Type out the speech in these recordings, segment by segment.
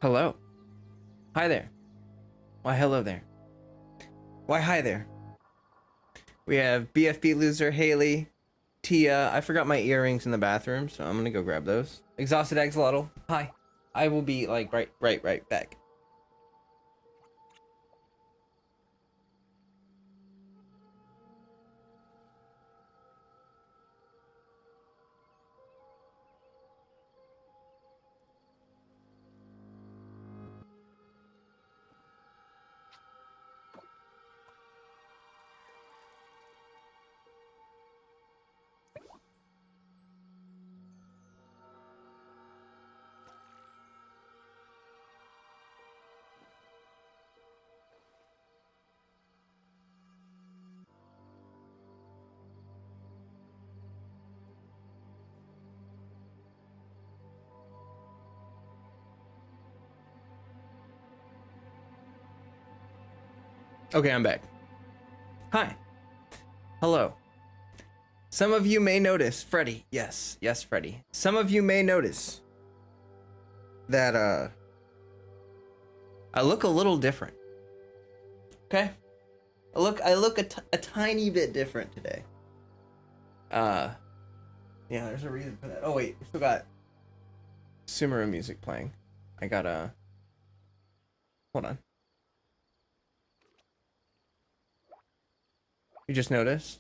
Hello. Hi there. Why, hello there. Why, hi there. We have BFB loser Haley, Tia. I forgot my earrings in the bathroom, so I'm gonna go grab those. Exhausted Axolotl. Hi. I will be like right back. Okay, I'm back. Hi. Hello. Some of you may notice, Freddy. Yes, Freddy. Some of you may notice that I look a little different. Okay? I look a tiny bit different today. Yeah, there's a reason for that. Oh wait, we still got Sumeru music playing. I gotta hold on. You just noticed?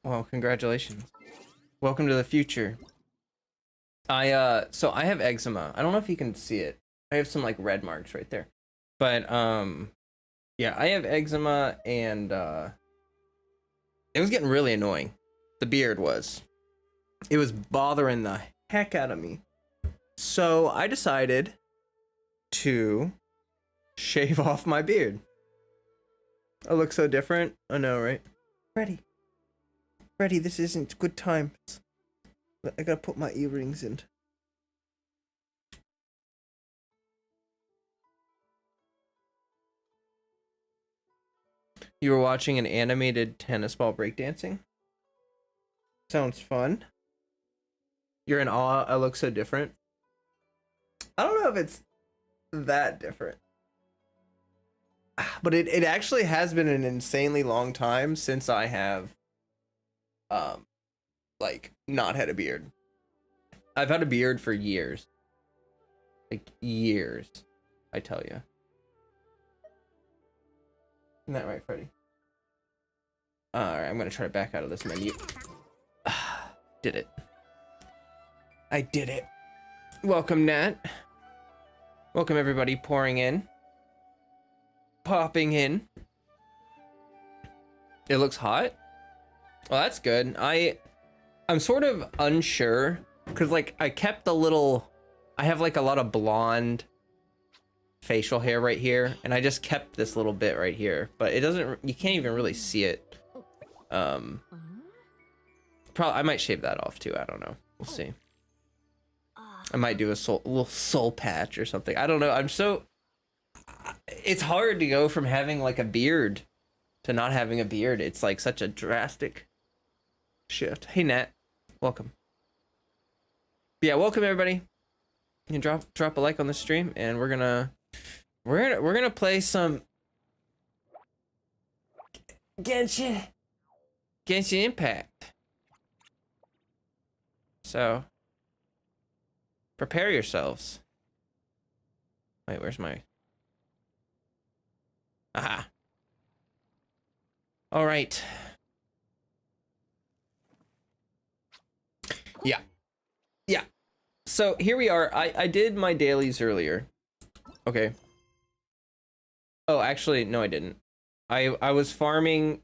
Well, congratulations. Welcome to the future. So I have eczema. I don't know if you can see it. I have some like red marks right there. But yeah, I have eczema and it was getting really annoying. The beard was. It was bothering the heck out of me. So I decided to shave off my beard. I look so different. I know, right? Freddy, this isn't good times. I gotta put my earrings in. You were watching an animated tennis ball breakdancing? Sounds fun. You're in awe. I look so different. I don't know if it's that different. But it actually has been an insanely long time since I have like not had a beard. I've had a beard for years. Like years, I tell you. Isn't that right, Freddy? Alright, I'm gonna try to back out of this menu. Did it. I did it. Welcome, Nat. Welcome everybody pouring in. Popping in. It looks hot. Well, that's good. I'm sort of unsure because like I kept the little, I have like a lot of blonde facial hair right here, and I just kept this little bit right here, but it doesn't, you can't even really see it. Probably I might shave that off too. I don't know. We'll see. I might do a little soul patch or something. I don't know. It's hard to go from having like a beard to not having a beard. It's like such a drastic shift. Hey Nat, welcome. But yeah, welcome everybody. You can drop a like on the stream, and we're gonna play some Genshin Impact. So prepare yourselves. Wait, where's my? Aha. All right. Yeah. So here we are. I did my dailies earlier. Okay. Oh, actually, no, I didn't. I was farming.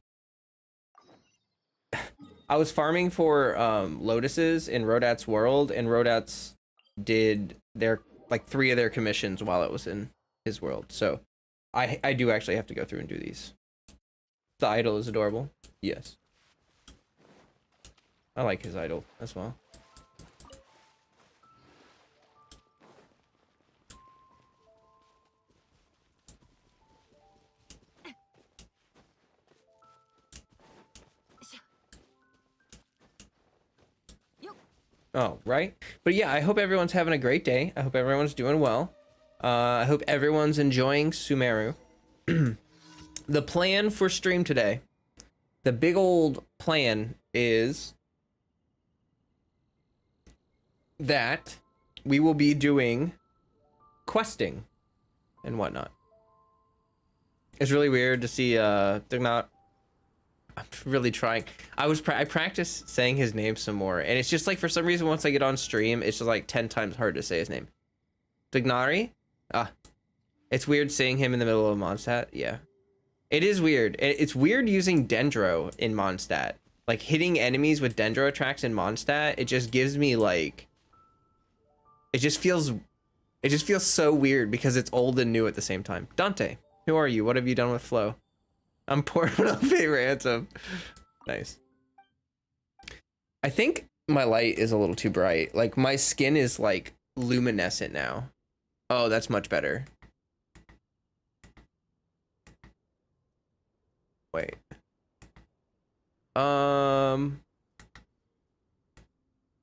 I was farming for lotuses in Rodat's world, and Rodat's did their like 3 of their commissions while it was in his world. So I do actually have to go through and do these. The idol is adorable. Yes. I like his idol as well. Oh, right. But yeah, I hope everyone's having a great day. I hope everyone's doing well. I hope everyone's enjoying Sumeru. The plan for stream today, the big old plan is that we will be doing questing and whatnot. It's really weird to see they're not. I'm really trying. I practiced saying his name some more, and it's just like for some reason once I get on stream, it's just like 10 times harder to say his name. Dignari? Ah, it's weird seeing him in the middle of Mondstadt. Yeah, it is weird. It's weird using Dendro in Mondstadt. Like hitting enemies with Dendro attacks in Mondstadt, it just gives me like. It just feels so weird because it's old and new at the same time. Dante, who are you? What have you done with Flo? I'm poor but I'll pay ransom. Nice. I think my light is a little too bright. Like my skin is like luminescent now. Oh, that's much better. Wait.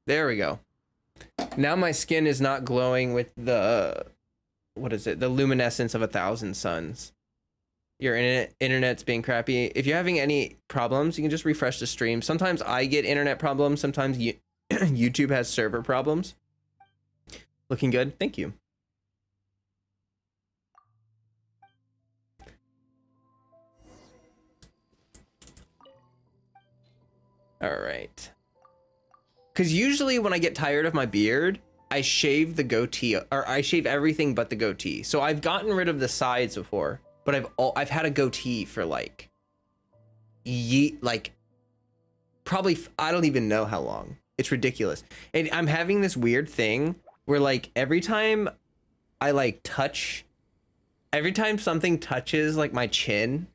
There we go. Now my skin is not glowing with the, what is it? The luminescence of 1,000 suns. Your internet's being crappy. If you're having any problems, you can just refresh the stream. Sometimes I get internet problems. Sometimes YouTube has server problems. Looking good. Thank you. All right. Because usually when I get tired of my beard, I shave the goatee, or I shave everything but the goatee. So I've gotten rid of the sides before. But I've had a goatee for like probably I don't even know how long. It's ridiculous. And I'm having this weird thing where like every time I like every time something touches like my chin,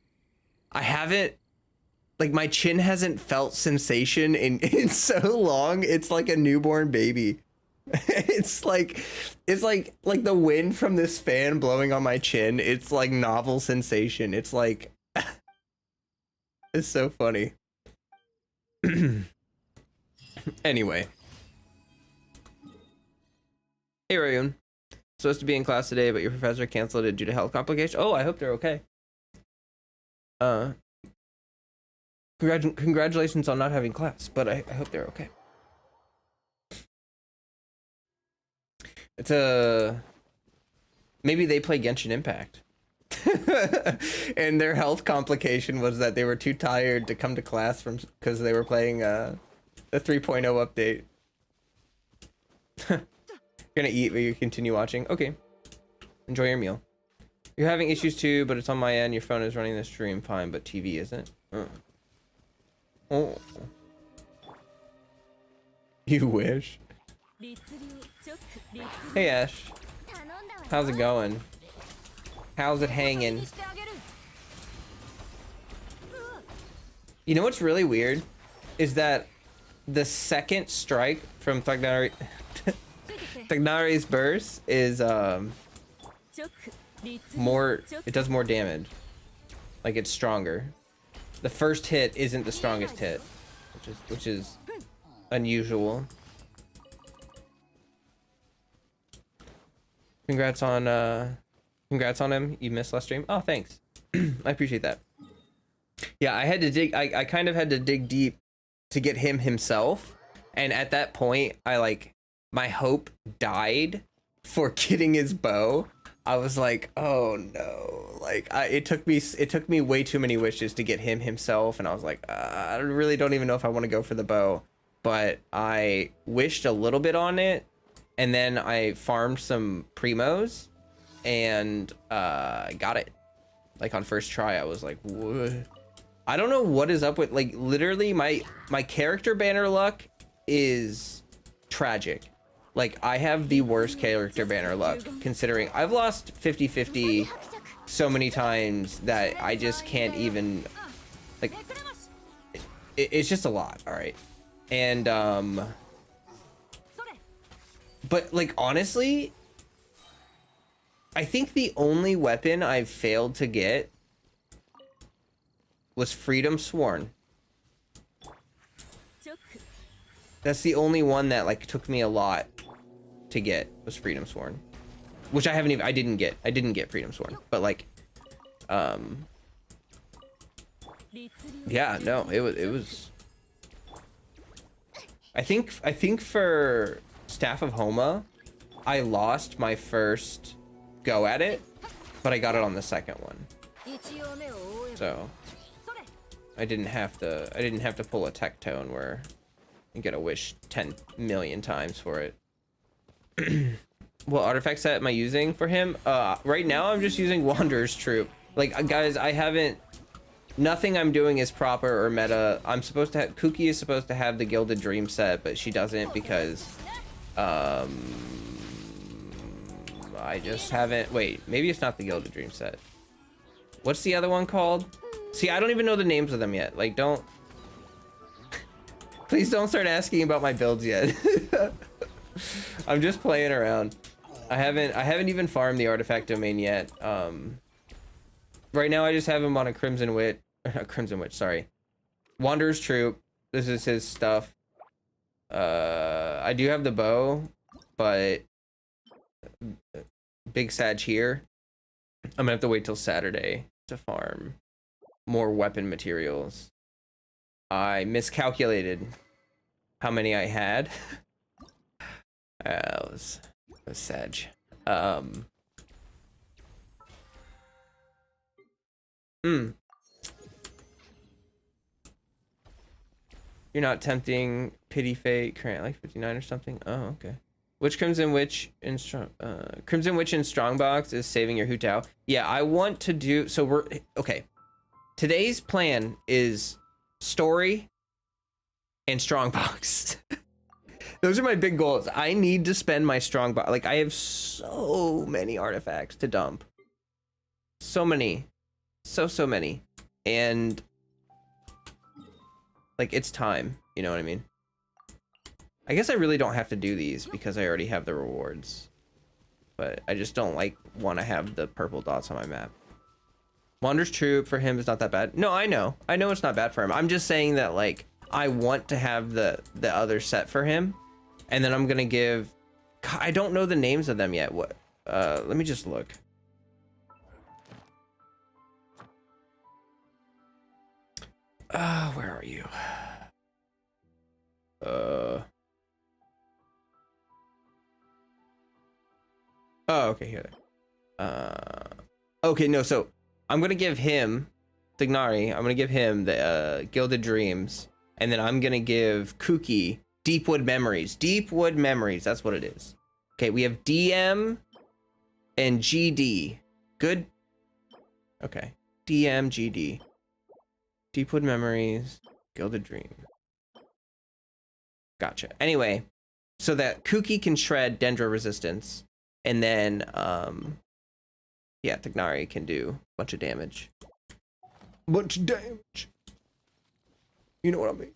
my chin hasn't felt sensation in so long. It's like a newborn baby. It's like the wind from this fan blowing on my chin. It's like novel sensation. It's like it's so funny. Anyway, hey Rayun, supposed to be in class today, but your professor canceled it due to health complications. Oh, I hope they're okay. Congratulations on not having class, but I hope they're okay. It's maybe they play Genshin Impact. And their health complication was that they were too tired to come to class because they were playing the 3.0 update. You're gonna eat but you continue watching. Okay. Enjoy your meal. You're having issues too, but it's on my end. Your phone is running the stream fine, but TV isn't. Oh. You wish. Hey Ash, how's it going? How's it hanging? You know what's really weird is that the second strike from Thagnari's burst is more, it does more damage. Like it's stronger. The first hit isn't the strongest hit, which is unusual. Congrats on him. You missed last stream. Oh, thanks. I appreciate that. Yeah, I had to dig. I kind of had to dig deep to get him himself, and at that point, my hope died for getting his bow. I was like, oh no, like it took me way too many wishes to get him himself, and I was like, I really don't even know if I want to go for the bow, but I wished a little bit on it. And then I farmed some primos and got it. Like on first try, I was like, what? I don't know what is up with, like, literally my character banner luck is tragic. Like I have the worst character banner luck considering I've lost 50-50 so many times that I just can't even, like, it's just a lot. All right. And but like honestly, I think the only weapon I've failed to get was Freedom Sworn. That's the only one that like took me a lot to get, was Freedom Sworn, which I haven't even, I didn't get Freedom Sworn, but like, yeah, no, it was, I think for Staff of Homa, I lost my first go at it, but I got it on the second one. So I didn't have to pull a tech tone where you get a wish 10 million times for it. What artifact set am I using for him? Right now I'm just using Wanderer's Troop. Like, guys, nothing I'm doing is proper or meta. I'm supposed to have, Kuki is supposed to have the Gilded Dream set, but she doesn't because, I just haven't, wait, maybe it's not the Gilded Dream set. What's the other one called? See, I don't even know the names of them yet. Like, don't, please don't start asking about my builds yet. I'm just playing around. I haven't even farmed the artifact domain yet. Right now I just have him on a Crimson Witch, sorry. Wanderer's Troop. This is his stuff. I do have the bow, but Big Sag here. I'm gonna have to wait till Saturday to farm more weapon materials. I miscalculated how many I had. It was Sag. You're not tempting Pity Fate, current like 59 or something? Oh, okay. Which Crimson Witch in Strongbox is saving your Hu Tao? Yeah, I want to do, so we're, okay. Today's plan is story and Strongbox. Those are my big goals. I need to spend my Strongbox, like I have so many artifacts to dump. So many. So many. And like it's time, you know what I mean? I guess I really don't have to do these because I already have the rewards. But I just don't like want to have the purple dots on my map. Wanderer's Troop for him is not that bad. No, I know it's not bad for him. I'm just saying that like I want to have the other set for him, and then I'm gonna give, I don't know the names of them yet. What, let me just look. Where are you? Oh, okay, here. Okay, no, so I'm gonna give him Thignari. I'm gonna give him the Gilded Dreams, and then I'm gonna give Kuki Deepwood Memories. Deepwood Memories, that's what it is. Okay, we have DM and GD. Good. Okay, DM, GD. Deepwood Memories, Gilded Dream. Gotcha. Anyway, so that Kuki can shred Dendro Resistance, and then, yeah, Thignari can do a bunch of damage. Bunch of damage. You know what I mean.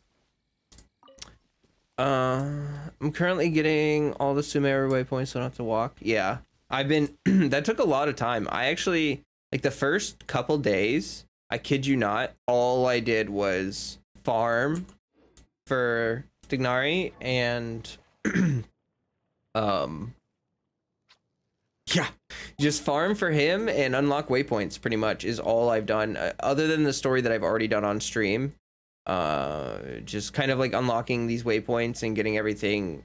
I'm currently getting all the Sumeru waypoints, so I don't have to walk. Yeah, I've been, that took a lot of time. I actually, like the first couple days, I kid you not, all I did was farm for Thignari and yeah, just farm for him and unlock waypoints pretty much is all I've done, other than the story that I've already done on stream. Just kind of like unlocking these waypoints and getting everything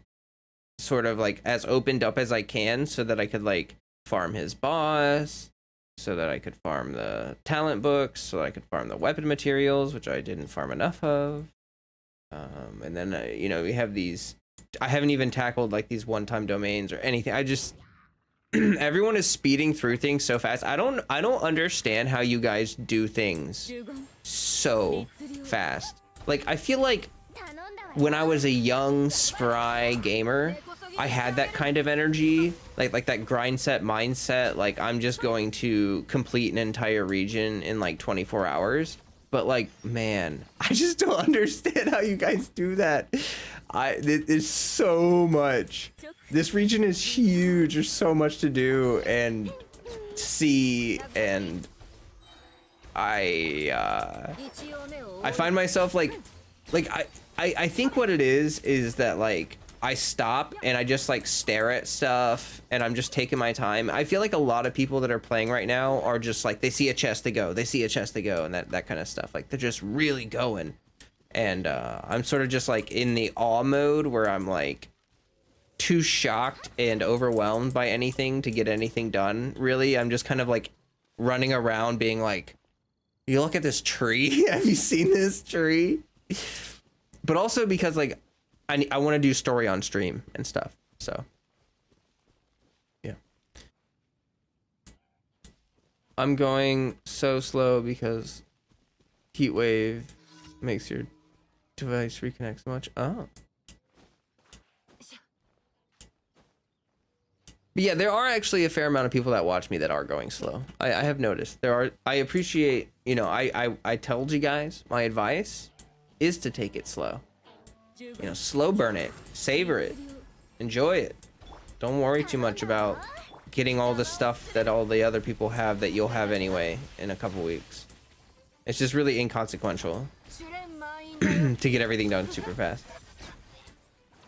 sort of like as opened up as I can so that I could like farm his boss, so that I could farm the talent books, so that I could farm the weapon materials, which I didn't farm enough of. And then, you know, we have these, I haven't even tackled like these one-time domains or anything. I just, everyone is speeding through things so fast. I don't understand how you guys do things so fast. Like, I feel like when I was a young, spry gamer, I had that kind of energy, like that grind set mindset. Like, I'm just going to complete an entire region in like 24 hours. But like, man, I just don't understand how you guys do that. It is so much. This region is huge. There's so much to do and see, and I find myself like I think what it is that like I stop and I just like stare at stuff and I'm just taking my time. I feel like a lot of people that are playing right now are just like, they see a chest to go, they see a chest to go, and that kind of stuff. Like they're just really going. And I'm sort of just like in the awe mode where I'm like too shocked and overwhelmed by anything to get anything done. Really, I'm just kind of like running around being like, you look at this tree. Have you seen this tree? But also because like I want to do story on stream and stuff. So yeah, I'm going so slow because heat wave makes your device reconnect so much. Oh. But yeah, there are actually a fair amount of people that watch me that are going slow. I have noticed. There are. I appreciate, you know, I told you guys my advice is to take it slow. You know, slow burn it, savor it, enjoy it. Don't worry too much about getting all the stuff that all the other people have that you'll have anyway in a couple weeks. It's just really inconsequential to get everything done super fast.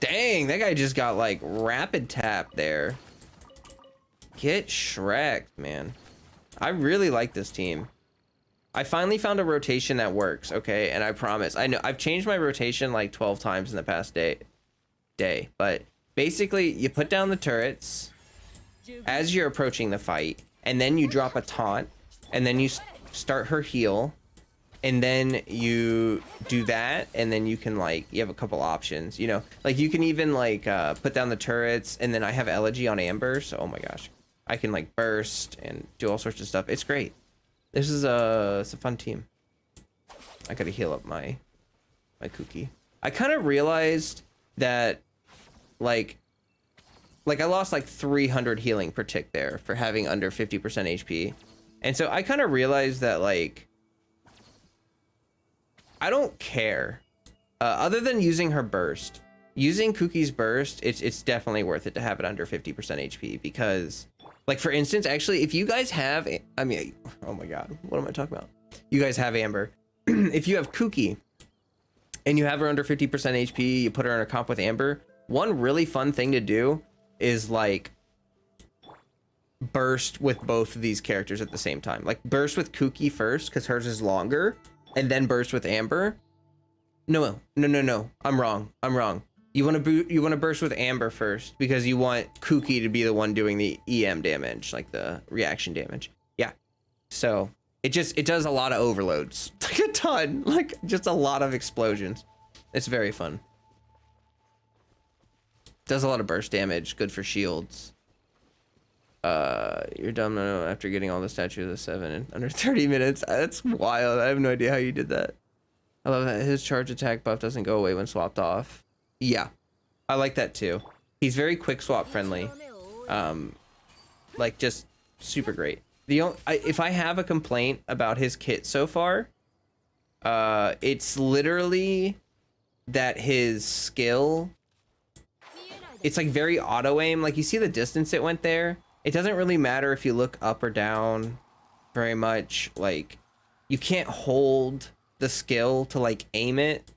Dang, that guy just got like rapid tap there. Get Shrek'd, man. I really like this team. I finally found a rotation that works, okay? And I promise. I know I've changed my rotation like 12 times in the past day. But basically, you put down the turrets as you're approaching the fight, and then you drop a taunt, and then you start her heal, and then you do that, and then you can like, you have a couple options, you know? Like you can even like put down the turrets, and then I have Elegy on Amber, so oh my gosh. I can like burst and do all sorts of stuff. It's great. This is it's a fun team. I gotta heal up my Kuki. I kind of realized that like I lost like 300 healing per tick there for having under 50% HP. And so I kind of realized that like I don't care. Other than using her burst. Using Kuki's burst, it's definitely worth it to have it under 50% HP because like for instance, actually, if you guys have, I mean, oh my God, what am I talking about? You guys have Amber. If you have Kuki and you have her under 50% HP, you put her in a comp with Amber, one really fun thing to do is like burst with both of these characters at the same time. Like burst with Kuki first because hers is longer, and then burst with Amber. No. I'm wrong. You want to burst with Amber first because you want Kuki to be the one doing the EM damage, like the reaction damage. Yeah. So it does a lot of overloads, like a ton, like just a lot of explosions. It's very fun. Does a lot of burst damage, good for shields. You're dumb after getting all the statues of 7 in under 30 minutes. That's wild. I have no idea how you did that. I love that his charge attack buff doesn't go away when swapped off. Yeah, I like that too. He's very quick swap friendly. Like just super great. If I have a complaint about his kit so far, it's literally that his skill, it's like very auto aim. Like you see the distance it went there. It doesn't really matter if you look up or down very much. Like you can't hold the skill to like aim it.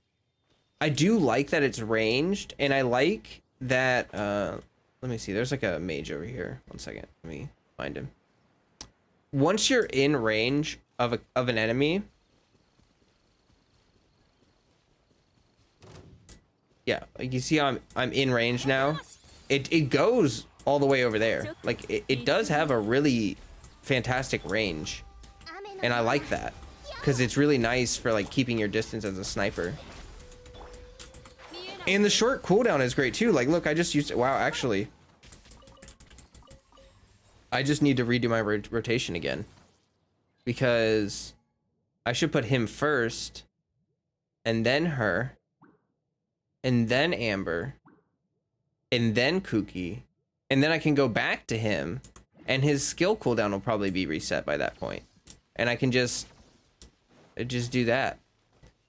I do like that it's ranged, and I like that let me see, there's like a mage over here. One second, let me find him. Once you're in range of an enemy, yeah, like you see how I'm in range now. It goes all the way over there. Like it does have a really fantastic range, and I like that because it's really nice for like keeping your distance as a sniper. And the short cooldown is great too. Like, look, I just used it. Wow, actually, I just need to redo my rotation again because I should put him first and then her and then Amber and then Kuki, and then I can go back to him and his skill cooldown will probably be reset by that point. And I can just do that.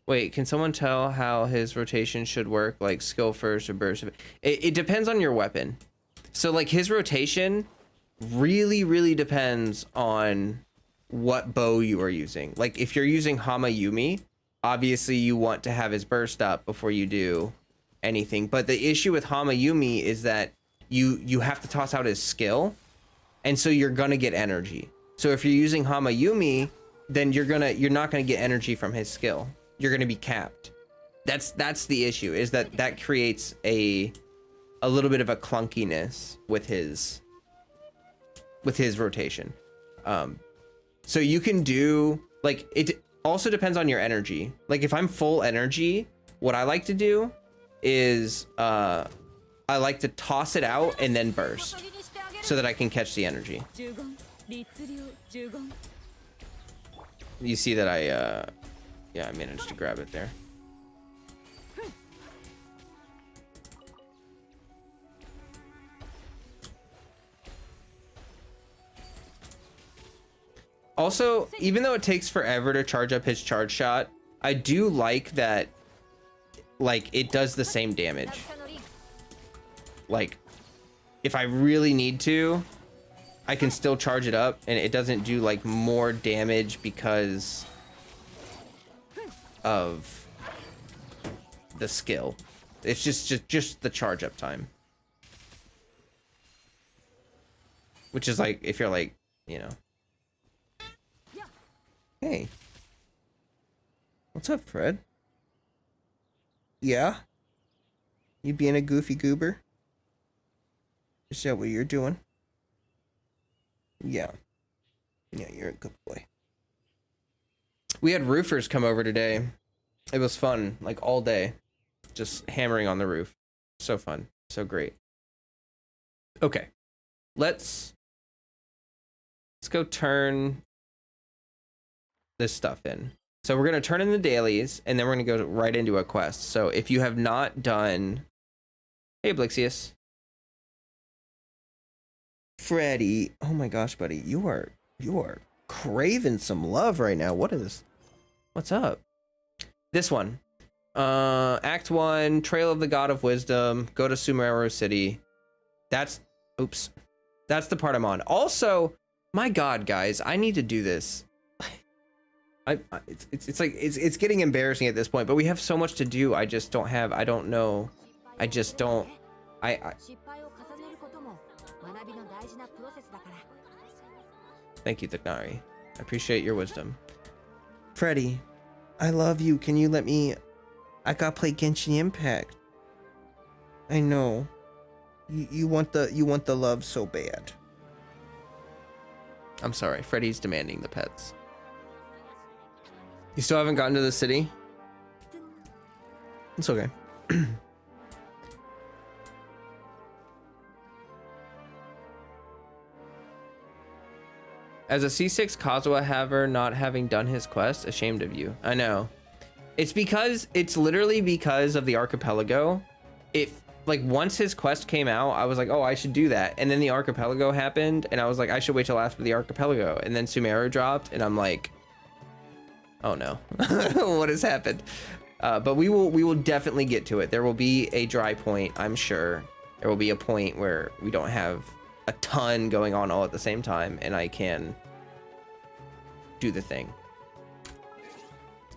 Wait, can someone tell how his rotation should work? Like skill first or burst? It depends on your weapon. So like his rotation really depends on what bow you are using. Like if you're using Hama Yumi, obviously you want to have his burst up before you do anything. But the issue with Hamayumi is that you have to toss out his skill, and so you're gonna get energy. So if you're using Hamayumi, then you're not gonna get energy from his skill. You're gonna be capped. That's the issue, is that creates a little bit of a clunkiness with his rotation. So you can do, like, it also depends on your energy. Like if I'm full energy, what I like to do is I like to toss it out and then burst so that I can catch the energy. You see that yeah, I managed to grab it there. Also, even though it takes forever to charge up his charge shot, I do like that, like, it does the same damage. Like, if I really need to, I can still charge it up and it doesn't do like more damage because of the skill. It's just the charge up time. Which is like, if you're like, you know. Hey. What's up, Fred? Yeah? You being a goofy goober? Is that what you're doing? Yeah. Yeah, you're a good boy. We had roofers come over today. It was fun, like all day. Just hammering on the roof. So fun. So great. Okay. Let's go turn this stuff in. So we're going to turn in the dailies, and then we're going to go right into a quest. So if you have not done... Hey, Blixius. Freddy. Oh my gosh, buddy. You are craving some love right now. What's up? This one. Act 1, Trail of the God of Wisdom. Go to Sumeru City. Oops. That's the part I'm on. Also, my God, guys, I need to do this. It's like it's getting embarrassing at this point, but we have so much to do. I just don't have, I don't know. I just don't. Thank you, Thagnari. I appreciate your wisdom. Freddy, I love you. Can you let me? I gotta play Genshin Impact. I know. You want the love so bad. I'm sorry. Freddy's demanding the pets. You still haven't gotten to the city? It's okay. As a C6 Kazuha haver, not having done his quest, ashamed of you. I know. It's literally because of the archipelago. Like once his quest came out, I was like, oh, I should do that. And then the archipelago happened and I was like, I should wait till after the archipelago. And then Sumeru dropped and I'm like, oh no, what has happened? But we will definitely get to it. There will be a dry point, I'm sure. There will be a point where we don't have a ton going on all at the same time and I can do the thing.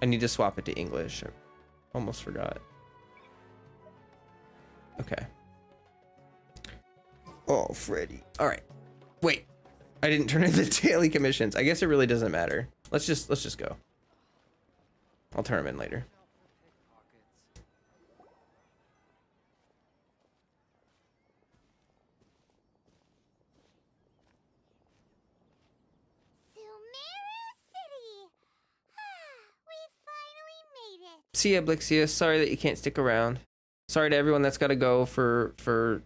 I need to swap it to English. I almost forgot. Okay. Oh, Freddy. All right. Wait. I didn't turn in the daily commissions. I guess it really doesn't matter. Let's just go. I'll turn them in later. See ya, Blixius. Sorry that you can't stick around. Sorry to everyone that's got to go for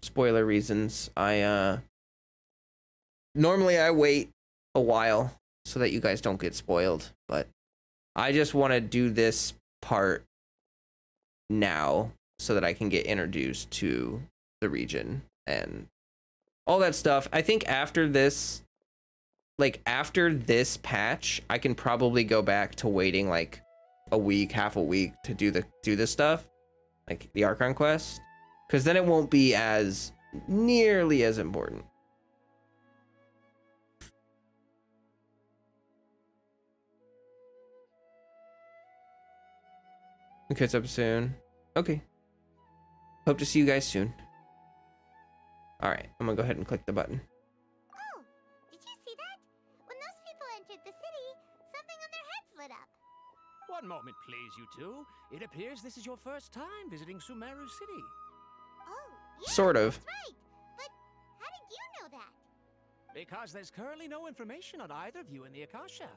spoiler reasons. Normally I wait a while so that you guys don't get spoiled, but I just want to do this part now so that I can get introduced to the region and all that stuff. I think after this, like after this patch, I can probably go back to waiting like a week, half a week to do this stuff, like the Archon quest, because then it won't be as nearly as important. We'll catch up soon. Okay. Hope to see you guys soon. Alright, I'm gonna go ahead and click the button. Oh, did you see that? When those people entered the city, something on their heads lit up. One moment, please, you two. It appears this is your first time visiting Sumeru City. Oh, yeah, Sort of. that's right. But how did you know that? Because there's currently no information on either of you in the Akasha.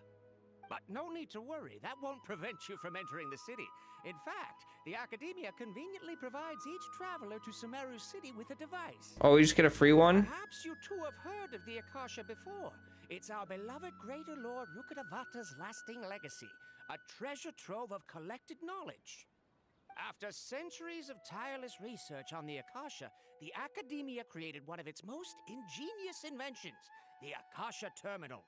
But no need to worry, that won't prevent you from entering the city. In fact, the Academia conveniently provides each traveler to Sumeru City with a device. Oh, we just get a free one? Perhaps you two have heard of the Akasha before. It's our beloved Greater Lord Rukkhadevata's lasting legacy, a treasure trove of collected knowledge. After centuries of tireless research on the Akasha, the Academia created one of its most ingenious inventions, the Akasha Terminal.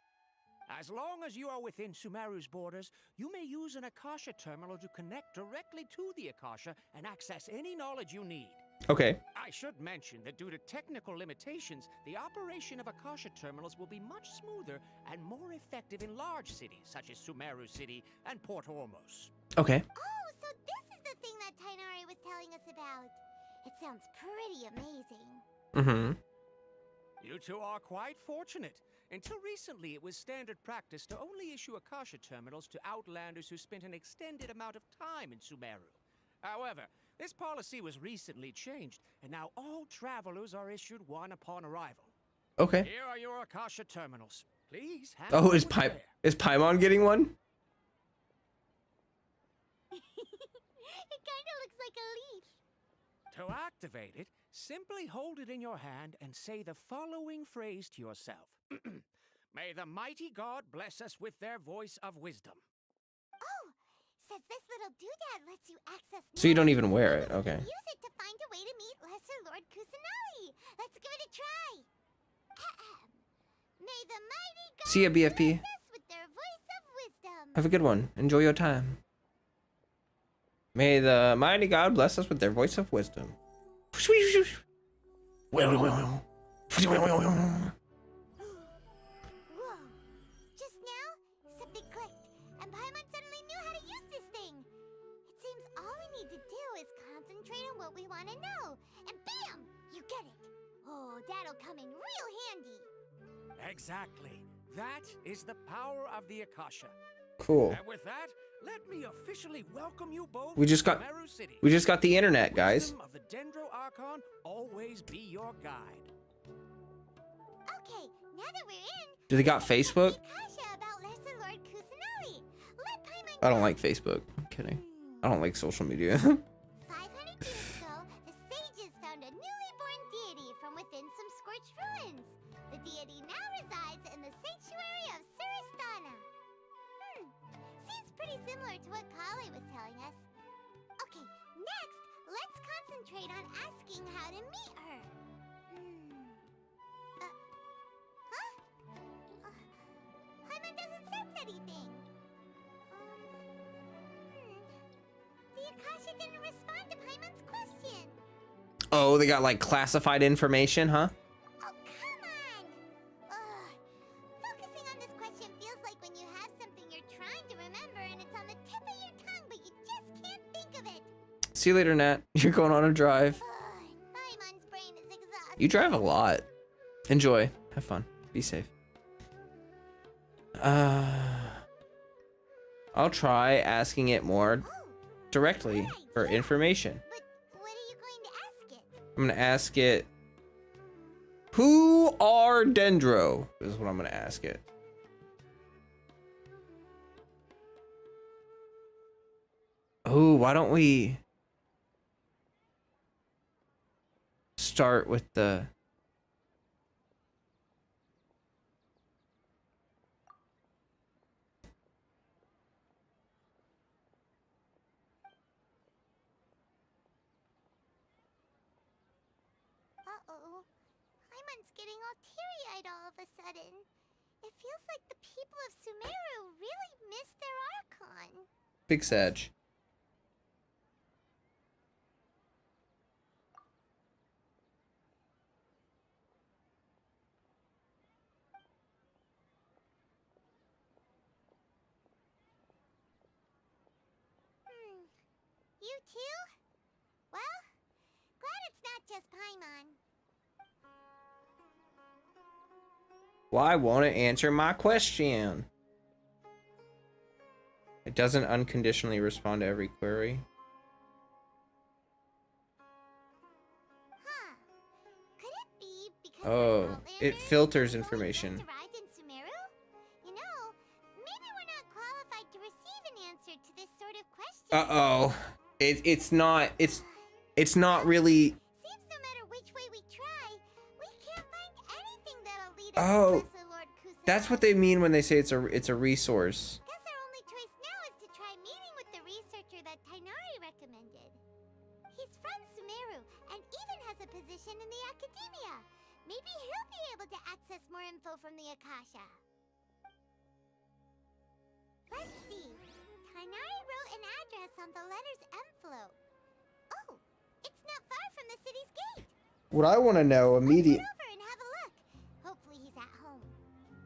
As long as you are within Sumeru's borders, you may use an Akasha terminal to connect directly to the Akasha and access any knowledge you need. Okay. I should mention that due to technical limitations, the operation of Akasha terminals will be much smoother and more effective in large cities such as Sumeru City and Port Ormos. Okay. Oh, so this is the thing that Tainari was telling us about. It sounds pretty amazing. Mm-hmm. You two are quite fortunate. Until recently, it was standard practice to only issue Akasha terminals to outlanders who spent an extended amount of time in Sumeru. However, this policy was recently changed, and now all travelers are issued one upon arrival. Okay. Here are your Akasha terminals. Please hand Oh, them is over there. Paimon getting one? It kind of looks like a leaf. To activate it, simply hold it in your hand and say the following phrase to yourself. May the mighty God bless us with their voice of wisdom. Oh, says this little doodad lets you access. So you don't knowledge. even wear it, okay. Use it to find a way to meet Lesser Lord Kusanagi. Let's give it a try. May the mighty God See ya, BFP. bless us with their voice of wisdom. Have a good one. Enjoy your time. May the mighty God bless us with their voice of wisdom. Whoa! Just now, something clicked, and Paimon suddenly knew how to use this thing. It seems all we need to do is concentrate on what we want to know, and bam! You get it. Oh, that'll come in real handy. Exactly. That is the power of the Akasha. Cool. And with that, let me officially welcome you both We just to got- Sumeru City. We just got the internet, guys. Wisdom of the Dendro Archon always be your guide. Okay, now that we're in, Do they got Facebook? Akasha about Lesser Lord Kusanagi. Let Paimon I don't know. like Facebook. I'm kidding. I don't like social media. 500 years ago, the sages found a newly born deity from within some scorched ruins. The deity now resides in the sanctuary of Suristana. Seems pretty similar to what Kali was telling us. Okay, next, let's concentrate on asking how to meet her. Paimon doesn't sense anything. The Akasha didn't respond to Paimon's question. Oh, they got like classified information, huh? Oh, come on! Ugh. Focusing on this question feels like when you have something you're trying to remember and it's on the tip of your tongue, but you just can't think of it. See you later, Nat. You're going on a drive. Paimon's brain is exhausted. You drive a lot. Enjoy. Have fun. Be safe. I'll try asking it more Oh, directly for information. but what are you going to ask it? I'm gonna ask it, who are Dendro? Is what I'm gonna ask it. Oh, why don't we start with the... Uh-oh. Paimon's getting all teary-eyed all of a sudden. It feels like the people of Sumeru really miss their Archon. Big Sag. You too? Well, glad it's not just Paimon. Why won't it answer my question? It doesn't unconditionally respond to every query. Huh. Could it be because Oh, we're it Outlanders filters and only information. just arrived in Sumeru? You know, maybe we're not qualified to receive an answer to this sort of question. Uh-oh. It's not really. Seems no matter which way we try, we can't find anything that'll lead us Oh, to Lesser Lord Kusanagi. that's what they mean when they say it's a resource. Guess our only choice now is to try meeting with the researcher that Tainari recommended. He's from Sumeru and even has a position in the academia. Maybe he'll be able to access more info from the Akasha. Let's see. Tainari wrote an address on the letter's envelope. Oh, it's not far from the city's gate. What I want to know Let's head over and have a look. Hopefully he's at home.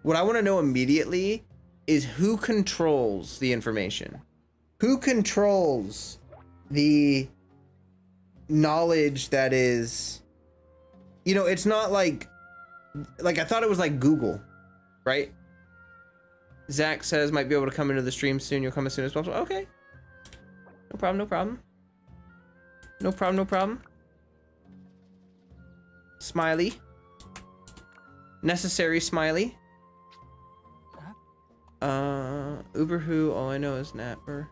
What I want to know immediately is who controls the information. Who controls the knowledge that is, you know, it's not like I thought it was like Google, right? Zach says might be able to come into the stream soon. You'll come as soon as possible. Okay. No problem, no problem. No problem, no problem. Smiley. Necessary smiley. Uber who? All I know is Napper.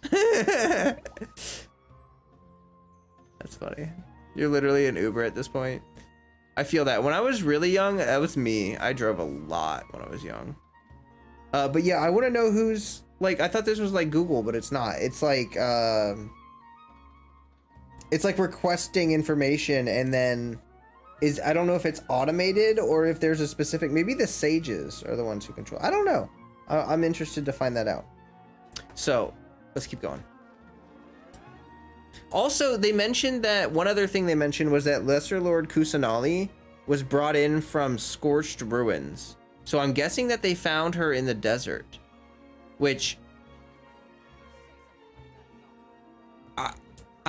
That's funny. You're literally an Uber at this point. I feel that. When I was really young, that was me. I drove a lot when I was young. But yeah, I want to know who's, like, I thought this was like Google, but it's not. It's like requesting information and then I don't know if it's automated or if there's a specific, maybe the sages are the ones who control. I don't know. I'm interested to find that out. So let's keep going. Also, they mentioned that one other thing they mentioned was that Lesser Lord Kusanagi was brought in from Scorched Ruins. So I'm guessing that they found her in the desert, which I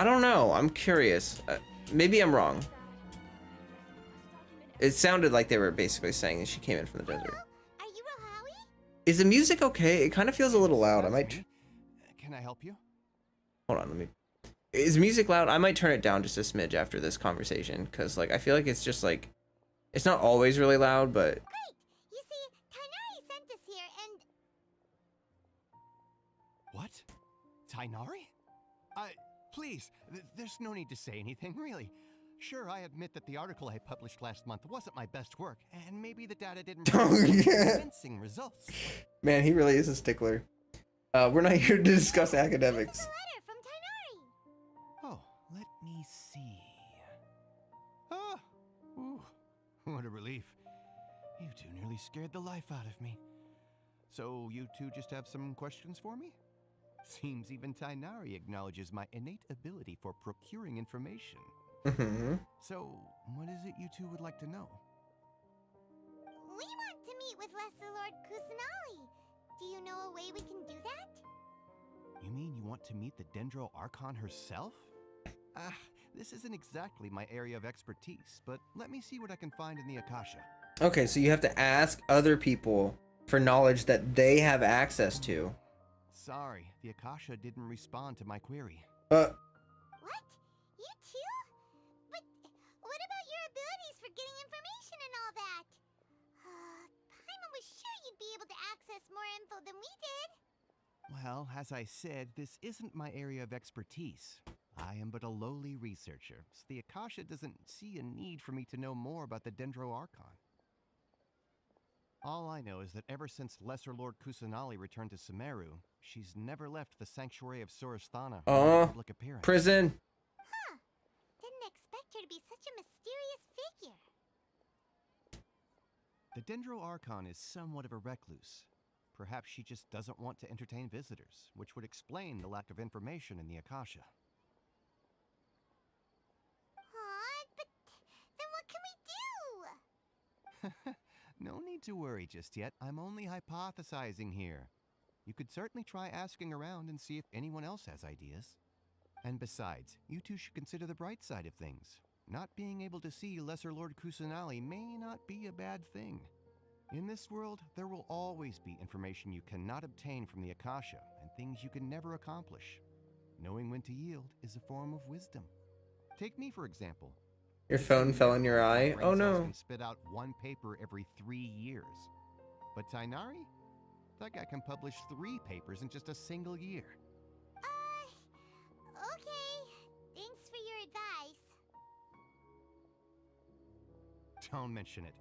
don't know. I'm curious. Maybe I'm wrong. It sounded like they were basically saying that she came in from the desert. Are you Rohawi? Is the music okay? It kind of feels a little loud. I might. Can I help you? Hold on. Let me. Is music loud? I might turn it down just a smidge after this conversation, because like I feel like it's just like it's not always really loud, but. Great! You see, Tainari sent us here and... What? Tainari? Please, there's no need to say anything, really. Sure, I admit that the article I published last month wasn't my best work, and maybe the data didn't produce convincing results. Man, he really is a stickler. We're not here to discuss academics. This is a letter from Tainari. Oh, let me see. Ah, ooh, what a relief. You two nearly scared the life out of me. So you two just have some questions for me? Seems even Tainari acknowledges my innate ability for procuring information. Mm-hmm. So, what is it you two would like to know? We want to meet with Lesser Lord Kusanagi. Do you know a way we can do that? You mean you want to meet the Dendro Archon herself? This isn't exactly my area of expertise, but let me see what I can find in the Akasha. Okay, so you have to ask other people for knowledge that they have access to. Sorry, the Akasha didn't respond to my query. What? You too? But what about your abilities for getting information and all that? Paimon was sure you'd be able to access more info than we did. Well, as I said, this isn't my area of expertise. I am but a lowly researcher, so the Akasha doesn't see a need for me to know more about the Dendro Archon. All I know is that ever since Lesser Lord Kusanagi returned to Sumeru, she's never left the Sanctuary of Surasthana for a public appearance. Prison. Huh. Didn't expect her to be such a mysterious figure. The Dendro Archon is somewhat of a recluse. Perhaps she just doesn't want to entertain visitors, which would explain the lack of information in the Akasha. But then what can we do? No need to worry just yet. I'm only hypothesizing here. You could certainly try asking around and see if anyone else has ideas. And besides, you two should consider the bright side of things. Not being able to see Lesser Lord Kusanali may not be a bad thing. In this world, there will always be information you cannot obtain from the Akasha and things you can never accomplish. Knowing when to yield is a form of wisdom. Take me, for example. Your phone fell in your My eye. brain Oh cells no. can spit out one paper every 3 years. But Tainari? That guy can publish 3 papers in just a single year. Okay. Thanks for your advice. Don't mention it.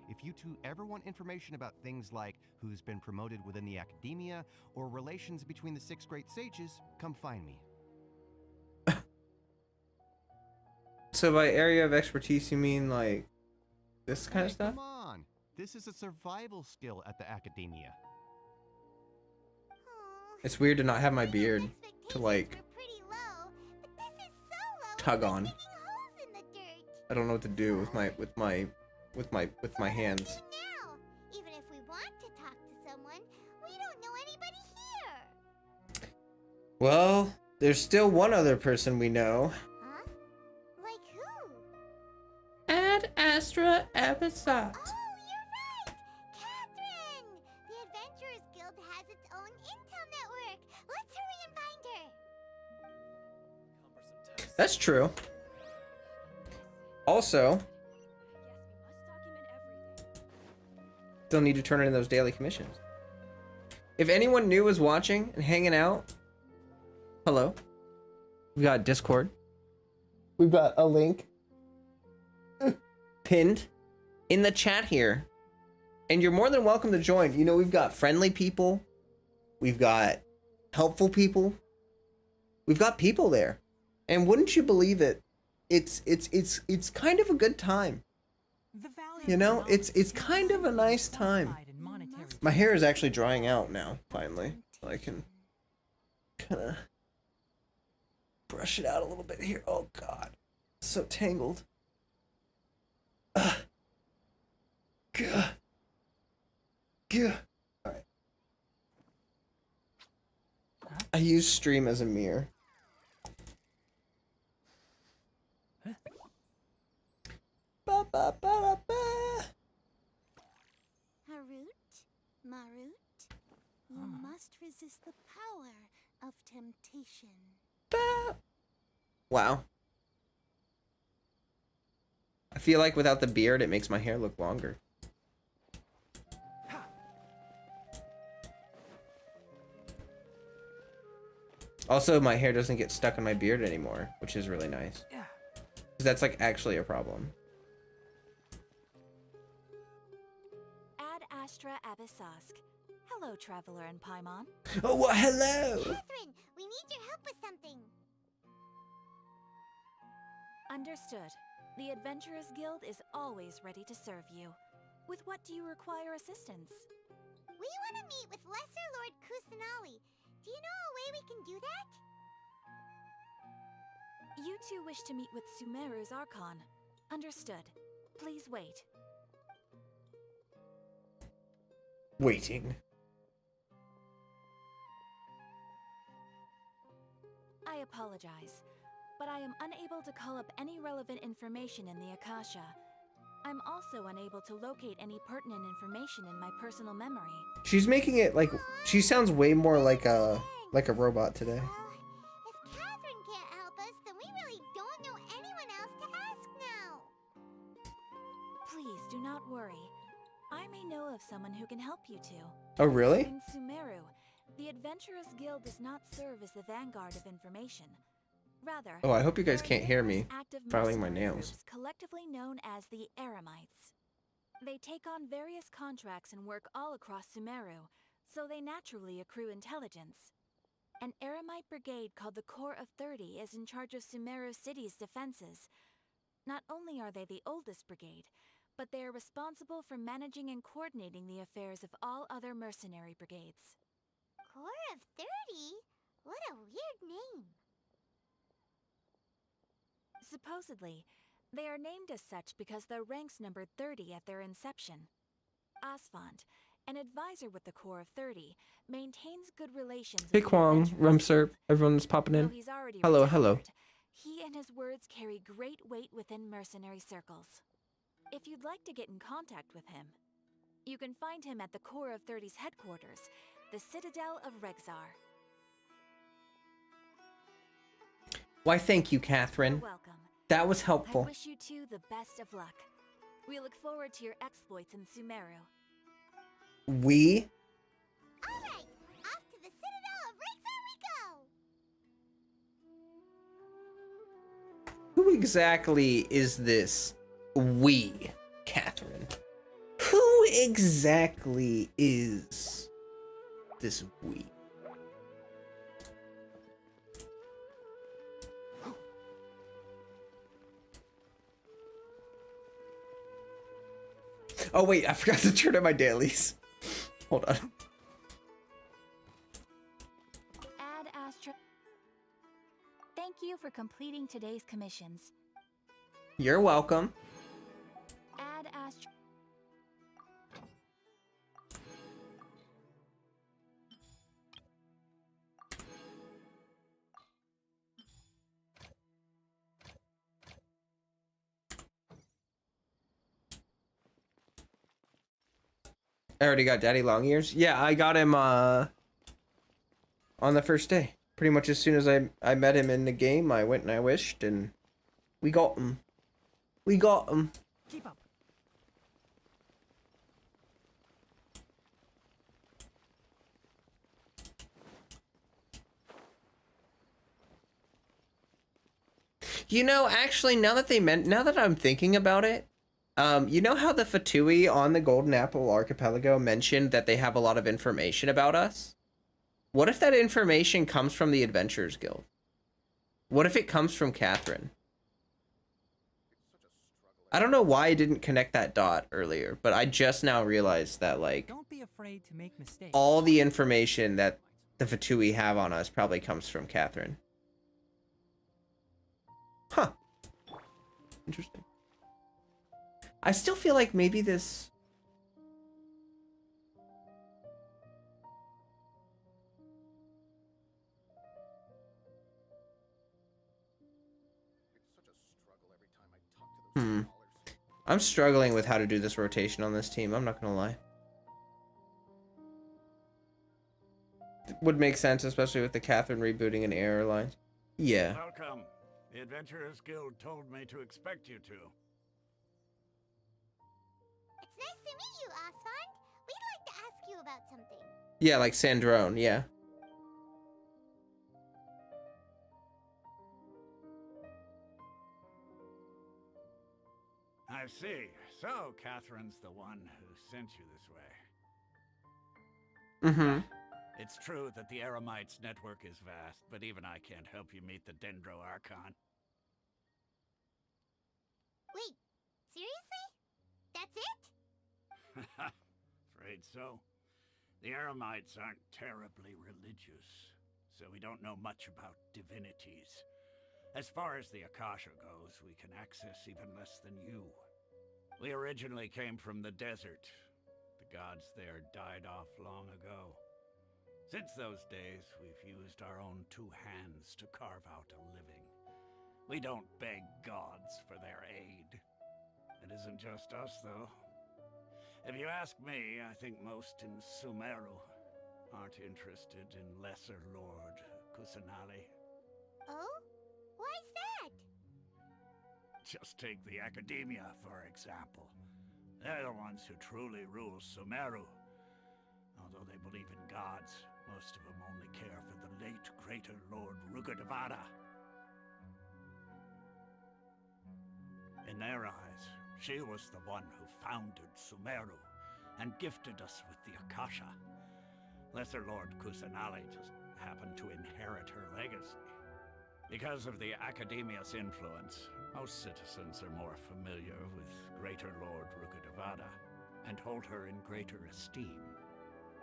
If you two ever want information about things like who's been promoted within the academia or relations between the 6 great sages, come find me. So by area of expertise, you mean like this kind of stuff? Come on. This is a survival skill at the academia. Aw, It's weird to not have my my beard to expectations like were pretty low, but this is so low, it's tug like on. digging holes in the dirt. I don't know what to do with my hands. Now, even if we want to talk to someone, we don't know anybody here. Well, there's still one other person we know. Huh? Like who? Ad Astra Episode. Oh, you're right! Catherine! The Adventurers Guild has its own intel network. Let's hurry and find her. That's true. Also, still need to turn in those daily commissions. If anyone new is watching and hanging out, hello. We got Discord. We've got a link pinned in the chat here. And you're more than welcome to join. You know, we've got friendly people. We've got helpful people. We've got people there. And wouldn't you believe it? It's kind of a good time. You know, it's kind of a nice time. My hair is actually drying out now, finally. So I can kind of brush it out a little bit here. Oh god. So tangled. Gah. Gah. Alright. I use stream as a mirror. Ba, ba, ba, da, ba. Harut? Marut? You must resist the power of temptation. Ba. Wow. I feel like without the beard, it makes my hair look longer. Also, my hair doesn't get stuck in my beard anymore, which is really nice. 'Cause that's like actually a problem. Ad Astra Abyssask. Hello, Traveler and Paimon. Oh, well, hello! Catherine, we need your help with something. Understood. The Adventurers Guild is always ready to serve you. With what do you require assistance? We want to meet with Lesser Lord Kusanali. Do you know a way we can do that? You two wish to meet with Sumeru's Archon. Understood. Please wait. Waiting. I apologize, but I am unable to call up any relevant information in the Akasha. I'm also unable to locate any pertinent information in my personal memory. She's making it like, she sounds way more like a robot today. Well, if Catherine can't help us, then we really don't know anyone else to ask now. Please do not worry. I may know of someone who can help you two. Oh, really? In Sumeru, the Adventurers Guild does not serve as the vanguard of information. Rather, Oh, I hope you guys there are can't hear me numerous active filing my mercenary nails. groups collectively known as the Eremites. They take on various contracts and work all across Sumeru, so they naturally accrue intelligence. An Eremite brigade called the Corps of 30 is in charge of Sumeru City's defenses. Not only are they the oldest brigade, but they are responsible for managing and coordinating the affairs of all other mercenary brigades. Corps of 30? What a weird name. Supposedly, they are named as such because their ranks numbered 30 at their inception. Asphalt, an advisor with the Corps of 30, maintains good relations Hey with the Kwong, adventurers Rumserp, guild. everyone's popping Though in. he's already Hello, retired, hello. he and his words carry great weight within mercenary circles. If you'd like to get in contact with him, you can find him at the Corps of 30's headquarters, the Citadel of Rexar. Why, thank you, You're Catherine. welcome. That was I helpful. wish you two the best of luck. We look forward to your exploits in Sumeru. We? Alright, off to the Citadel of Rexar we go! Who exactly is this we, Catherine? Who exactly is this we? Oh wait, I forgot to turn on my dailies. Hold on. Ad Astra. Thank you for completing today's commissions. You're welcome. Ad Astra. I already got Daddy Long Ears. Yeah, I got him on the first day. Pretty much as soon as I met him in the game, I went and I wished, and we got him. We got him. Keep up. You know, actually, now that I'm thinking about it, you know how the Fatui on the Golden Apple Archipelago mentioned that they have a lot of information about us? What if that information comes from the Adventurers Guild? What if it comes from Catherine? I don't know why I didn't connect that dot earlier, but I just now realized that, like, Don't be afraid to make mistakes. all the information that the Fatui have on us probably comes from Catherine. Huh. Interesting. I still feel like maybe this... I'm struggling with how to do this rotation on this team, I'm not gonna lie. Would make sense, especially with the Catherine rebooting and error lines. Yeah. Welcome. The Adventurers Guild told me to expect you two. It's nice to meet you, Asfand. We'd like to ask you about something. Yeah, like Sandrone, yeah. I see. So, Catherine's the one who sent you this way. Mm-hmm. It's true that the Eremites network is vast, but even I can't help you meet the Dendro Archon. Wait, seriously? That's it? Afraid so. The Eremites aren't terribly religious, so we don't know much about divinities. As far as the Akasha goes, we can access even less than you. We originally came from the desert. The gods there died off long ago. Since those days, we've used our own two hands to carve out a living. We don't beg gods for their aid. It isn't just us, though. If you ask me, I think most in Sumeru aren't interested in Lesser Lord Kusanali. Oh? Why's that? Just take the Academia, for example. They're the ones who truly rule Sumeru. Although they believe in gods, most of them only care for the late greater Lord Rugadavada. In their eyes, she was the one who founded Sumeru and gifted us with the Akasha. Lesser Lord Kusanali just happened to inherit her legacy. Because of the Academia's influence, most citizens are more familiar with Greater Lord Rugadavada and hold her in greater esteem.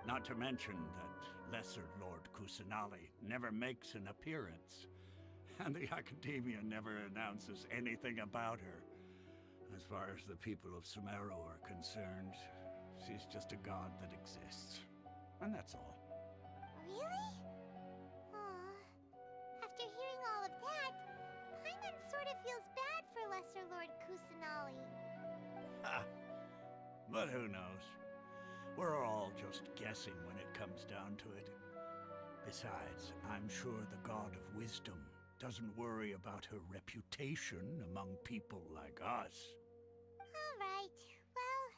Not to mention that Lesser Lord Kusanali never makes an appearance, and the Academia never announces anything about her. As far as the people of Sumeru are concerned, She's just a god that exists. And that's all. Really? Aw. After hearing all of that, Paimon sort of feels bad for Lesser Lord Kusanali. But who knows? We're all just guessing when it comes down to it. Besides, I'm sure the god of wisdom doesn't worry about her reputation among people like us. Alright, well,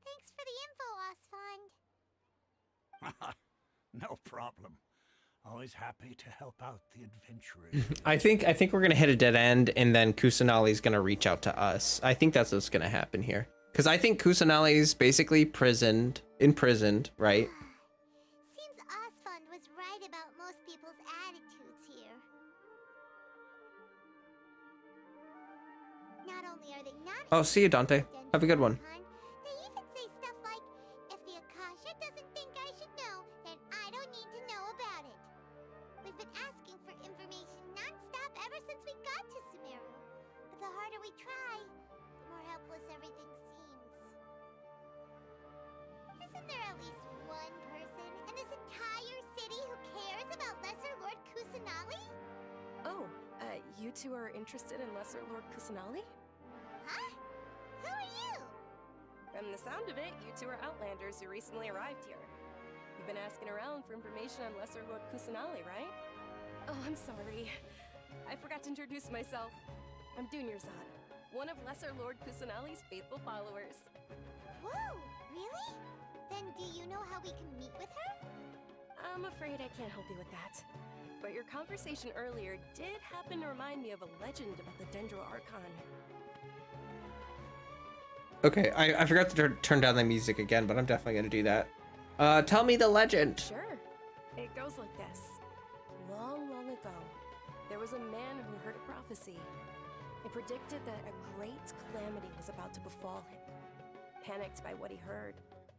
thanks for the info, Osfond. No problem. Always happy to help out the adventurers. I think we're gonna hit a dead end, and then Kusanali's gonna reach out to us. I think that's what's gonna happen here. Because I think Kusanali's basically imprisoned, right? Seems Osfond was right about most people's attitudes here. Not only are they not Oh, see you, Dante. Have a good one. They even say stuff like, if the Akasha doesn't think I should know, then I don't need to know about it. We've been asking for information non-stop ever since we got to Sumeru. But the harder we try, the more helpless everything seems. Isn't there at least one person in this entire city who cares about Lesser Lord Kusanali? Oh, you two are interested in Lesser Lord Kusanali? Huh? Who are you? From the sound of it, you two are Outlanders who recently arrived here. You've been asking around for information on Lesser Lord Kusanali, right? Oh, I'm sorry. I forgot to introduce myself. I'm Dunyarzad, one of Lesser Lord Kusanali's faithful followers. Whoa, really? Then do you know how we can meet with her? I'm afraid I can't help you with that. But your conversation earlier did happen to remind me of a legend about the Dendro Archon. Okay, I forgot to turn down the music again, but I'm definitely gonna do that. Tell me the legend. Sure. It goes like this. Long, long ago, there was a man who heard a prophecy. It predicted that a great calamity was about to befall him. Panicked by what he heard,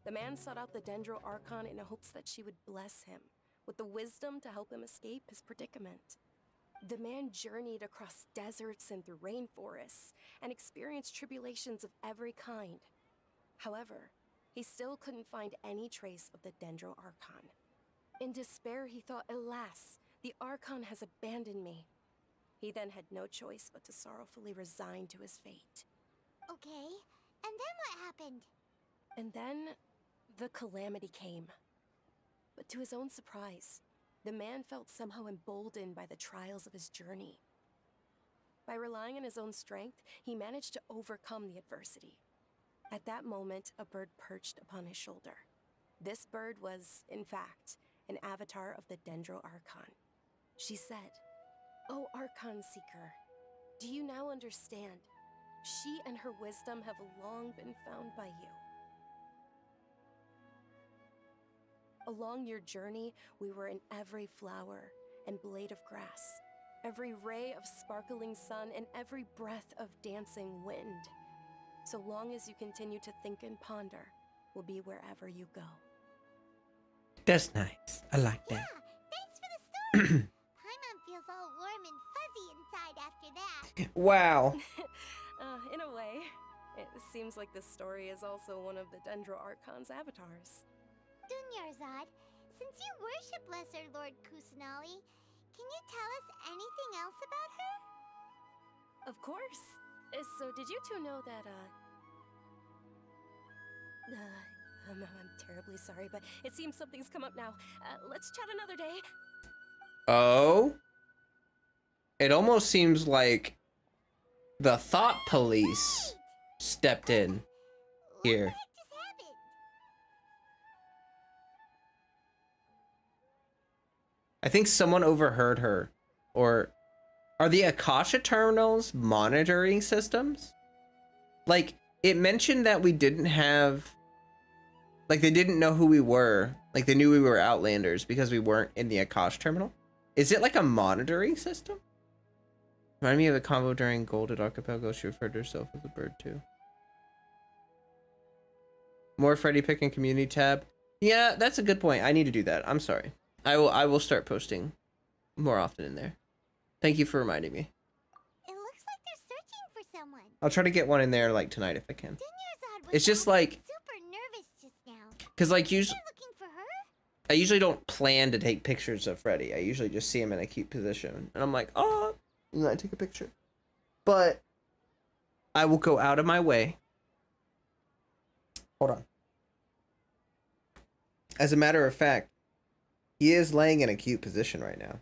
the man sought out the Dendro Archon in hopes that she would bless him with the wisdom to help him escape his predicament. The man journeyed across deserts and through rainforests and experienced tribulations of every kind. However, he still couldn't find any trace of the Dendro Archon. In despair, he thought, alas, the Archon has abandoned me. He then had no choice but to sorrowfully resign to his fate. Okay, and then what happened? And then, the calamity came. But to his own surprise, the man felt somehow emboldened by the trials of his journey. By relying on his own strength, he managed to overcome the adversity. At that moment, a bird perched upon his shoulder. This bird was, in fact, an avatar of the Dendro Archon. She said, "O Archon Seeker, do you now understand? She and her wisdom have long been found by you. Along your journey, we were in every flower and blade of grass, every ray of sparkling sun, and every breath of dancing wind. So long as you continue to think and ponder, we'll be wherever you go." That's nice. I like Yeah, that. thanks for the story. Paimon feels all warm and fuzzy inside after that. Wow. In a way, it seems like this story is also one of the Dendro Archon's avatars. Dunyarzad, since you worship Lesser Lord Kusanali, can you tell us anything else about her? Of course. So did you two know that, I'm terribly sorry, but it seems something's come up now. Let's chat another day. Oh? It almost seems like the thought police stepped in here. What the heck just happened? I think someone overheard her. Or are the Akasha terminals monitoring systems? Like, it mentioned that we didn't have... Like, they didn't know who we were. Like, they knew we were Outlanders because we weren't in the Akasha terminal. Is it like a monitoring system? Remind me of the combo during Golden Archipelago. She referred to herself as a bird, too. More Freddy Pick and Community tab. Yeah, that's a good point. I need to do that. I'm sorry. I will start posting more often in there. Thank you for reminding me. It looks like they're searching for someone. I'll try to get one in there like tonight if I can. Dunyarzad was It's just acting like- super nervous just Because like usually, You're looking for her? I usually don't plan to take pictures of Freddy. I usually just see him in a cute position, and I'm like, oh, and then I take a picture. But I will go out of my way. Hold on. As a matter of fact, he is laying in a cute position right now.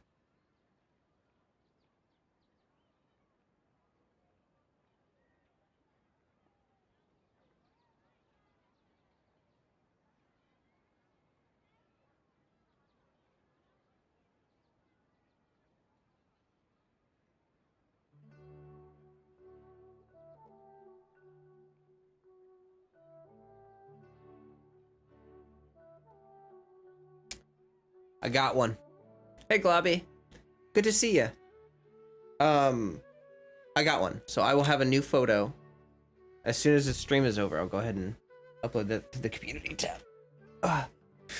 I got one. Hey, Globby. Good to see you. I got one. So I will have a new photo. As soon as the stream is over, I'll go ahead and upload that to the community tab.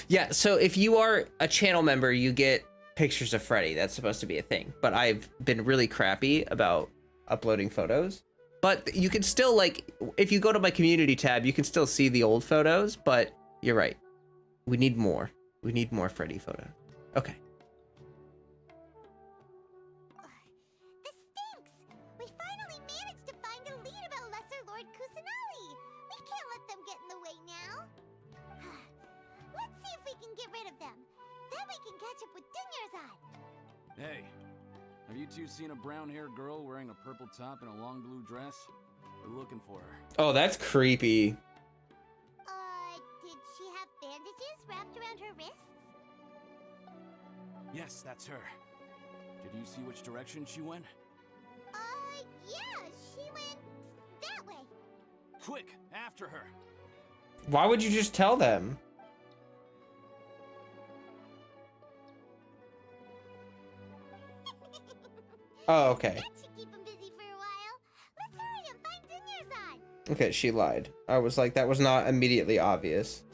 Yeah, so if you are a channel member, you get pictures of Freddy. That's supposed to be a thing. But I've been really crappy about uploading photos. But you can still, like, if you go to my community tab, you can still see the old photos. But you're right. We need more. We need more Freddy photos. Okay. This stinks! We finally managed to find a lead about Lesser Lord Kusanali! We can't let them get in the way now! Let's see if we can get rid of them. Then we can catch up with Dunyarzad! Hey, have you two seen a brown-haired girl wearing a purple top and a long blue dress? We're looking for her. Oh, that's creepy. Did she have bandages wrapped around her wrists? Yes, that's her. Did you see which direction she went? Yeah, she went that way. Quick, after her. Why would you just tell them? Oh, okay. That should keep him busy for a while. Let's hurry and find Dunyarzad. Okay, she lied. I was like, that was not immediately obvious.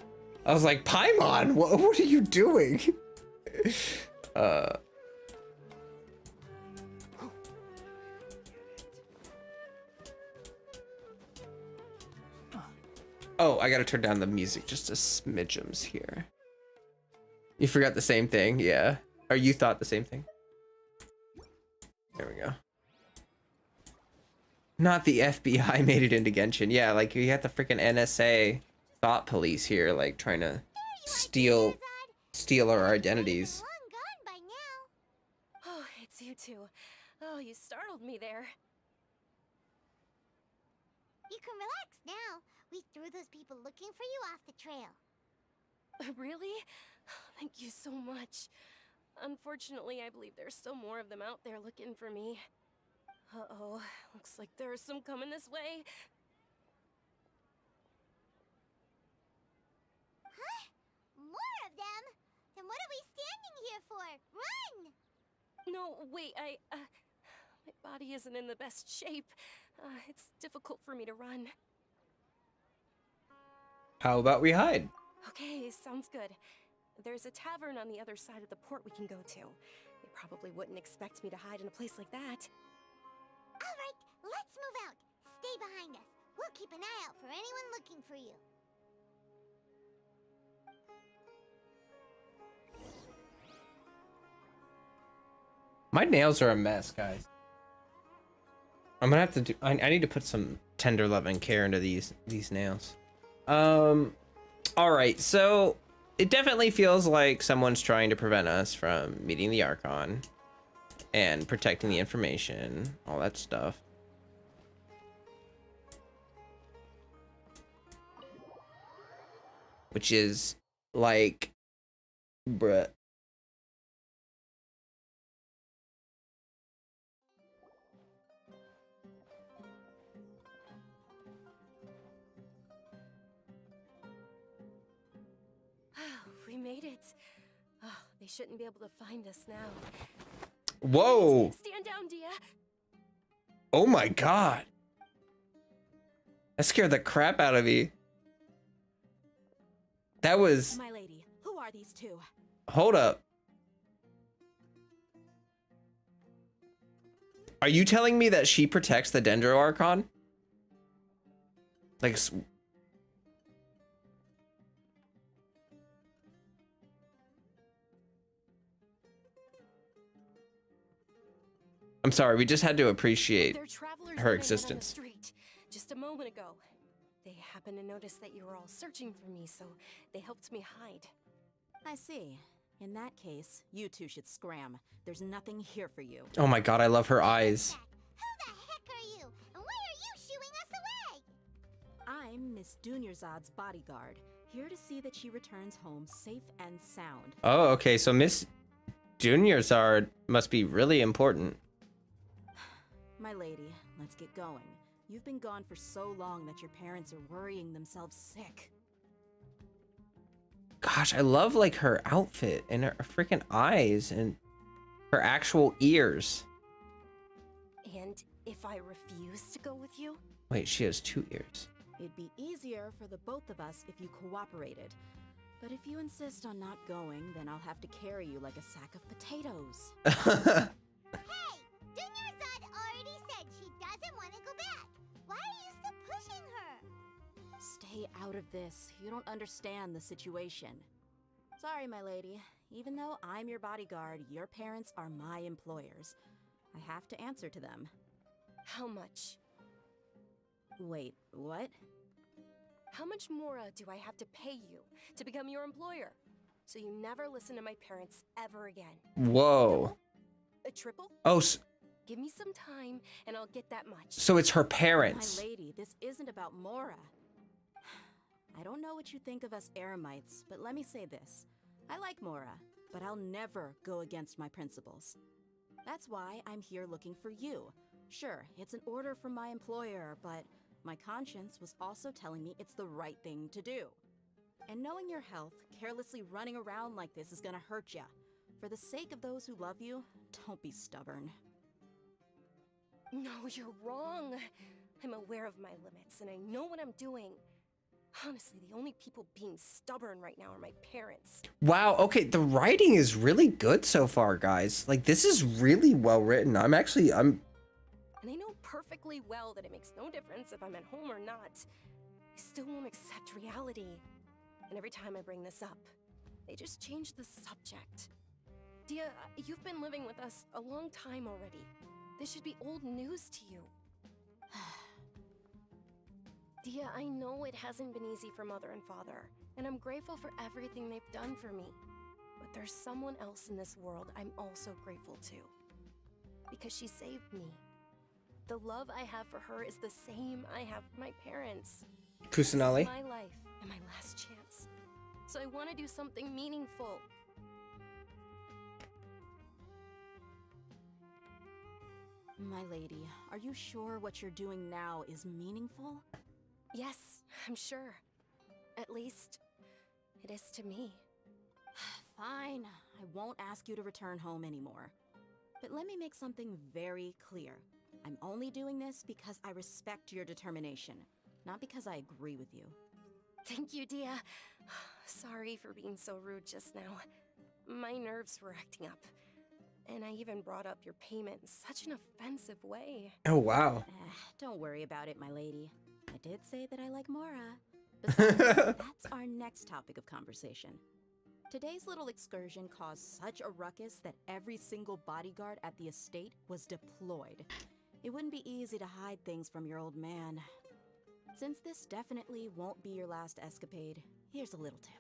I was like, Paimon, what are you doing? Oh, I gotta turn down the music just a smidgems here. You forgot the same thing, yeah. Or you thought the same thing. There we go. Not the FBI made it into Genshin. Yeah, like you got the freaking NSA thought police here, like trying to steal our identities. Long gone by now. Oh, it's you two. Oh, you startled me there. You can relax now. We threw those people looking for you off the trail. Really? Thank you so much. Unfortunately, I believe there's still more of them out there looking for me. Uh-oh, looks like there's some coming this way. Huh? More of them? Then what are we standing here for? Run! No, wait, my body isn't in the best shape. It's difficult for me to run. How about we hide? Okay, sounds good. There's a tavern on the other side of the port we can go to. They probably wouldn't expect me to hide in a place like that. All right, let's move out. Stay behind us. We'll keep an eye out for anyone looking for you. My nails are a mess, guys. I'm gonna have to do. I need to put some tender love and care into these nails. All right, so it definitely feels like someone's trying to prevent us from meeting the Archon and protecting the information, all that stuff. Which is like, bruh. We made it. Oh, they shouldn't be able to find us now. Whoa! Stand down, Dia. Oh my god. That scared the crap out of me. That was... My lady, who are these two? Hold up. Are you telling me that she protects the Dendro Archon? Like... I'm sorry, we just had to appreciate They're travelers her that I met on the existence. street just a moment ago. They happened to notice that you were all searching for me, so they helped me hide. I see. In that case, you two should scram. There's nothing here for you. Oh my god, I love her eyes. Who the heck are you? And why are you shooing us away? I'm Miss Dunyarzad's bodyguard, here to see that she returns home safe and sound. Oh, okay, so Miss Dunyarzad must be really important. My lady, let's get going. You've been gone for so long that your parents are worrying themselves sick. Gosh, I love like her outfit and her freaking eyes and her actual ears. And if I refuse to go with you? Wait, she has 2 ears. It'd be easier for the both of us if you cooperated. But if you insist on not going, then I'll have to carry you like a sack of potatoes. Hey! Dunyarzad already said she doesn't want to go back. Why are you still pushing her? Stay out of this. You don't understand the situation. Sorry, my lady. Even though I'm your bodyguard, your parents are my employers. I have to answer to them. How much? Wait, what? How much more do I have to pay you to become your employer? So you never listen to my parents ever again. Whoa. A triple? Oh, Give me some time and I'll get that much. so it's her parents. My lady, this isn't about Mora. I don't know what you think of us Eremites, but let me say this. I like Mora, but I'll never go against my principles. That's why I'm here looking for you. Sure, it's an order from my employer, but my conscience was also telling me it's the right thing to do. And knowing your health, carelessly running around like this is gonna hurt ya. For the sake of those who love you, don't be stubborn. No, you're wrong. I'm aware of my limits and I know what I'm doing. Honestly, the only people being stubborn right now are my parents. Wow, okay, the writing is really good so far, guys. Like, this is really well written. I'm And I know perfectly well that it makes no difference if I'm at home or not. I still won't accept reality. And every time I bring this up, they just change the subject. Dia, you've been living with us a long time already. This should be old news to you. Dia, I know it hasn't been easy for Mother and Father, and I'm grateful for everything they've done for me. But there's someone else in this world I'm also grateful to. Because she saved me. The love I have for her is the same I have for my parents. Kusanali. This is my life and my last chance. So I want to do something meaningful. My lady, are you sure what you're doing now is meaningful? Yes, I'm sure. At least, it is to me. Fine, I won't ask you to return home anymore. But let me make something very clear. I'm only doing this because I respect your determination, not because I agree with you. Thank you, Dia. Sorry for being so rude just now. My nerves were acting up. And I even brought up your payment in such an offensive way. Oh, wow. Don't worry about it, my lady. I did say that I like Mora. Besides, that's our next topic of conversation. Today's little excursion caused such a ruckus that every single bodyguard at the estate was deployed. It wouldn't be easy to hide things from your old man. Since this definitely won't be your last escapade, here's a little tip.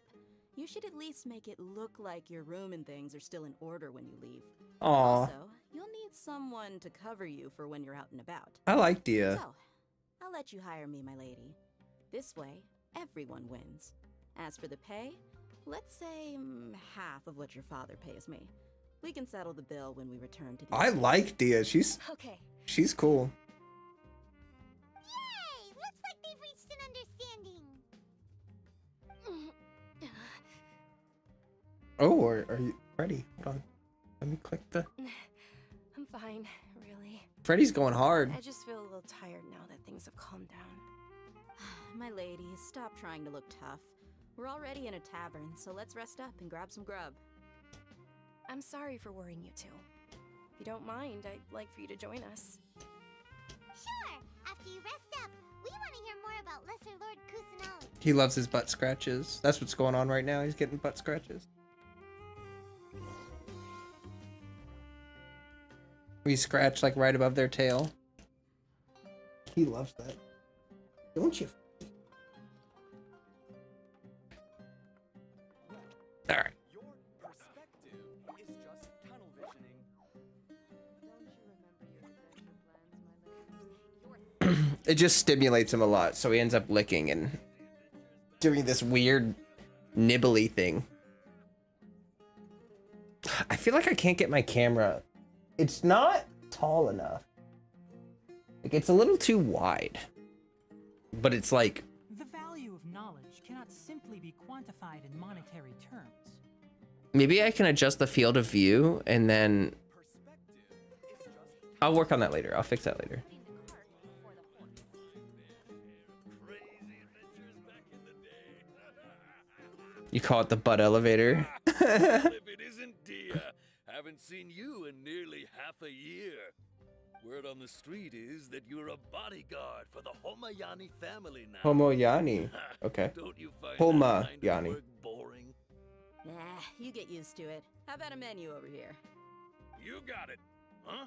You should at least make it look like your room and things are still in order when you leave. Aw. Also, you'll need someone to cover you for when you're out and about. I like Dia. So, I'll let you hire me, my lady. This way, everyone wins. As for the pay, let's say half of what your father pays me. We can settle the bill when we return to the I estate. like Dia. She's Okay. cool. Yay! Looks like they've reached an understanding. Oh, are you Freddy? Hold on. Let me click the. I'm fine, really. Freddy's going hard. I just feel a little tired now that things have calmed down. My lady, stop trying to look tough. We're already in a tavern, so let's rest up and grab some grub. I'm sorry for worrying you two. If you don't mind, I'd like for you to join us. Sure. After you rest up, we want to hear more about Lesser Lord Kusanali. He loves his butt scratches. That's what's going on right now. He's getting butt scratches. We scratch like right above their tail. He loves that. Don't you? All right. Your perspective is just tunnel visioning. It just stimulates him a lot, so he ends up licking and doing this weird nibbly thing. I feel like I can't get my camera. It's not tall enough. Like, it's a little too wide. But it's like... The value of knowledge cannot simply be quantified in monetary terms. Maybe I can adjust the field of view and then... I'll work on that later. I'll fix that later. You call it the butt elevator? Well, if it isn't Dia. Haven't seen you in nearly half a year. Word on the street is that you're a bodyguard for the Homayani family now. Homoyani. Okay. Don't you find Homa that kind of Yani. work boring? Nah, you get used to it. How about a menu over here? You got it, huh?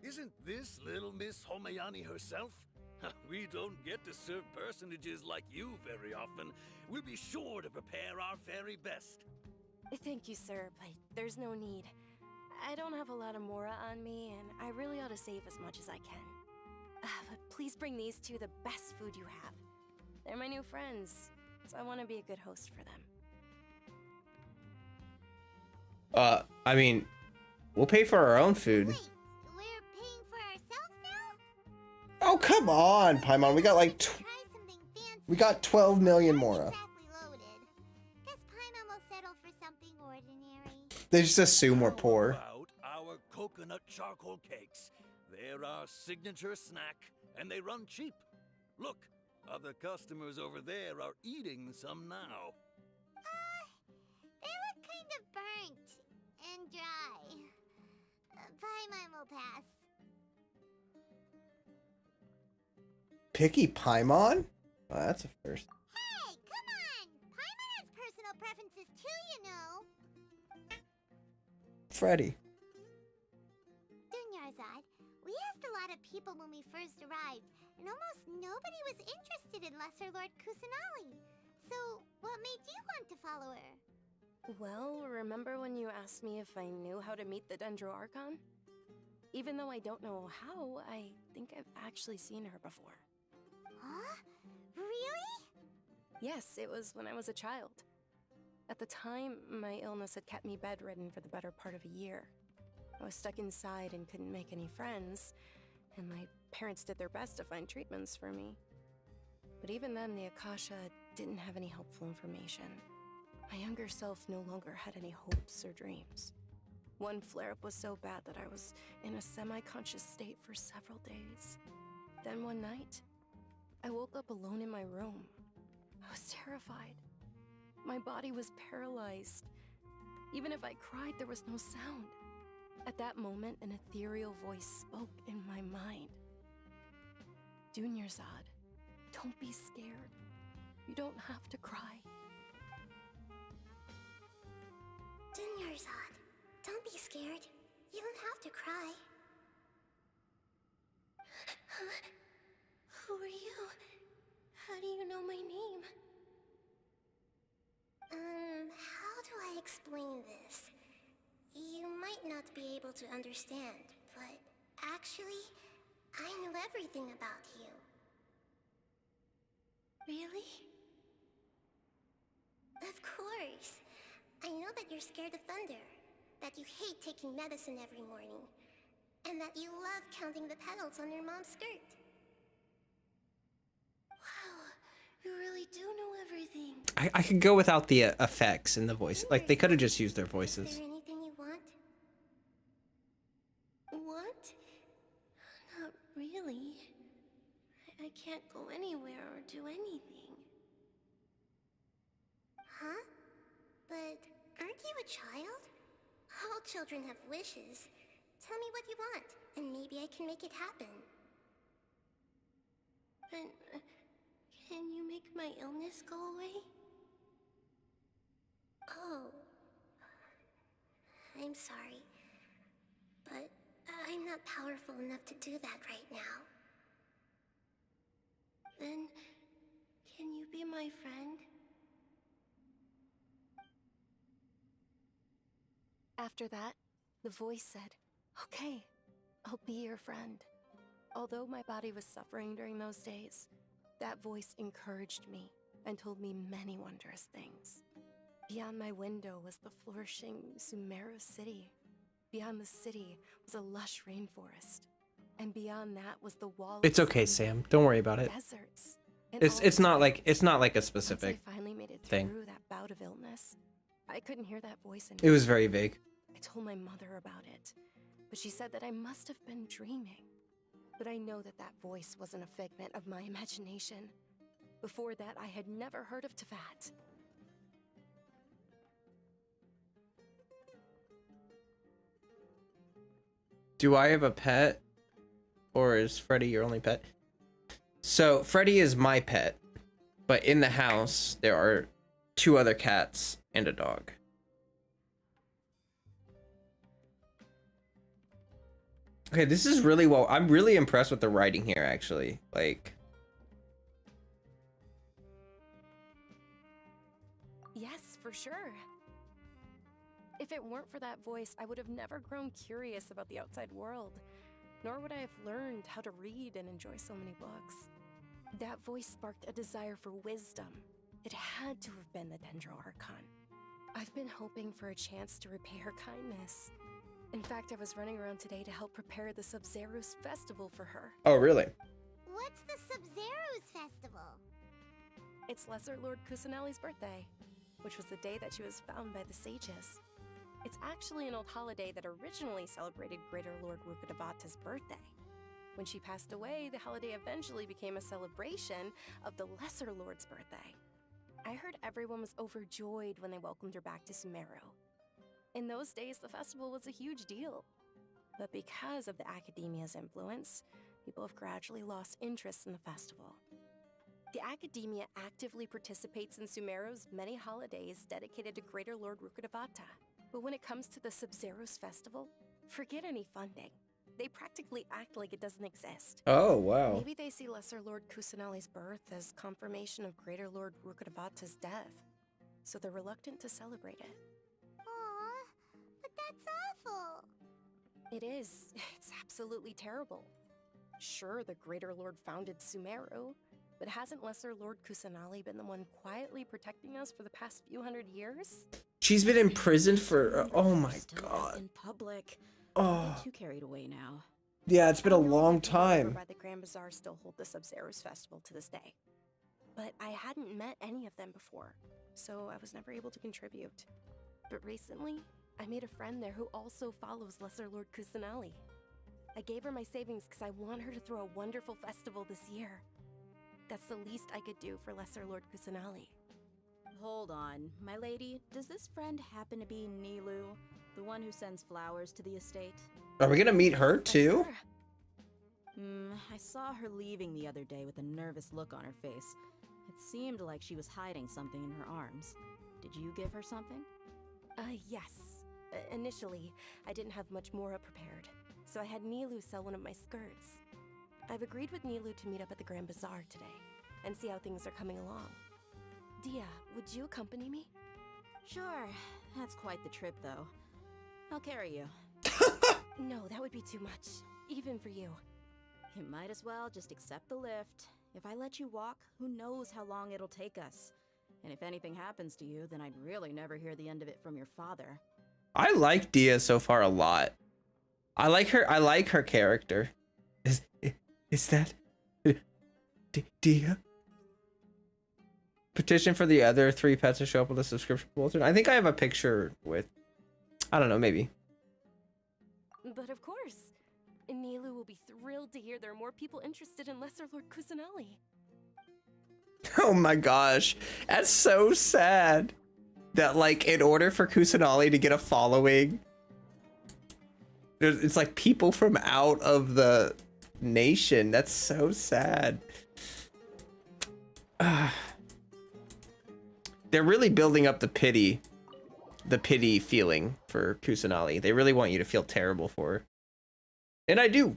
Isn't this little Miss Homayani herself? We don't get to serve personages like you very often. We'll be sure to prepare our very best. Thank you, sir, but there's no need. I don't have a lot of Mora on me, and I really ought to save as much as I can. But please bring these two the best food you have. They're my new friends, so I want to be a good host for them. I mean, we'll pay for our own food. Wait, we're paying for ourselves now? Oh, come on, Paimon. We got like... Try something fancy. We got 12 million Mora. Exactly loaded. Guess Paimon will settle for something ordinary. They just assume we're poor. How about our coconut charcoal cakes? They're our signature snack, and they run cheap. Look, other customers over there are eating some now. They look kind of burnt and dry. Paimon will pass. Picky Paimon? Oh, that's a first. Hey, come on! Paimon has personal preferences too, you know. Freddy. Dunyarzad, we asked a lot of people when we first arrived, and almost nobody was interested in Lesser Lord Kusanali. So, what made you want to follow her? Well, remember when you asked me if I knew how to meet the Dendro Archon? Even though I don't know how, I think I've actually seen her before. Huh? Really? Yes, it was when I was a child. At the time, my illness had kept me bedridden for the better part of a year. I was stuck inside and couldn't make any friends, and my parents did their best to find treatments for me. But even then, the Akasha didn't have any helpful information. My younger self no longer had any hopes or dreams. One flare-up was so bad that I was in a semi-conscious state for several days. Then one night, I woke up alone in my room. I was terrified. My body was paralyzed. Even if I cried, there was no sound. At that moment, an ethereal voice spoke in my mind. Dunyarzad, don't be scared. You don't have to cry. Dunyarzad, don't be scared. You don't have to cry. Who are you? How do you know my name? How do I explain this? You might not be able to understand, but actually, I know everything about you. Really? Of course. I know that you're scared of thunder, that you hate taking medicine every morning, and that you love counting the petals on your mom's skirt. Wow, you really do know everything. I could go without the effects and the voice. Like, they could have just used their Is voices. there anything you want? What? Not really. I can't go anywhere or do anything. Huh? But aren't you a child? All children have wishes. Tell me what you want, and maybe I can make it happen. But can you make my illness go away? Oh. I'm sorry. But I'm I'm not powerful enough to do that right now. Then, can you be my friend? After that, the voice said, "Okay, I'll be your friend." Although my body was suffering during those days, that voice encouraged me and told me many wondrous things. Beyond my window was the flourishing Sumeru city. Beyond the city was a lush rainforest. And beyond that was the wall of It's okay, sun, Sam. Don't worry about it. deserts. And It's all not like places. it's not like a Once specific I finally made it thing. through that bout of illness, I couldn't hear that voice It anymore. was very vague. I told my mother about it, but she said that I must have been dreaming. But I know that that voice wasn't a figment of my imagination. Before that, I had never heard of Teyvat. Do I have a pet? Or is Freddy your only pet? So, Freddy is my pet. But in the house, there are 2 other cats and a dog. Okay, this is really well. I'm really impressed with the writing here, actually. Like, Yes, for sure. If it weren't for that voice, I would have never grown curious about the outside world, nor would I have learned how to read and enjoy so many books. That voice sparked a desire for wisdom. It had to have been the Dendro Archon. I've been hoping for a chance to repay her kindness. In fact, I was running around today to help prepare the Sub-Zero's festival for her. oh, really? What's the Sub-Zero's festival? It's Lesser Lord Kusanali's birthday, which was the day that she was found by the sages. It's actually an old holiday that originally celebrated Greater Lord Rukkhadevata's birthday. When she passed away, the holiday eventually became a celebration of the Lesser Lord's birthday. I heard everyone was overjoyed when they welcomed her back to Sumeru. In those days, the festival was a huge deal. But because of the Academia's influence, people have gradually lost interest in the festival. The Academia actively participates in Sumeru's many holidays dedicated to Greater Lord Rukkhadevata. But when it comes to the Sub-Zero's festival, forget any funding. They practically act like it doesn't exist. Oh, wow. Maybe they see Lesser Lord Kusanali's birth as confirmation of Greater Lord Rukkhadevata's death, so they're reluctant to celebrate it. Aw, but that's awful. It is. It's absolutely terrible. Sure, the Greater Lord founded Sumeru, but hasn't Lesser Lord Kusanali been the one quietly protecting us for the past few hundred years? She's been imprisoned for, oh my Still god. in public. Oh, Too carried away now. yeah, it's been a I know long that people over time. by the Grand Bazaar still hold the Sub-Zero's festival to this day. But I hadn't met any of them before, so I was never able to contribute. But recently, I made a friend there who also follows Lesser Lord Kusanali. I gave her my savings because I want her to throw a wonderful festival this year. That's the least I could do for Lesser Lord Kusanali. Hold on, my lady. Does this friend happen to be Nilu, the one who sends flowers to the estate? Are we gonna meet her That's too? her. I saw her leaving the other day with a nervous look on her face. It seemed like she was hiding something in her arms. Did you give her something? Yes. Initially, I didn't have much Mora prepared, so I had Nilu sell one of my skirts. I've agreed with Nilu to meet up at the Grand Bazaar today, and see how things are coming along. Dia, would you accompany me? Sure. That's quite the trip, though. I'll carry you. No, that would be too much, even for you. You might as well just accept the lift. If I let you walk, who knows how long it'll take us. And if anything happens to you, then I'd really never hear the end of it from your father. I like Dia so far a lot. I like her character. Is that Dia? Petition for the other 3 pets to show up with a subscription bulletin. I think I have a picture with, I don't know, maybe. But of course, Nilu will be thrilled to hear there are more people interested in Lesser Lord Kusanali. Oh my gosh, that's so sad. That like in order for Kusanali to get a following, it's like people from out of the nation. That's so sad. They're really building up the pity feeling for Kusanali. They really want you to feel terrible for her. And I do.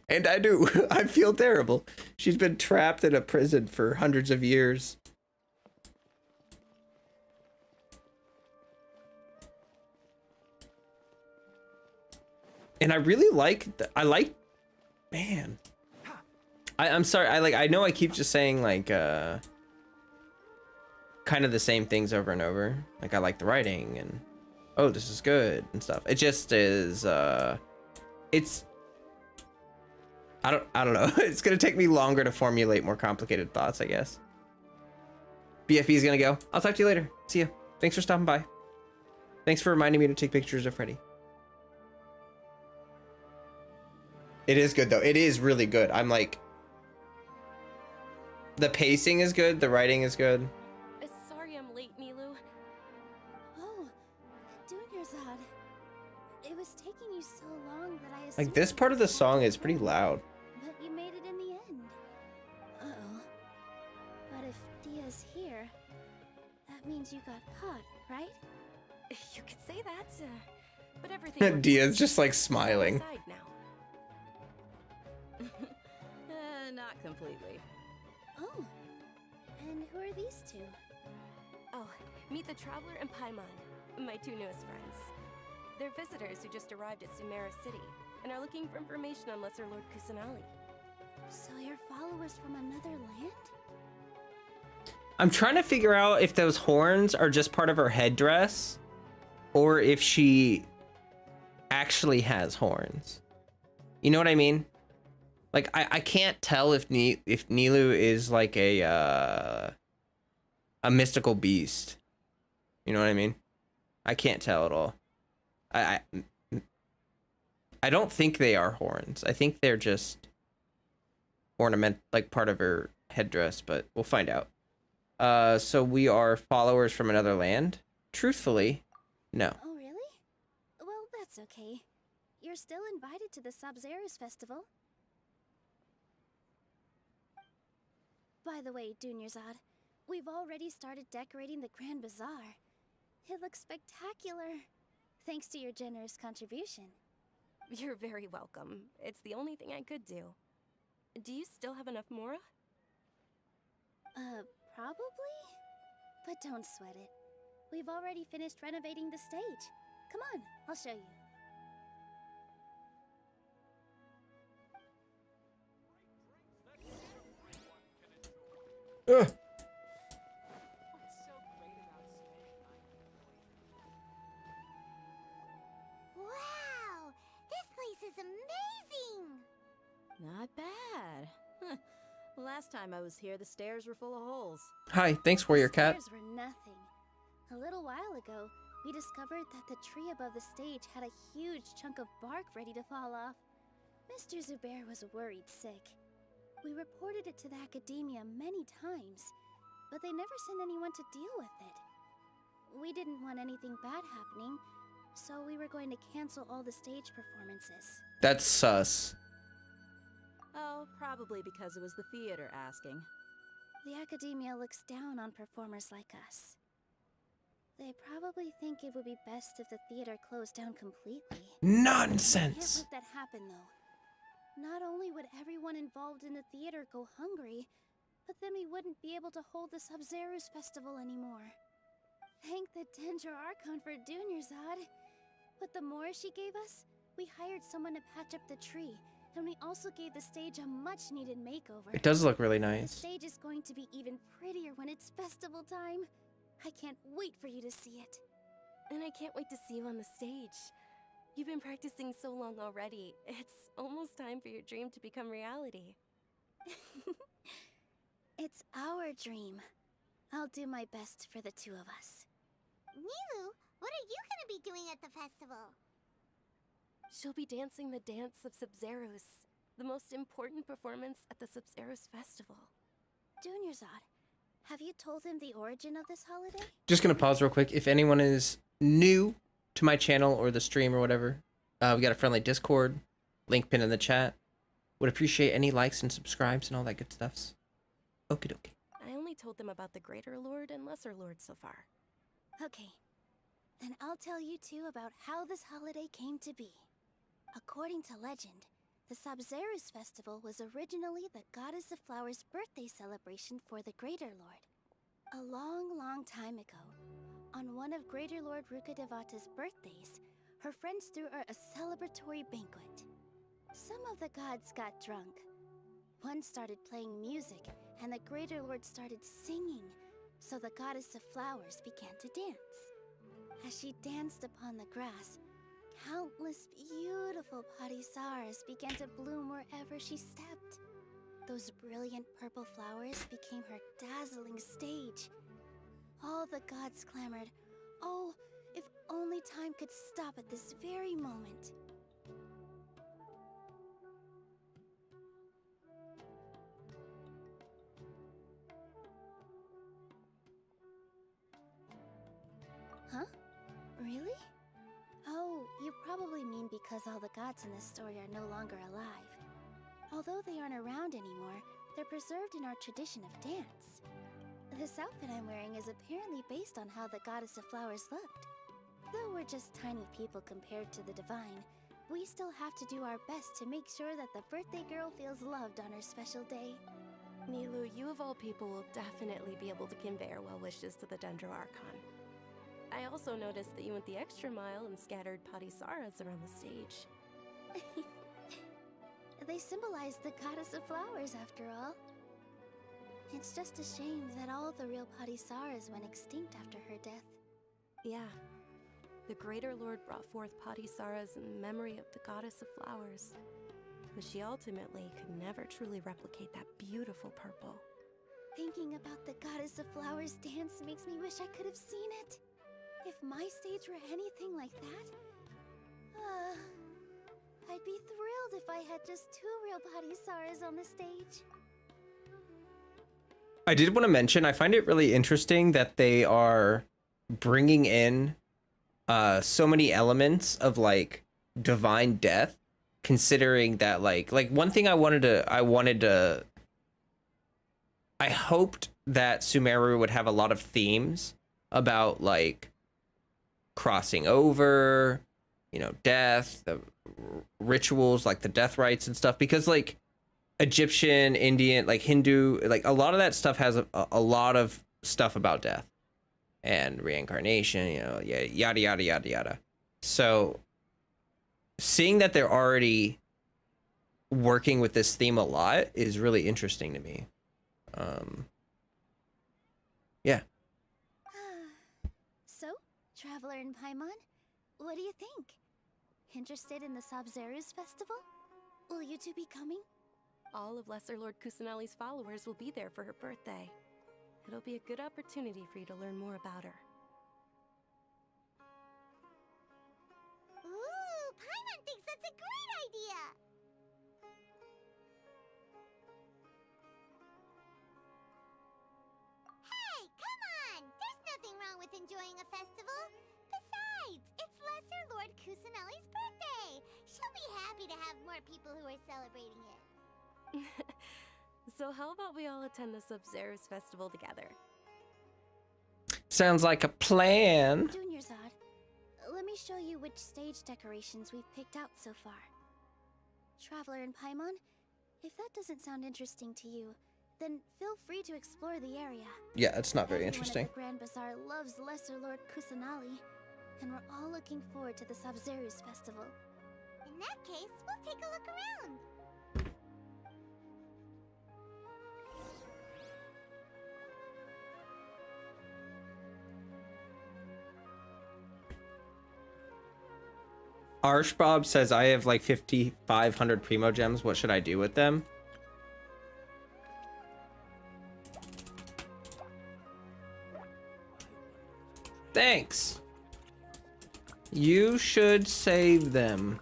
And I do. I feel terrible. She's been trapped in a prison for hundreds of years. And I really like, man. I'm sorry, I know I keep just saying like, kind of the same things over and over. Like I like the writing and, oh, this is good and stuff. It just is, it's, I don't know. It's gonna take me longer to formulate more complicated thoughts, I guess. BFB is gonna go. I'll talk to you later. See ya. Thanks for stopping by. Thanks for reminding me to take pictures of Freddy. It is good though. It is really good. I'm like, the pacing is good. The writing is good. Sorry I'm late, Nilu. Oh, Dunyarzad. It was taking you so long that I assumed Like this part of the song is pretty loud. But you made it in the end. Uh-oh. But if Dia's here, that means you got caught, right? You could say that, but everything... Dia's just like smiling. Now. Not completely. Oh, and who are these two? Oh, meet the Traveler and Paimon, my two newest friends. They're visitors who just arrived at Sumeru City and are looking for information on Lesser Lord Kusanali. So you're followers from another land? I'm trying to figure out if those horns are just part of her headdress or if she actually has horns. You know what I mean? Like, I can't tell if Nilu is like a mystical beast. You know what I mean? I can't tell at all. I don't think they are horns. I think they're just ornament, like part of her headdress, but we'll find out. So we are followers from another land? Truthfully, no. Oh, really? Well, that's okay. You're still invited to the Sub-Zerus Festival. By the way, Dunyarzad, we've already started decorating the Grand Bazaar. It looks spectacular, thanks to your generous contribution. You're very welcome. It's the only thing I could do. Do you still have enough Mora? Probably? But don't sweat it. We've already finished renovating the stage. Come on, I'll show you. Ugh. Wow! This place is amazing! Not bad. Huh. Last time I was here, the stairs were full of holes. Hi, thanks, Warrior Cat. Stairs were nothing. A little while ago, we discovered that the tree above the stage had a huge chunk of bark ready to fall off. Mr. Zubair was worried sick. We reported it to the academia many times, but they never sent anyone to deal with it. We didn't want anything bad happening, so we were going to cancel all the stage performances. That's sus. Oh, probably because it was the theater asking. The academia looks down on performers like us. They probably think it would be best if the theater closed down completely. Nonsense! Can't let that happen, though. Not only would everyone involved in the theater go hungry, but then we wouldn't be able to hold the Sub-Zerus Festival anymore. Thank the Dendro Archon for Dunyarzad. With the Mora she gave us, we hired someone to patch up the tree, and we also gave the stage a much-needed makeover. It does look really The nice. stage is going to be even prettier when it's festival time. I can't wait for you to see it. And I can't wait to see you on the stage. You've been practicing so long already. It's almost time for your dream to become reality. It's our dream. I'll do my best for the two of us. Nilu, what are you gonna be doing at the festival? She'll be dancing the dance of Sub-Zerus, the most important performance at the Sub-Zerus Festival. Dunyarzad, have you told him the origin of this holiday? Just gonna pause real quick. If anyone is new to my channel or the stream or whatever, we got a friendly Discord, link pinned in the chat. Would appreciate any likes and subscribes and all that good stuffs. Okie dokie. I only told them about the Greater Lord and Lesser Lord so far. Okay. Then I'll tell you two about how this holiday came to be. According to legend, The Sabzeruz festival was originally the Goddess of Flowers' birthday celebration for the Greater Lord. A long, long time ago, on one of Greater Lord Rukkhadevata's birthdays, her friends threw her a celebratory banquet. Some of the gods got drunk. One started playing music, and the Greater Lord started singing, so the Goddess of Flowers began to dance. As she danced upon the grass, countless beautiful padisaras began to bloom wherever she stepped. Those brilliant purple flowers became her dazzling stage. All the gods clamored, "Oh, if only time could stop at this very moment." Huh? Really? Oh, you probably mean because all the gods in this story are no longer alive. Although they aren't around anymore, they're preserved in our tradition of dance. This outfit I'm wearing is apparently based on how the Goddess of Flowers looked. Though we're just tiny people compared to the divine, we still have to do our best to make sure that the birthday girl feels loved on her special day. Milu, you of all people will definitely be able to convey our well wishes to the Dendro Archon. I also noticed that you went the extra mile and scattered padisaras around the stage. They symbolize the Goddess of Flowers, after all. It's just a shame that all the real padisaras went extinct after her death. Yeah. The Greater Lord brought forth padisaras in memory of the Goddess of Flowers, but she ultimately could never truly replicate that beautiful purple. Thinking about the Goddess of Flowers dance makes me wish I could have seen it. If my stage were anything like that, I'd be thrilled if I had just 2 real padisaras on the stage. I did want to mention, I find it really interesting that they are bringing in so many elements of like divine death, considering that like one thing I hoped that Sumeru would have a lot of themes about like crossing over, you know, death, the rituals, like the death rites and stuff, because like Egyptian, Indian, like Hindu, like a lot of that stuff has a lot of stuff about death and reincarnation, you know, yeah, yada yada yada yada. So seeing that they're already working with this theme a lot is really interesting to me. Yeah. So, Traveler in Paimon, what do you think? Interested in the Sabzeruz festival? Will you two be coming? All of Lesser Lord Kusanali's followers will be there for her birthday. It'll be a good opportunity for you to learn more about her. Ooh, Paimon thinks that's a great idea! Hey, come on! There's nothing wrong with enjoying a festival. Besides, it's Lesser Lord Kusanali's birthday. She'll be happy to have more people who are celebrating it. So how about we all attend the Sabzeruz festival together? Sounds like a plan. Junior Zod, let me show you which stage decorations we've picked out so far. Traveler in Paimon, if that doesn't sound interesting to you, then feel free to explore the area. Yeah, it's not very Everyone interesting. at the Grand Bazaar loves Lesser Lord Kusanali, and we're all looking forward to the Sabzeruz festival. In that case, we'll take a look around. Arshbob says I have like 5,500 Primo Gems. What should I do with them? Thanks. You should save them.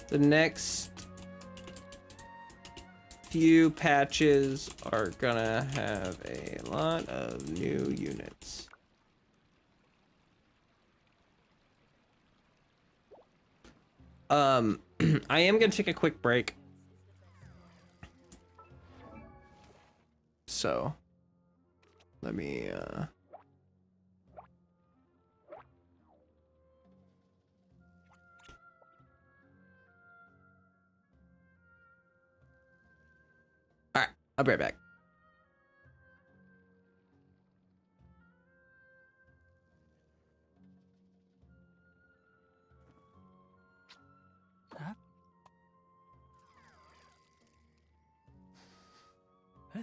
The next few patches are gonna have a lot of new units. I am gonna take a quick break. So let me I'll be right back. Huh? Huh?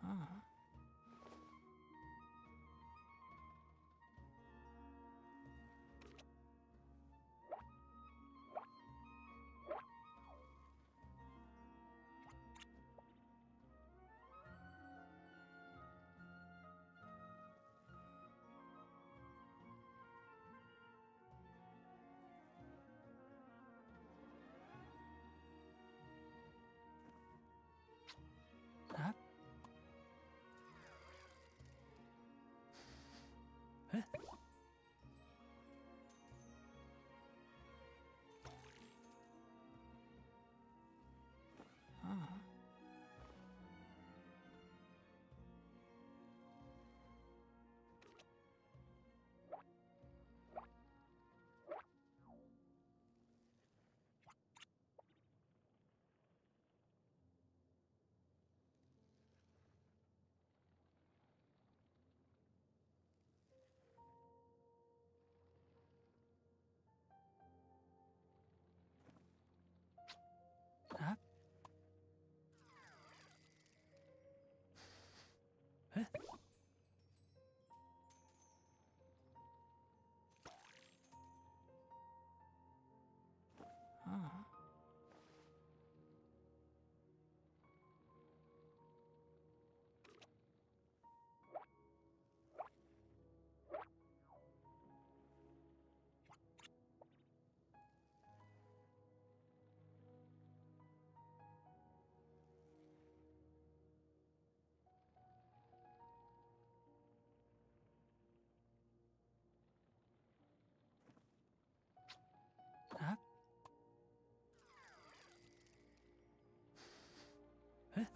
Huh? Huh? Huh? Huh? Huh? Huh? Huh? Huh? Huh? Huh?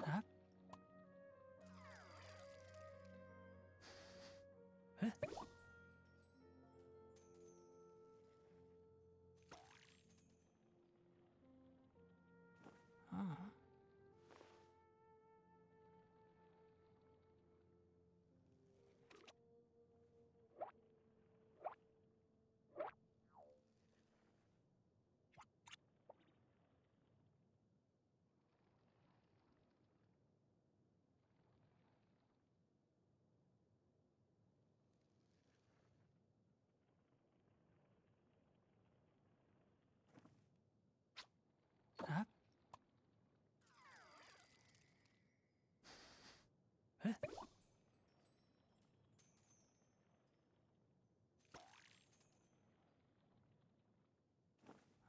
Huh? Huh? Huh? Huh? Huh?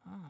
Huh?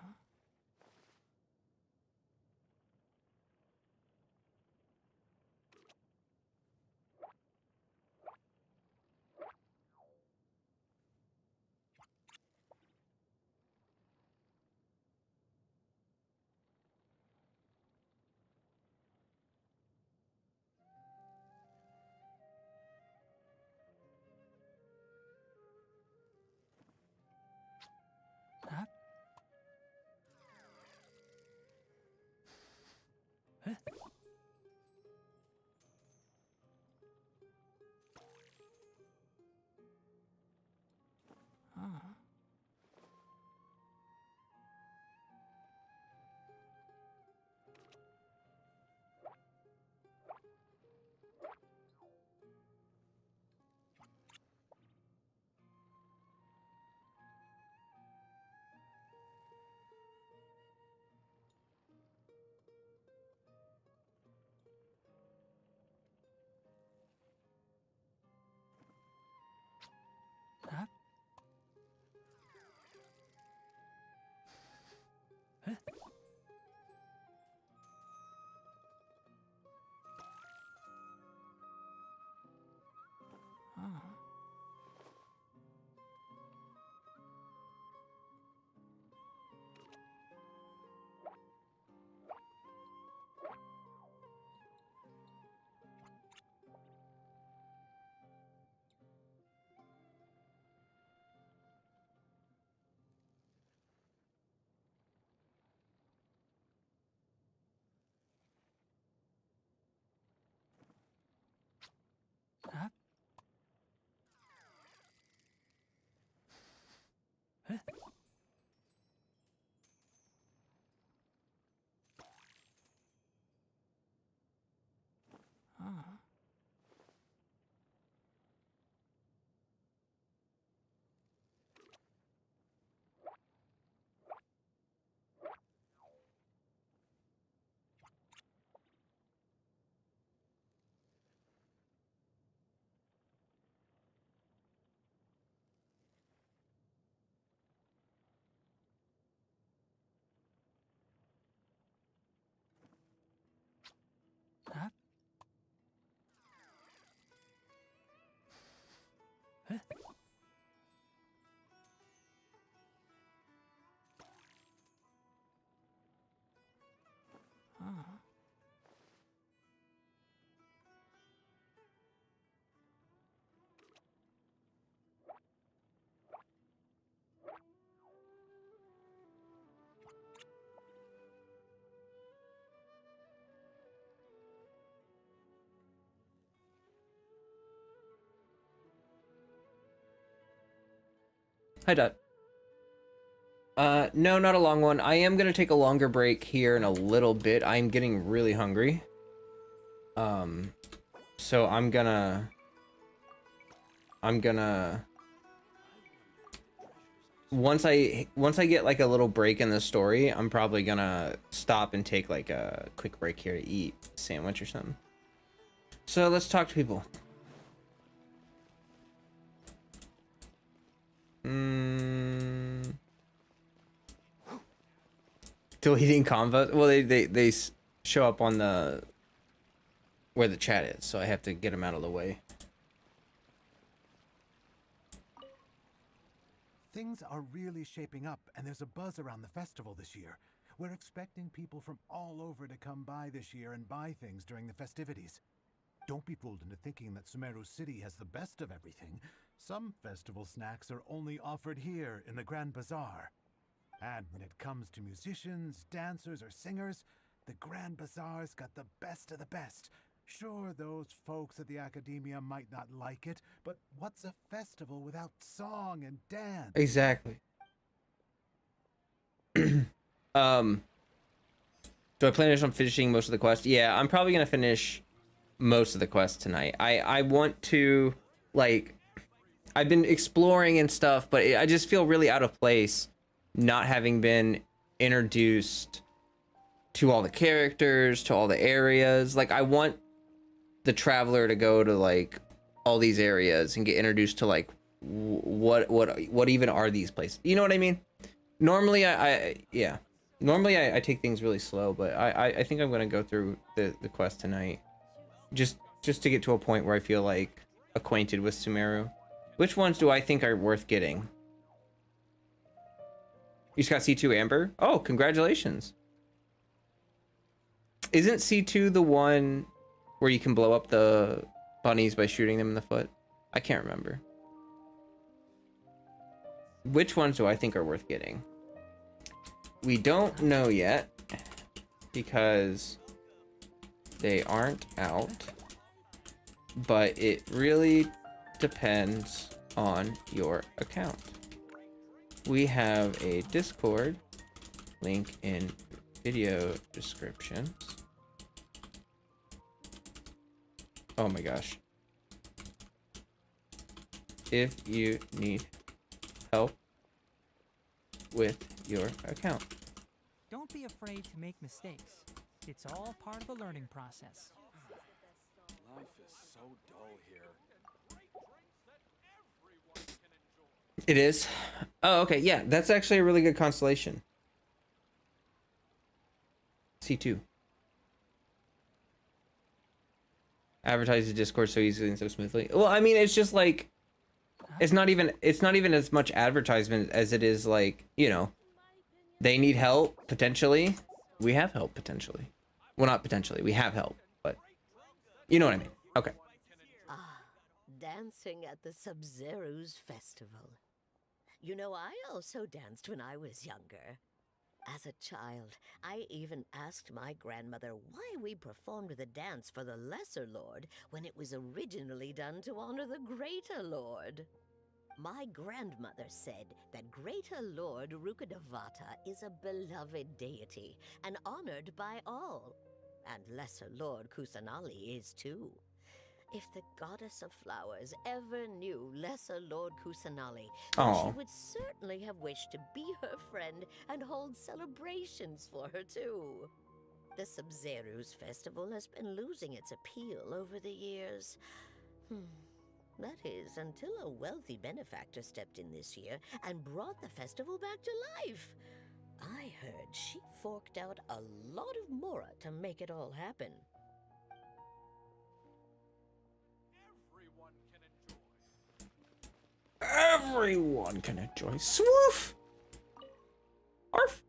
Hi, Dot. No, not a long one. I am gonna take a longer break here in a little bit. I'm getting really hungry. So I'm gonna once I get like a little break in the story, I'm probably gonna stop and take like a quick break here to eat a sandwich or something. So let's talk to people. Deleting convos. Well, they show up on the where the chat is, so I have to get them out of the way. Things are really shaping up, and there's a buzz around the festival this year. We're expecting people from all over to come by this year and buy things during the festivities. Don't be fooled into thinking that Sumeru City has the best of everything. Some festival snacks are only offered here in the Grand Bazaar. And when it comes to musicians, dancers, or singers, the Grand Bazaar's got the best of the best. Sure, those folks at the Academia might not like it, but what's a festival without song and dance? Exactly. Do I plan on finishing most of the quest? Yeah, I'm probably gonna finish most of the quest tonight. I want to, like, I've been exploring and stuff, but I just feel really out of place not having been introduced to all the characters, to all the areas. Like, I want the traveler to go to like all these areas and get introduced to like what even are these places. You know what I mean? Normally I take things really slow, but I think I'm gonna go through the quest tonight just to get to a point where I feel like acquainted with Sumeru. Which ones do I think are worth getting? You just got C2 Amber? Oh, congratulations. Isn't C2 the one where you can blow up the bunnies by shooting them in the foot? I can't remember. Which ones do I think are worth getting? We don't know yet because they aren't out, but it really depends on your account. We have a Discord link in video descriptions. Oh my gosh. If you need help with your account. Don't be afraid to make mistakes. It's all part of the learning process. Life is so dull here. It is. Oh, okay. Yeah, that's actually a really good constellation. C2. Advertise the Discord so easily and so smoothly. Well, I mean, it's just like it's not even as much advertisement as it is like, you know, they need help potentially. We have help potentially. Well, not potentially. We have help, but you know what I mean. Okay. Ah, dancing at the Sub-Zero's festival. You know, I also danced when I was younger. As a child, I even asked my grandmother why we performed the dance for the Lesser Lord when it was originally done to honor the Greater Lord. My grandmother said that Greater Lord Rukkhadevata is a beloved deity and honored by all. And Lesser Lord Kusanali is too. If the goddess of flowers ever knew Lesser Lord Kusanali, then she would certainly have wished to be her friend and hold celebrations for her too. The Sub-Zero's festival has been losing its appeal over the years. That is, until a wealthy benefactor stepped in this year and brought the festival back to life. I heard she forked out a lot of mora to make it all happen. Everyone can enjoy. Swoof! Arf!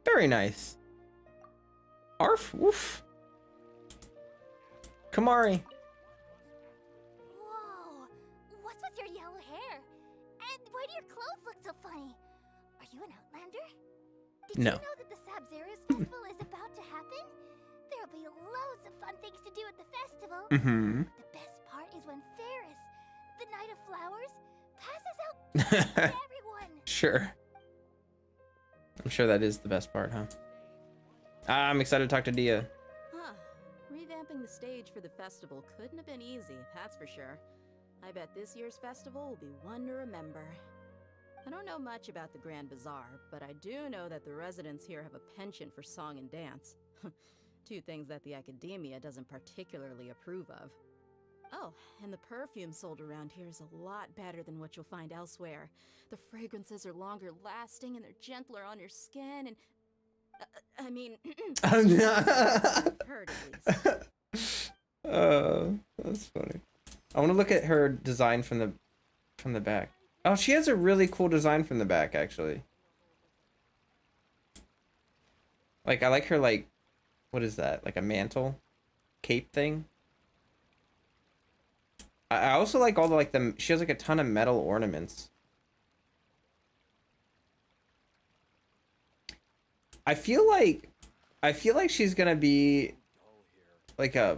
Very nice. Arf! Woof! Kamari. Whoa! What's with your yellow hair? And why do your clothes look so funny? Are you an outlander? Did No. you know that the Sub-Zero's festival is about to happen? There'll be loads of fun things to do at the festival. Mm-hmm. The best part is when Ferris, the Knight of Flowers, passes out Everyone. Sure. I'm sure that is the best part, huh? I'm excited to talk to Dia. Huh. Revamping the stage for the festival couldn't have been easy, that's for sure. I bet this year's festival will be one to remember. I don't know much about the Grand Bazaar, but I do know that the residents here have a penchant for song and dance. Two things that the academia doesn't particularly approve of. Oh, and the perfume sold around here is a lot better than what you'll find elsewhere. The fragrances are longer lasting and they're gentler on your skin and... I mean... heard at least. That's funny. I want to look at her design from the back. Oh, she has a really cool design from the back, actually. Like, I like her, like, what is that? Like a mantle? Cape thing? I also like all the, like, she has, like, a ton of metal ornaments. I feel like she's gonna be, like, I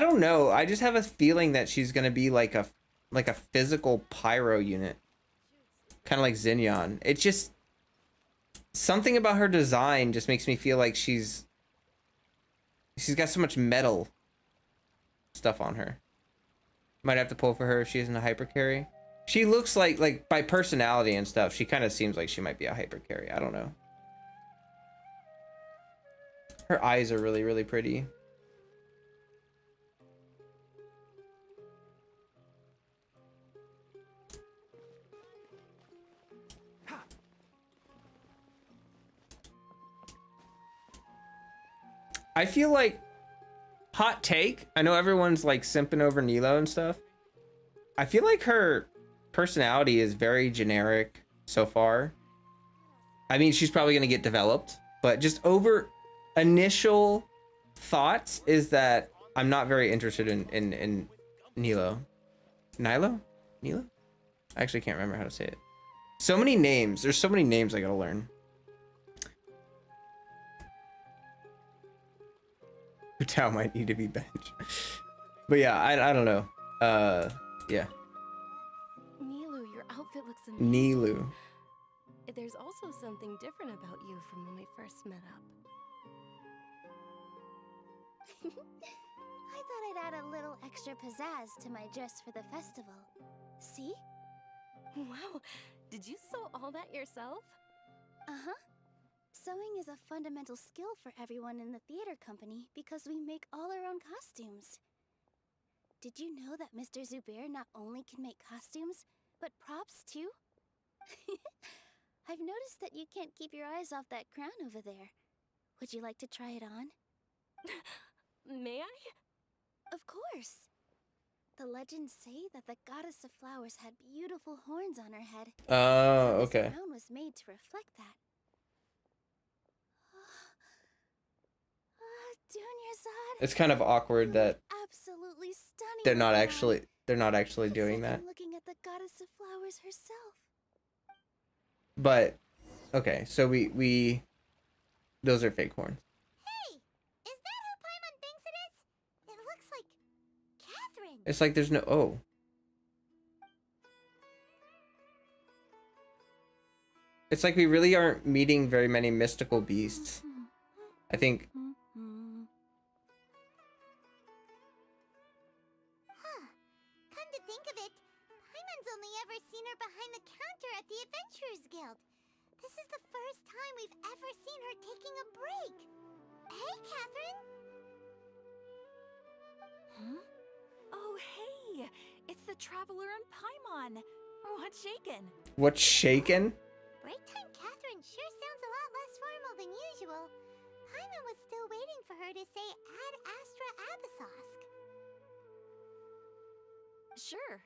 don't know. I just have a feeling that she's gonna be, like a physical pyro unit. Kind of like Xinyan. It just... Something about her design just makes me feel like she's got so much metal stuff on her. Might have to pull for her if she isn't a hyper carry. She looks like by personality and stuff, she kind of seems like she might be a hyper carry. I don't know. Her eyes are really, really pretty. I feel like, hot take, I know everyone's like simping over Nilo and stuff. I feel like her personality is very generic so far. I mean, she's probably gonna get developed, but just over initial thoughts is that I'm not very interested in Nilo. Nilo? Nilo? I actually can't remember how to say it. So many names. There's so many names I gotta learn. Tao might need to be benched. But yeah, I don't know. Yeah. Nilu, your outfit looks amazing. Nilu. There's also something different about you from when we first met up. I thought I'd add a little extra pizzazz to my dress for the festival. See? Wow, did you sew all that yourself? Uh-huh. Sewing is a fundamental skill for everyone in the theater company because we make all our own costumes. Did you know that Mr. Zubair not only can make costumes, but props too? I've noticed that you can't keep your eyes off that crown over there. Would you like to try it on? May I? Of course. The legends say that the goddess of flowers had beautiful horns on her head. Oh, so this okay. crown was made to reflect that. Dunyazad, It's kind of awkward that absolutely stunning. they're not actually doing that. Looking at the goddess of flowers herself. But okay, so we those are fake horns. Hey, is that who Paimon thinks it is? It looks like Catherine. It's like there's no It's like we really aren't meeting very many mystical beasts. I think Come to think of it, Paimon's only ever seen her behind the counter at the Adventurers Guild. This is the first time we've ever seen her taking a break. Hey, Catherine! Huh? Oh, hey! It's the Traveler and Paimon! What's shaken? what's shaken? Break time Catherine sure sounds a lot less formal than usual. Paimon was still waiting for her to say Ad Astra Abyssosk. Sure.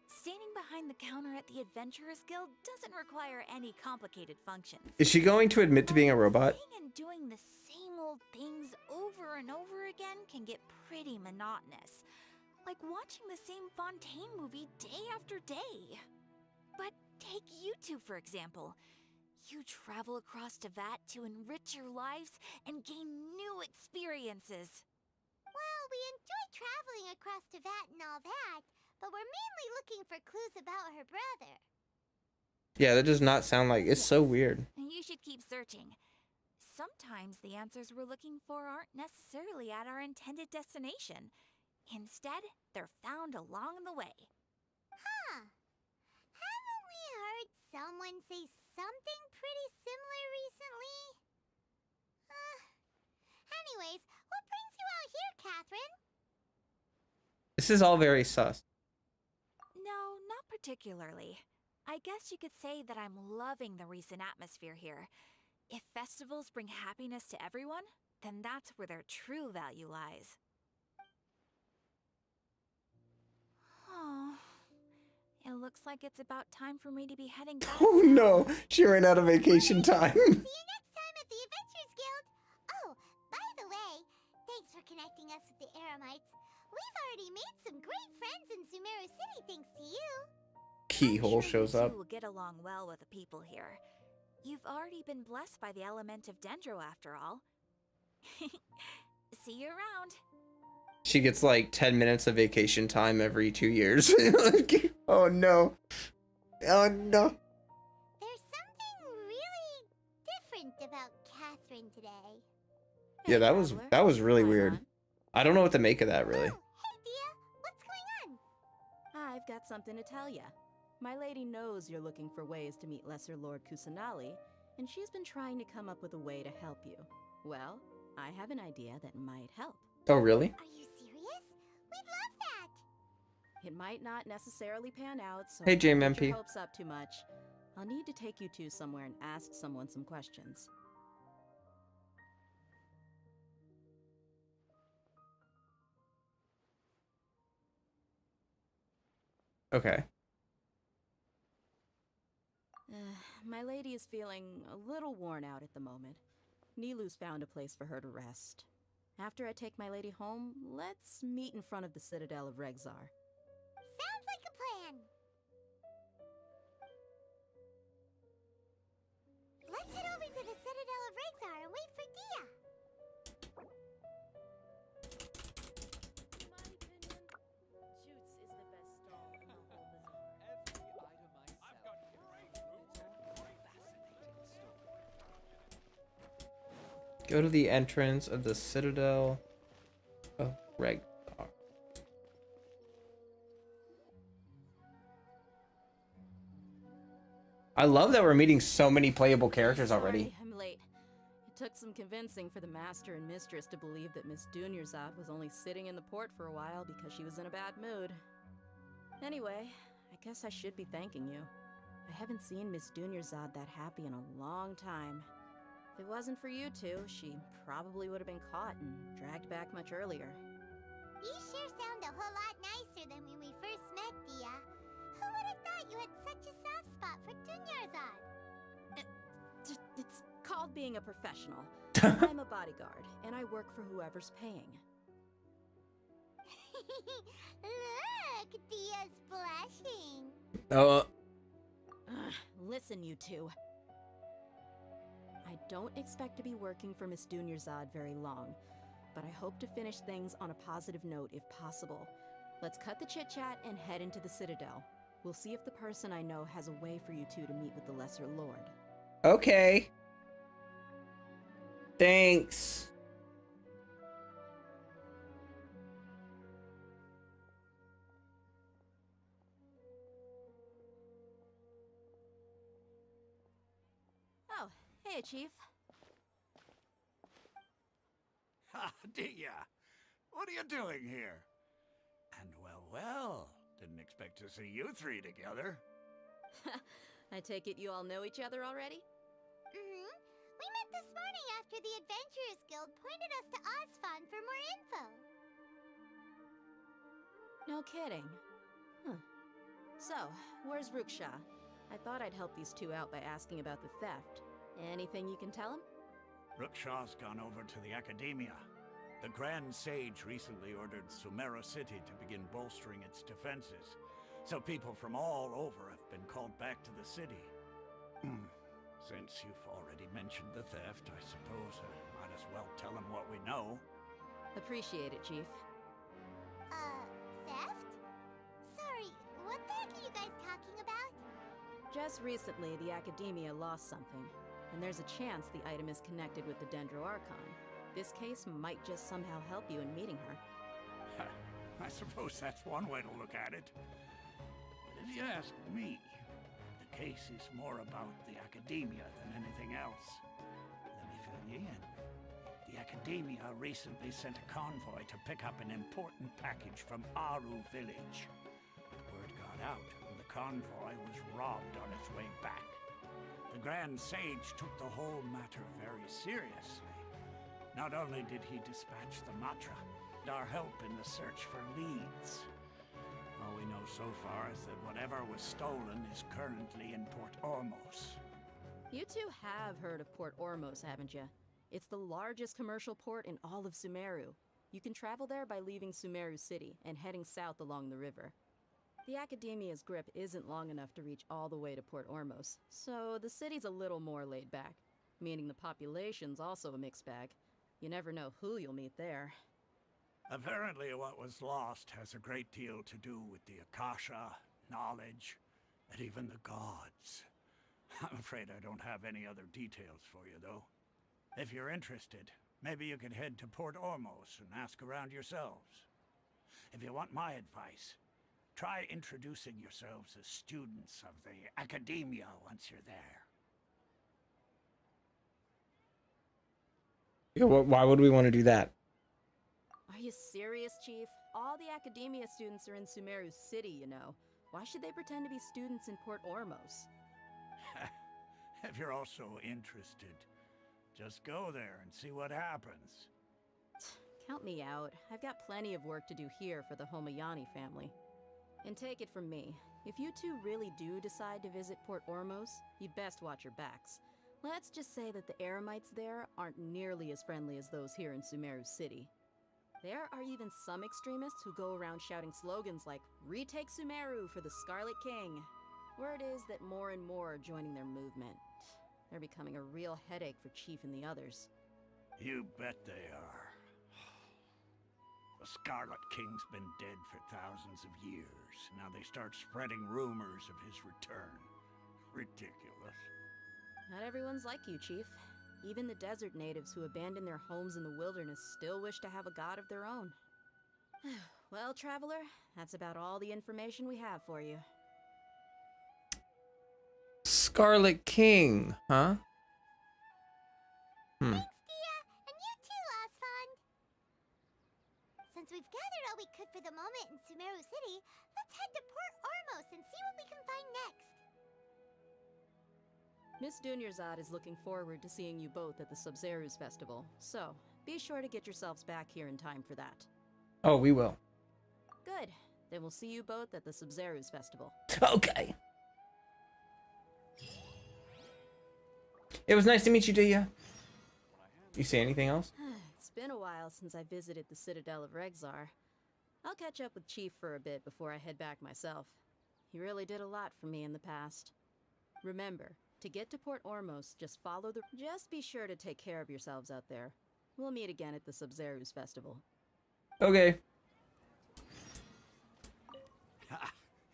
Standing behind the counter at the Adventurers Guild doesn't require any complicated functions. Is she going to admit to being a robot? Saying and doing the same old things over and over again can get pretty monotonous. Like watching the same Fontaine movie day after day. But take you two, for example. You travel across Teyvat to enrich your lives and gain new experiences. Well, we enjoy traveling across Teyvat and all that, but we're mainly looking for clues about her brother. Yeah, that does not sound like... It's so weird. You should keep searching. Sometimes the answers we're looking for aren't necessarily at our intended destination. Instead, they're found along the way. Huh. Haven't we heard someone say something pretty similar recently? Anyways, what brings you out here, Catherine? This is all very sus. No, not particularly. I guess you could say that I'm loving the recent atmosphere here. If festivals bring happiness to everyone, then that's where their true value lies. Oh, it looks like it's about time for me to be heading back. Oh no, she ran out of vacation time. See you next time at the Adventures Guild. Oh, by the way, thanks for connecting us with the Eremites. We've already made some great friends in Sumeru City thanks to you. Keyhole shows You up. two will get along well with the people here. You've already been blessed by the element of Dendro after all. See you around. She gets like 10 minutes of vacation time every 2 years. Oh no. Oh no. There's something really different about Catherine today. Yeah, that was really weird. I don't know what to make of that, really. Hey, Dia, what's going on? I've got something to tell ya. My lady knows you're looking for ways to meet Lesser Lord Kusanali, and she's been trying to come up with a way to help you. Well, I have an idea that might help. Oh, really? Are you serious? We'd love that. It might not necessarily pan out, so Hey, don't get JMMP. your hopes up too much. I'll need to take you two somewhere and ask someone some questions. Okay. My lady is feeling a little worn out at the moment. Nilu's found a place for her to rest. After I take my lady home, let's meet in front of the Citadel of Regzar. Sounds like a plan. Let's head over to the Citadel of Regzar and wait for Dia. In my opinion, Jutes is the best stall in the whole bazaar. Every item I sell. I've got great fascinating story. Go to the entrance of the Citadel of Regzar. I love that we're meeting so many playable characters already. Sorry, I'm late. It took some convincing for the master and mistress to believe that Miss Dunyarzad was only sitting in the port for a while because she was in a bad mood. Anyway, I guess I should be thanking you. I haven't seen Miss Dunyarzad that happy in a long time. If it wasn't for you two, she probably would have been caught and dragged back much earlier. You sure sound a whole lot nicer than when we first met, Dia. Who would have thought you had such a soft spot for Dunyarzad? It's called being a professional. I'm a bodyguard, and I work for whoever's paying. Look, Dia's blushing. Listen, you two. I don't expect to be working for Miss Dunyarzad very long, but I hope to finish things on a positive note if possible. Let's cut the chit-chat and head into the Citadel. We'll see if the person I know has a way for you two to meet with the Lesser Lord. Okay. Thanks. Oh, hey, Chief. Ha, Dia! What are you doing here? And well, didn't expect to see you three together. I take it you all know each other already? Mm-hmm. We met this morning after the Adventurers Guild pointed us to Osfon for more info. No kidding. Huh. So, where's Ruksha? I thought I'd help these two out by asking about the theft. Anything you can tell him? Rukshaw's gone over to the Academia. The Grand Sage recently ordered Sumeru City to begin bolstering its defenses, so people from all over have been called back to the city. Since you've already mentioned the theft, I suppose I might as well tell him what we know. Appreciate it, Chief. Theft? Sorry, Just recently, the Academia lost something, and there's a chance the item is connected with the Dendroarchon. This case might just somehow help you in meeting her. I suppose that's one way to look at it. But if you ask me, the case is more about the Academia than anything else. Let me fill you in. The Academia recently sent a convoy to pick up an important package from Aru village. Word got out, and the convoy was robbed on its way back. The Grand Sage took the whole matter very seriously. Not only did he dispatch the Matra, but our help in the search for leads. All we know so far is that whatever was stolen is currently in Port Ormos. You two have heard of Port Ormos, haven't you? It's the largest commercial port in all of Sumeru. You can travel there by leaving Sumeru City and heading south along the river. The Academia's grip isn't long enough to reach all the way to Port Ormos, so the city's a little more laid back, meaning the population's also a mixed bag. You never know who you'll meet there. Apparently what was lost has a great deal to do with the Akasha, knowledge, and even the gods. I'm afraid I don't have any other details for you, though. If you're interested, maybe you could head to Port Ormos and ask around yourselves. If you want my advice, try introducing yourselves as students of the Academia once you're there. Yeah, why would we want to do that? Are you serious, Chief? All the Academia students are in Sumeru City, you know. Why should they pretend to be students in Port Ormos? If you're also interested, just go there and see what happens. Count me out. I've got plenty of work to do here for the Homayani family. And take it from me, if you two really do decide to visit Port Ormos, you'd best watch your backs. Let's just say that the Eremites there aren't nearly as friendly as those here in Sumeru City. There are even some extremists who go around shouting slogans like, "Retake Sumeru for the Scarlet King." Word is that more and more are joining their movement. They're becoming a real headache for Chief and the others. You bet they are. The Scarlet King's been dead for thousands of years. Now they start spreading rumors of his return. Ridiculous. Not everyone's like you, Chief. Even the desert natives who abandoned their homes in the wilderness still wish to have a god of their own. Well, Traveler, that's about all the information we have for you. Scarlet King, huh? Thanks, Dia, and you too, Osfond. Since we've gathered all we could for the moment in Sumeru City, let's head to Port Ormos and see what we can find next. Miss Dunyarzad is looking forward to seeing you both at the Sub-Zeru's festival, so be sure to get yourselves back here in time for that. Oh, we will. Good. Then we'll see you both at the Sub-Zeru's festival. Okay. It was nice to meet you, Dia. You say anything else? It's been a while since I visited the Citadel of Regzar. I'll catch up with Chief for a bit before I head back myself. He really did a lot for me in the past. Remember, to get to Port Ormos, just follow the... Just be sure to take care of yourselves out there. We'll meet again at the Sub-Zeru's festival. Okay.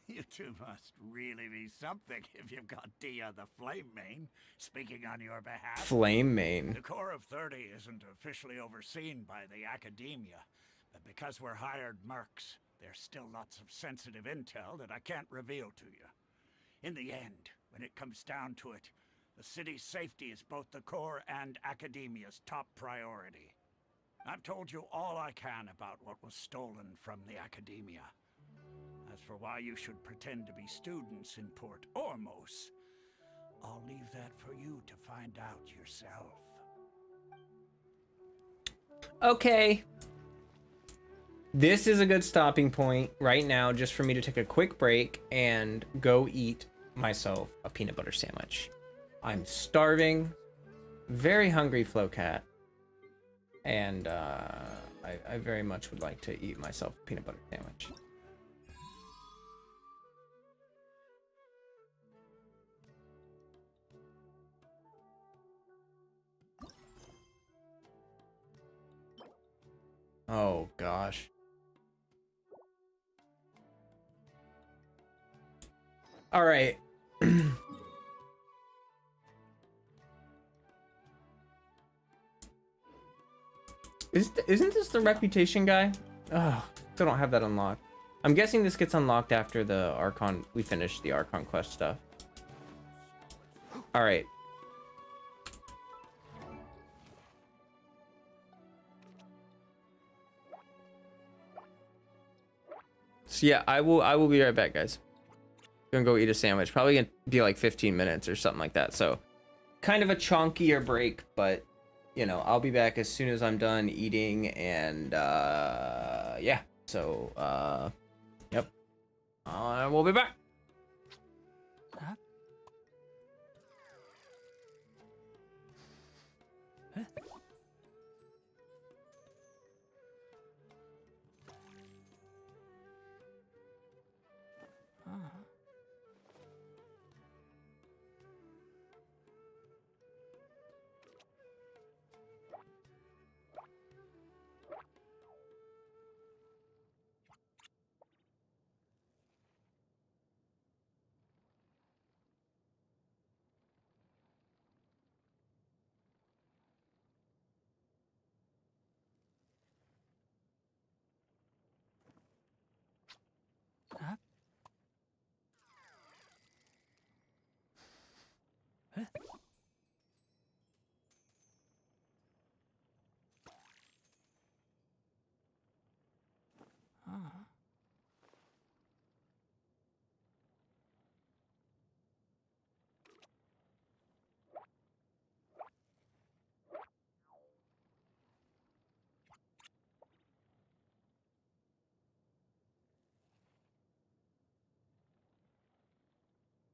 You two must really be something if you've got Dia the Flame Mane speaking on your behalf. Flame Mane. The Corps of 30 isn't officially overseen by the Academia, but because we're hired mercs, there's still lots of sensitive intel that I can't reveal to you. In the end, when it comes down to it, the city's safety is both the Corps and Academia's top priority. I've told you all I can about what was stolen from the Academia. As for why you should pretend to be students in Port Ormos, I'll leave that for you to find out yourself. Okay. This is a good stopping point right now just for me to take a quick break and go eat myself a peanut butter sandwich. I'm starving, very hungry, Flowcat, and I very much would like to eat myself a peanut butter sandwich. Oh gosh. All right. Isn't this the reputation guy? Oh, still don't have that unlocked. I'm guessing this gets unlocked after the Archon. We finish the Archon quest stuff. All right. So yeah, I will be right back, guys. Gonna go eat a sandwich. Probably gonna be like 15 minutes or something like that. So kind of a chunkier break, but you know, I'll be back as soon as I'm done eating, and yeah. So yep. We'll be back. Huh? Huh?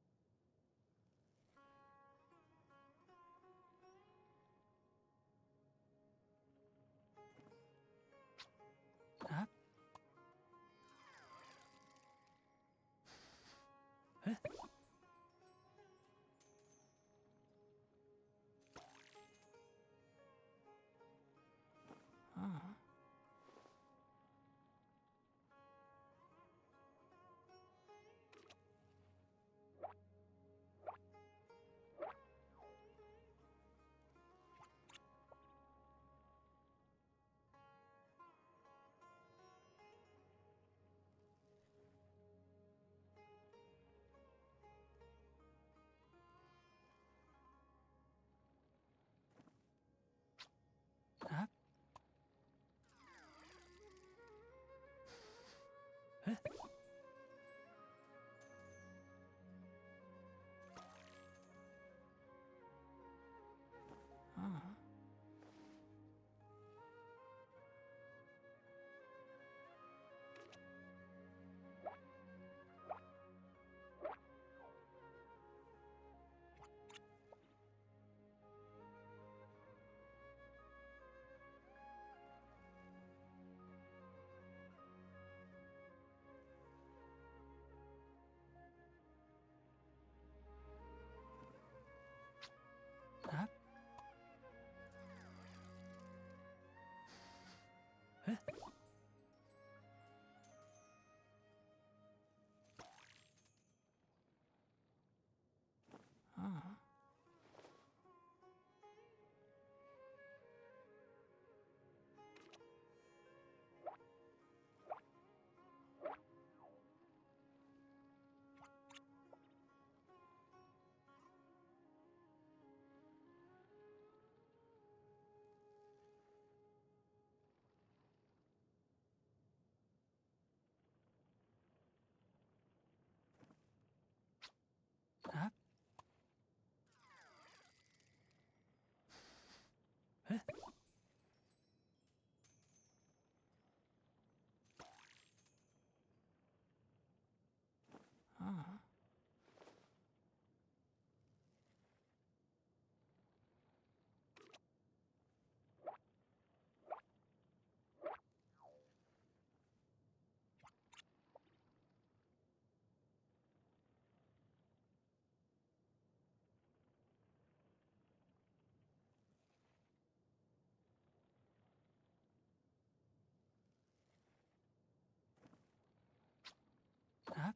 Huh? Huh? Huh? Huh? Huh? Huh? Huh? Huh? Huh? Huh? Huh?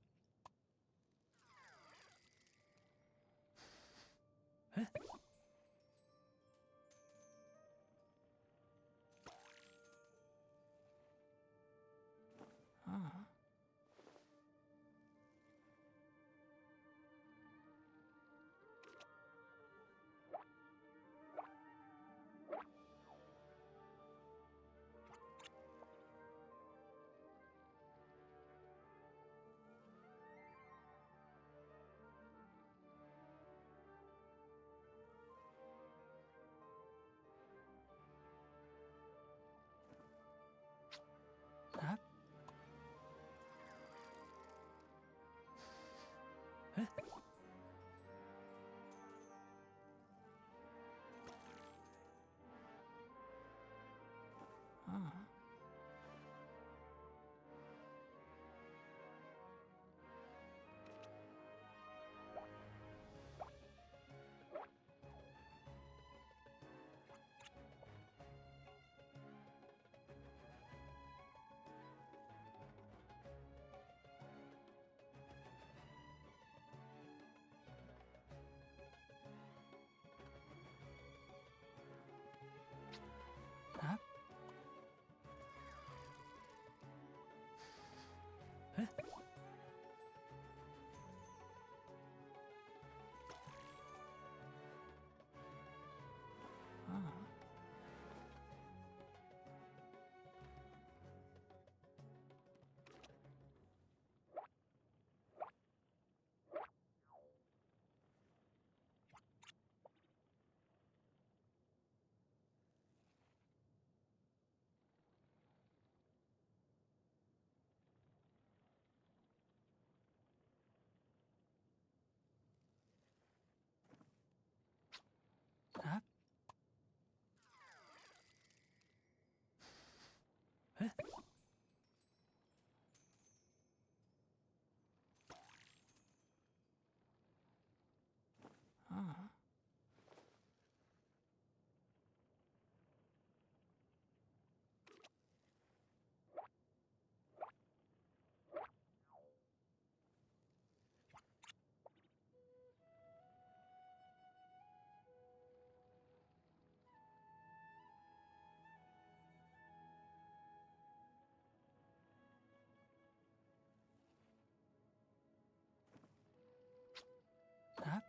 Huh. Huh?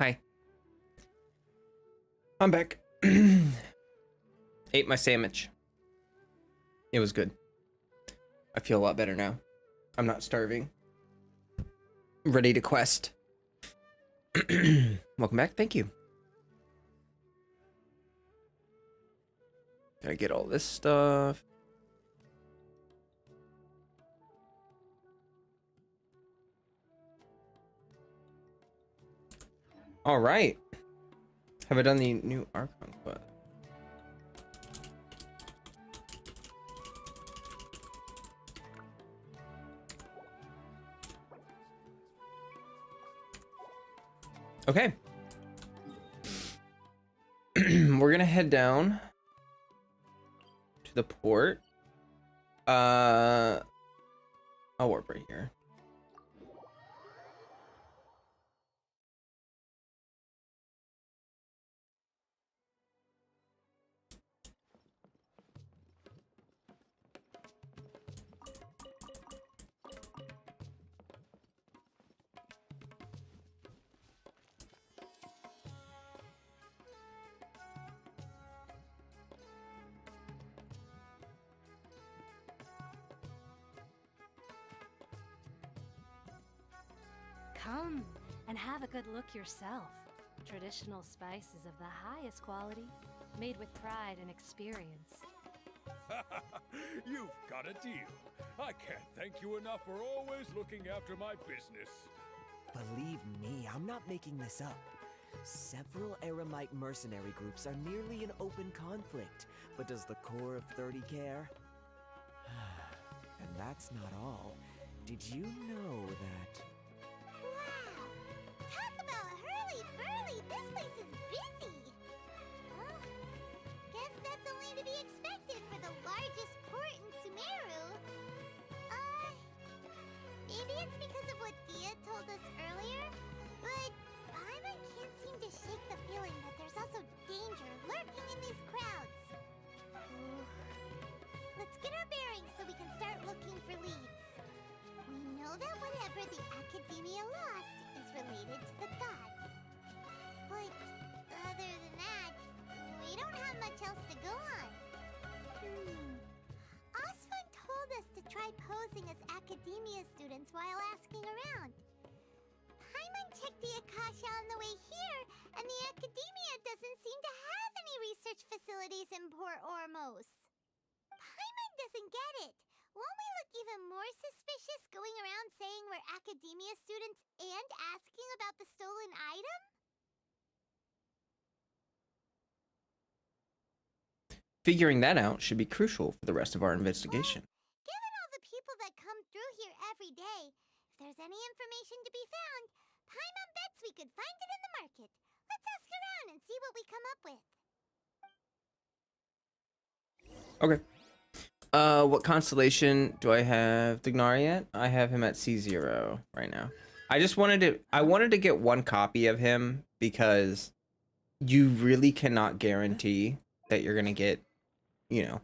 Hi. I'm back. Ate my sandwich. It was good. I feel a lot better now. I'm not starving. Ready to quest. Welcome back. Thank you. Gotta get all this stuff. All right. Have I done the new Archon quest? Okay. We're gonna head down to the port. I'll warp right here. Come and have a good look yourself. Traditional spices of the highest quality, made with pride and experience. You've got a deal. I can't thank you enough for always looking after my business. Believe me, I'm not making this up. Several Eremite mercenary groups are nearly in open conflict, but does the core of 30 care? And that's not all. Did you know that... Talk about hurly-burly! This place is busy! Guess that's only to be expected for the largest port in Sumeru. Maybe it's because of what Dia told us earlier, but Paimon can't seem to shake the feeling that there's also danger lurking in these crowds. Let's get our bearings so we can start looking for leads. We know that whatever the Academia lost is related to the gods. But other than that, we don't have much else to go on. Osfun told us to try posing as Academia students while asking around. Paimon checked the Akasha on the way here, and the Academia doesn't seem to have any research facilities in Port Ormos. Paimon doesn't get it. Won't we look even more suspicious going around saying we're Academia students and asking about the stolen item? Figuring that out should be crucial for the rest of our investigation. Given all the people that come through here every day, if there's any information to be found, Paimon bets we could find it in the market. Let's ask around and see what we come up with. Okay. What constellation do I have Dignari at? I have him at C0 right now. I wanted to get one copy of him because you really cannot guarantee that you're gonna get, you know,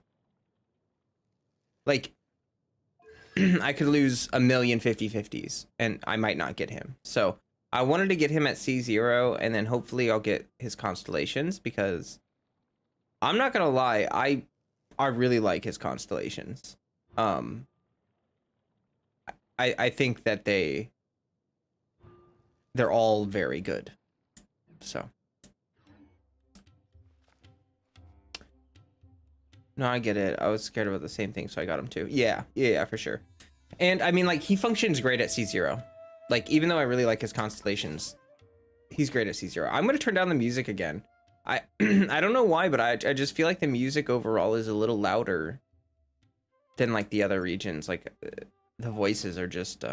like I could lose a million 50/50s and I might not get him. So I wanted to get him at C0 and then hopefully I'll get his constellations because I'm not gonna lie, I really like his constellations. I think that they're all very good. So no, I get it. I was scared about the same thing, so I got him too. Yeah, for sure. And I mean, like, he functions great at C0. Like, even though I really like his constellations, he's great at C0. I'm gonna turn down the music again. I don't know why, but I just feel like the music overall is a little louder than like the other regions. Like the voices are just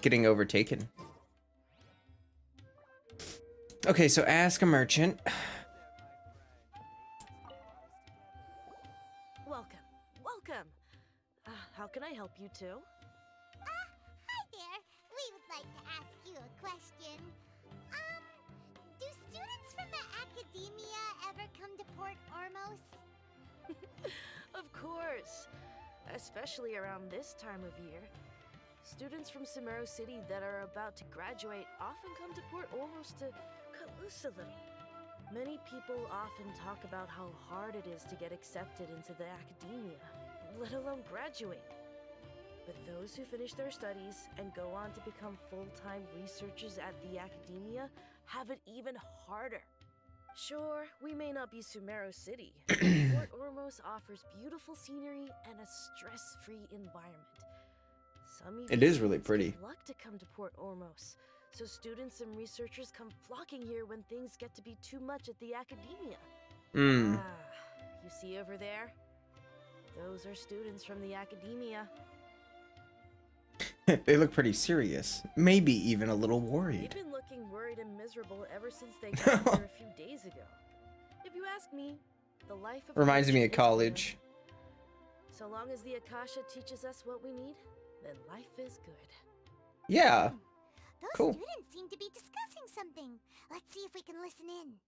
getting overtaken. Okay, so ask a merchant. Welcome. How can I help you too? Hi there. We would like to ask you a question. Do students from the Academia ever come to Port Ormos? Of course. Especially around this time of year. Students from Sumeru City that are about to graduate often come to Port Ormos to cut loose a little. Many people often talk about how hard it is to get accepted into the academia, let alone graduate. But those who finish their studies and go on to become full-time researchers at the academia have it even harder. Sure, we may not be Sumeru City, but Port Ormos offers beautiful scenery and a stress-free environment. Some even It is really students pretty. get luck to come to Port Ormos, so students and researchers come flocking here when things get to be too much at the academia. Hmm. You see over there? Those are students from the academia. They look pretty serious. Maybe even a little worried. They've been looking worried and miserable ever since they got here a few days ago. If you ask me, the life of Reminds me of is college. good. So long as the Akasha teaches us what we need, then life is good. Yeah. Those Cool. students seem to be discussing something. Let's see if we can listen in.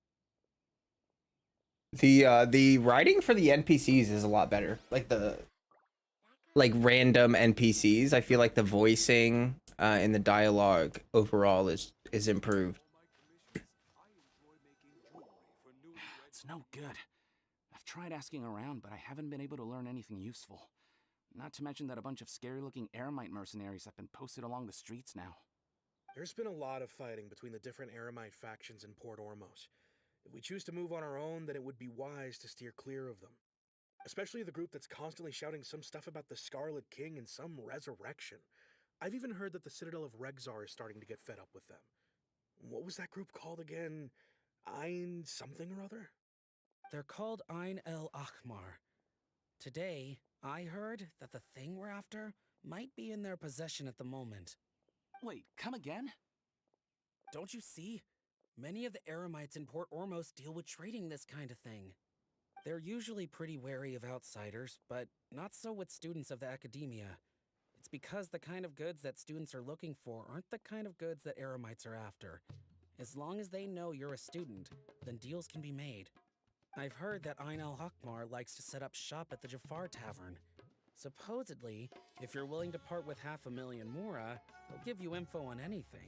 The writing for the NPCs is a lot better. Like random NPCs. I feel like the voicing and the dialogue overall is improved. It's no good. I've tried asking around, but I haven't been able to learn anything useful. Not to mention that a bunch of scary-looking Eremite mercenaries have been posted along the streets now. There's been a lot of fighting between the different Eremite factions in Port Ormos. If we choose to move on our own, then it would be wise to steer clear of them. Especially the group that's constantly shouting some stuff about the Scarlet King and some resurrection. I've even heard that the Citadel of Regzar is starting to get fed up with them. What was that group called again? Ein something or other? They're called Ein El Akhmar. Today, I heard that the thing we're after might be in their possession at the moment. Wait, come again? Don't you see? Many of the Eremites in Port Ormos deal with trading this kind of thing. They're usually pretty wary of outsiders, but not so with students of the academia. It's because the kind of goods that students are looking for aren't the kind of goods that Eremites are after. As long as they know you're a student, then deals can be made. I've heard that Ein El Hakmar likes to set up shop at the Jafar Tavern. Supposedly, if you're willing to part with 500,000 Mora, he'll give you info on anything.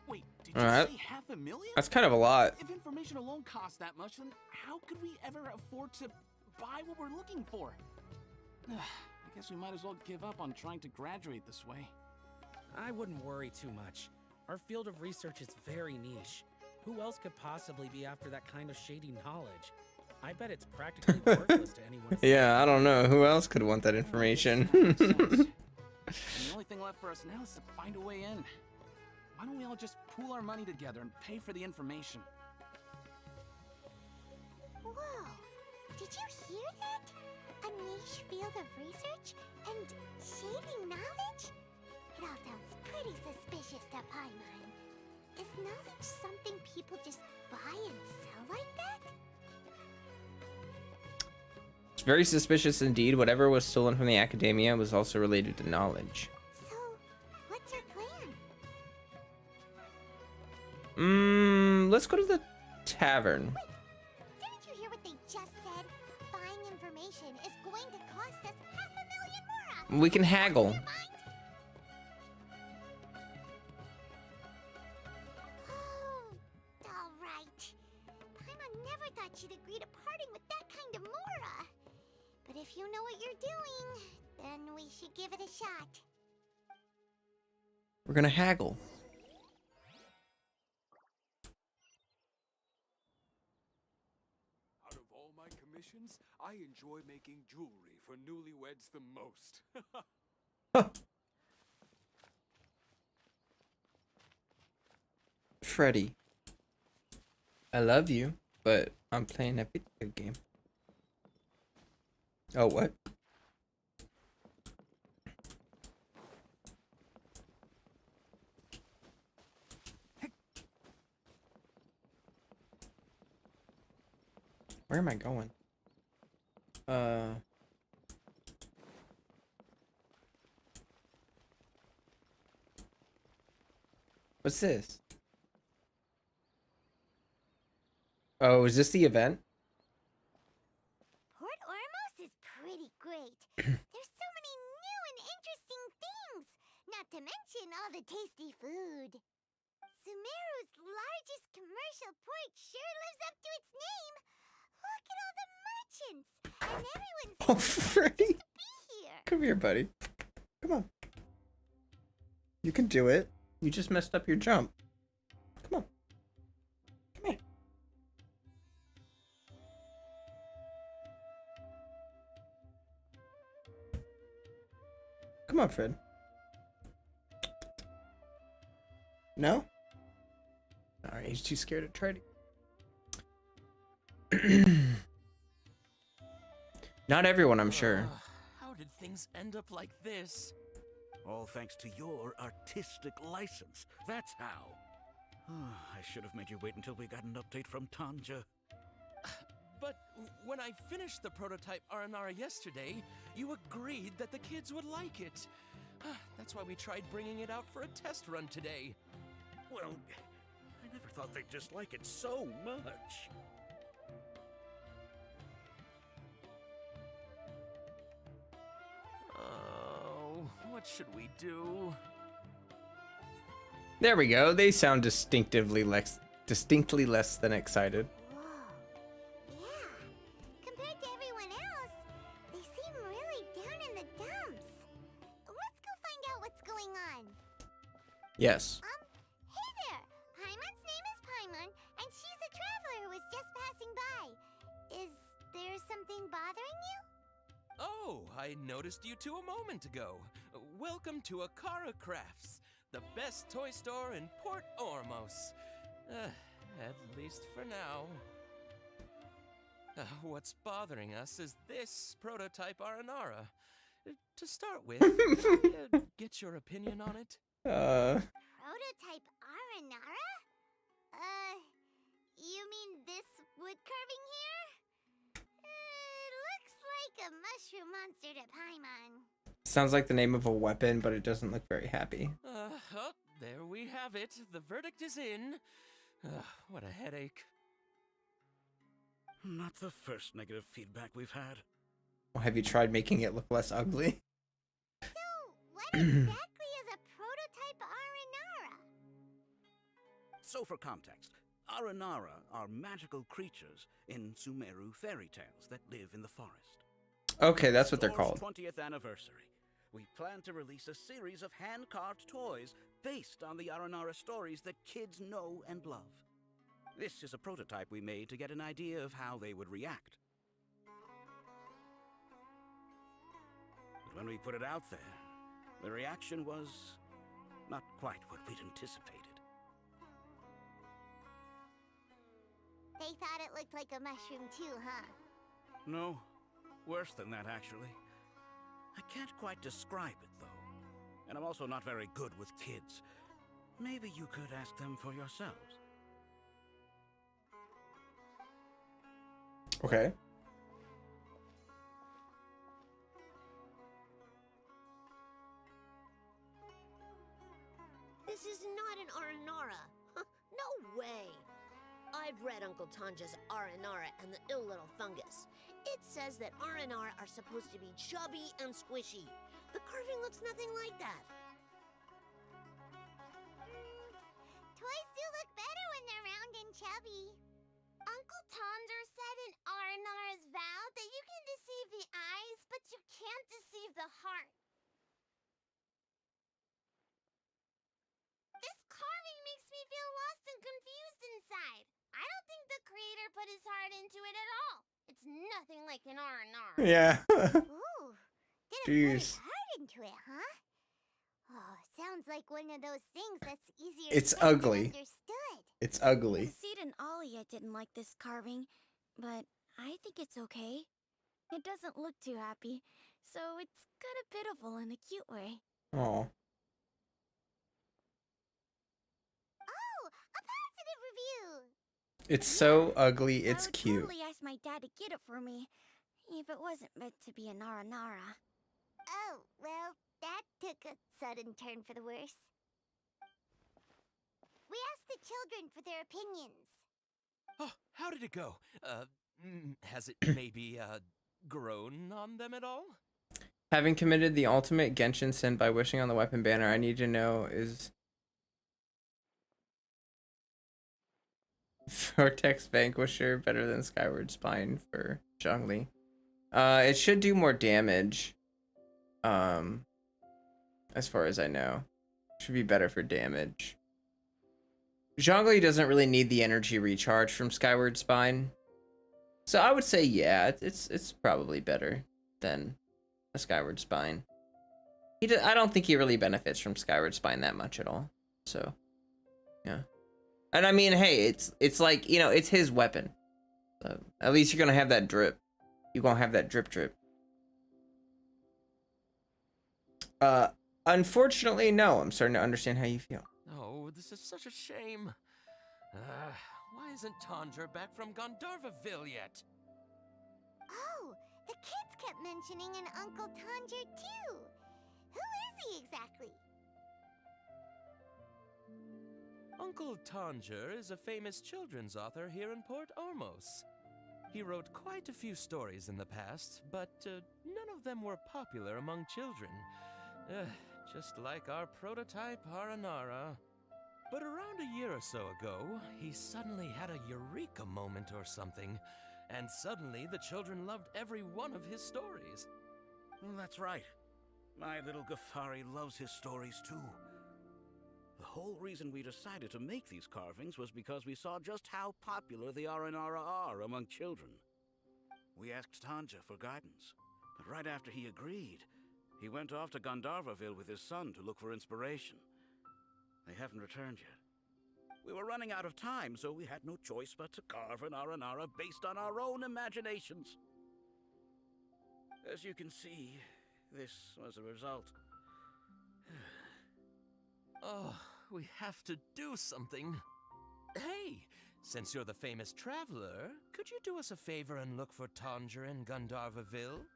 Wait, did you Alright. say 500,000? That's kind of a lot. If information alone costs that much, then how could we ever afford to buy what we're looking for? I guess we might as well give up on trying to graduate this way. I wouldn't worry too much. Our field of research is very niche. Who else could possibly be after that kind of shady knowledge? I bet it's practically worthless to anyone. Yeah, I don't know. Who else could want that information? And the only thing left for us now is to find a way in. Why don't we all just pool our money together and pay for the information? Whoa! Did you hear that? A niche field of research and shady knowledge? It all sounds pretty suspicious to Paimon. Is knowledge something people just buy and sell like that? It's very suspicious indeed. Whatever was stolen from the academia was also related to knowledge. So, what's your plan? Let's go to the tavern. Didn't you hear what they just said? Buying information is going to cost us 500,000 Mora! We can haggle. Alright. Paimon never thought she'd agree to parting with that kind of Mora. But if you know what you're doing, then we should give it a shot. We're gonna haggle. Out of all my commissions, I enjoy making jewelry for newlyweds the most. Freddy. I love you, but I'm playing a video game. Oh, what? Where am I going? What's this? Oh, is this the event? Port Ormos is pretty great. There's so many new and interesting things. Not to mention all the tasty food. Sumeru's largest commercial port sure lives up to its name. Look at all the merchants, and everyone's Oh, Freddy. to be here. Come here, buddy. Come on. You can do it. You just messed up your jump. Come on. Come here. Come on, Fred. No? Alright, he's too scared to try to. Not everyone, I'm sure. How did things end up like this? All thanks to your artistic license. That's how. I should have made you wait until we got an update from Tanja. But when I finished the prototype Aranara yesterday, you agreed that the kids would like it. That's why we tried bringing it out for a test run today. Well, I never thought they'd dislike it so much. Oh, what should we do? There we go. They sound distinctly less than excited. Yeah. Compared to everyone else, they seem really down in the dumps. Let's go find out what's going on. Yes. Hey there! Paimon's name is Paimon, and she's a traveler who was just passing by. Is there something bothering you? Oh, I noticed you two a moment ago. Welcome to Akara Crafts, the best toy store in Port Ormos. At least for now. What's bothering us is this prototype Aranara. To start with, get your opinion on it? Prototype Aranara? You mean this wood carving here? Looks like a mushroom monster to Paimon. Sounds like the name of a weapon, but it doesn't look very happy. Oh, there we have it. The verdict is in. What a headache. Not the first negative feedback we've had. Well, have you tried making it look less ugly? So, what exactly is a prototype Aranara? So for context, Aranara are magical creatures in Sumeru fairy tales that live in the forest. Okay, that's what they're called. 20th anniversary. We plan to release a series of hand-carved toys based on the Aranara stories that kids know and love. This is a prototype we made to get an idea of how they would react. But when we put it out there, the reaction was not quite what we'd anticipated. They thought it looked like a mushroom too, huh? No, worse than that, actually. I can't quite describe it, though. And I'm also not very good with kids. Maybe you could ask them for yourselves. Okay. This is not an Aranara. No way. I've read Uncle Tanja's Aranara and the Ill Little Fungus. It says that Aranara are supposed to be chubby and squishy. The carving looks nothing like that. Toys do look better when they're round and chubby. Uncle Tonder said in Aranara's vow that you can deceive the eyes, but you can't deceive the heart. This carving makes me feel lost and confused inside. I don't think the creator put his heart into it at all. It's nothing like an Aranara. Yeah. Ooh, didn't put his Jeez. heart into it, huh? Oh, sounds like one of those things that's easier It's said than ugly. understood. It's ugly. Seed and Alia didn't like this carving, but I think it's okay. It doesn't look too happy, so it's kind of pitiful in a cute way. Oh. Oh, a positive review. It's so ugly, it's I would cute. totally ask my dad to get it for me, if it wasn't meant to be a Nara. Oh, well, that took a sudden turn for the worse. We asked the children for their opinions. Oh, how did it go? Has it maybe, grown on them at all? Having committed the ultimate Genshin sin by wishing on the weapon banner, I need to know is Vortex Vanquisher better than Skyward Spine for Zhongli? It should do more damage. As far as I know. Should be better for damage. Zhongli doesn't really need the energy recharge from Skyward Spine. So I would say yeah, it's probably better than a Skyward Spine. I don't think he really benefits from Skyward Spine that much at all. So, yeah. And I mean, hey, it's like, you know, it's his weapon. So at least you're gonna have that drip. You're gonna have that drip drip. Unfortunately, no. I'm starting to understand how you feel. Oh, this is such a shame. Why isn't Tondra back from Gandharvaville yet? Oh, the kids kept mentioning an Uncle Tanger too. Who is he exactly? Uncle Tanger is a famous children's author here in Port Ormos. He wrote quite a few stories in the past, but none of them were popular among children. Just like our prototype Aranara. But around a year or so ago, he suddenly had a eureka moment or something, and suddenly the children loved every one of his stories. Well, that's right. My little Ghaffari loves his stories too. The whole reason we decided to make these carvings was because we saw just how popular the Aranara are among children. We asked Tanja for guidance, but right after he agreed, he went off to Gandharvaville with his son to look for inspiration. They haven't returned yet. We were running out of time, so we had no choice but to carve an Aranara based on our own imaginations. As you can see, this was a result. Oh, we have to do something. Hey, since you're the famous traveler, could you do us a favor and look for Tanger in Gandharvaville?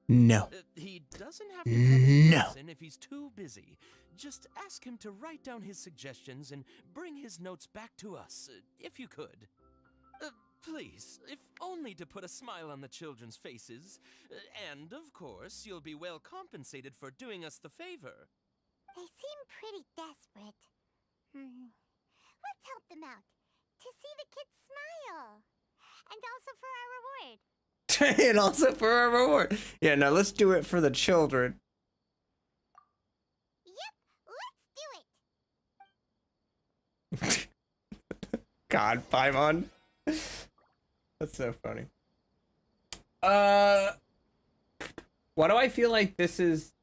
No. He doesn't have to come in No. person if he's too busy. Just ask him to write down his suggestions and bring his notes back to us, if you could. Please, if only to put a smile on the children's faces. And, of course, you'll be well compensated for doing us the favor. They seem pretty desperate. Let's help them out. To see the kids smile. And also for our reward. And also for our reward. Yeah, no, let's do it for the children. Yep, let's do it. God, Paimon. That's so funny. Why do I feel like this is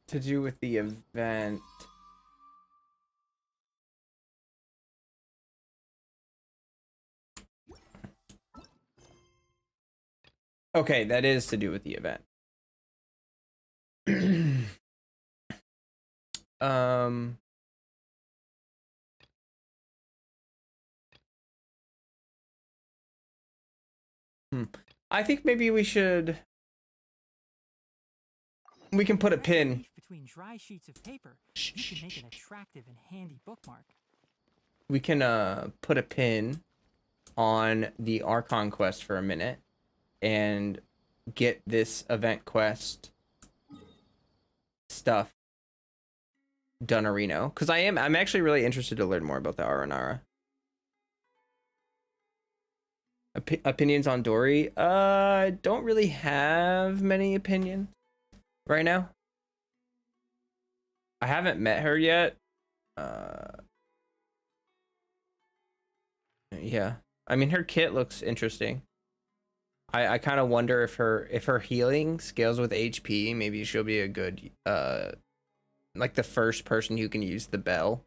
to do with the event? Okay, that is to do with the event. I think maybe we can put a pin Between dry sheets of paper, you can make an attractive and handy bookmark. we can put a pin on the Archon quest for a minute and get this event quest stuff done a Reno, because I'm actually really interested to learn more about the Aranara. Opinions on Dory? I don't really have many opinions right now. I haven't met her yet. Yeah, I mean, her kit looks interesting. I kind of wonder if her healing scales with HP. Maybe she'll be a good like the first person who can use the bell.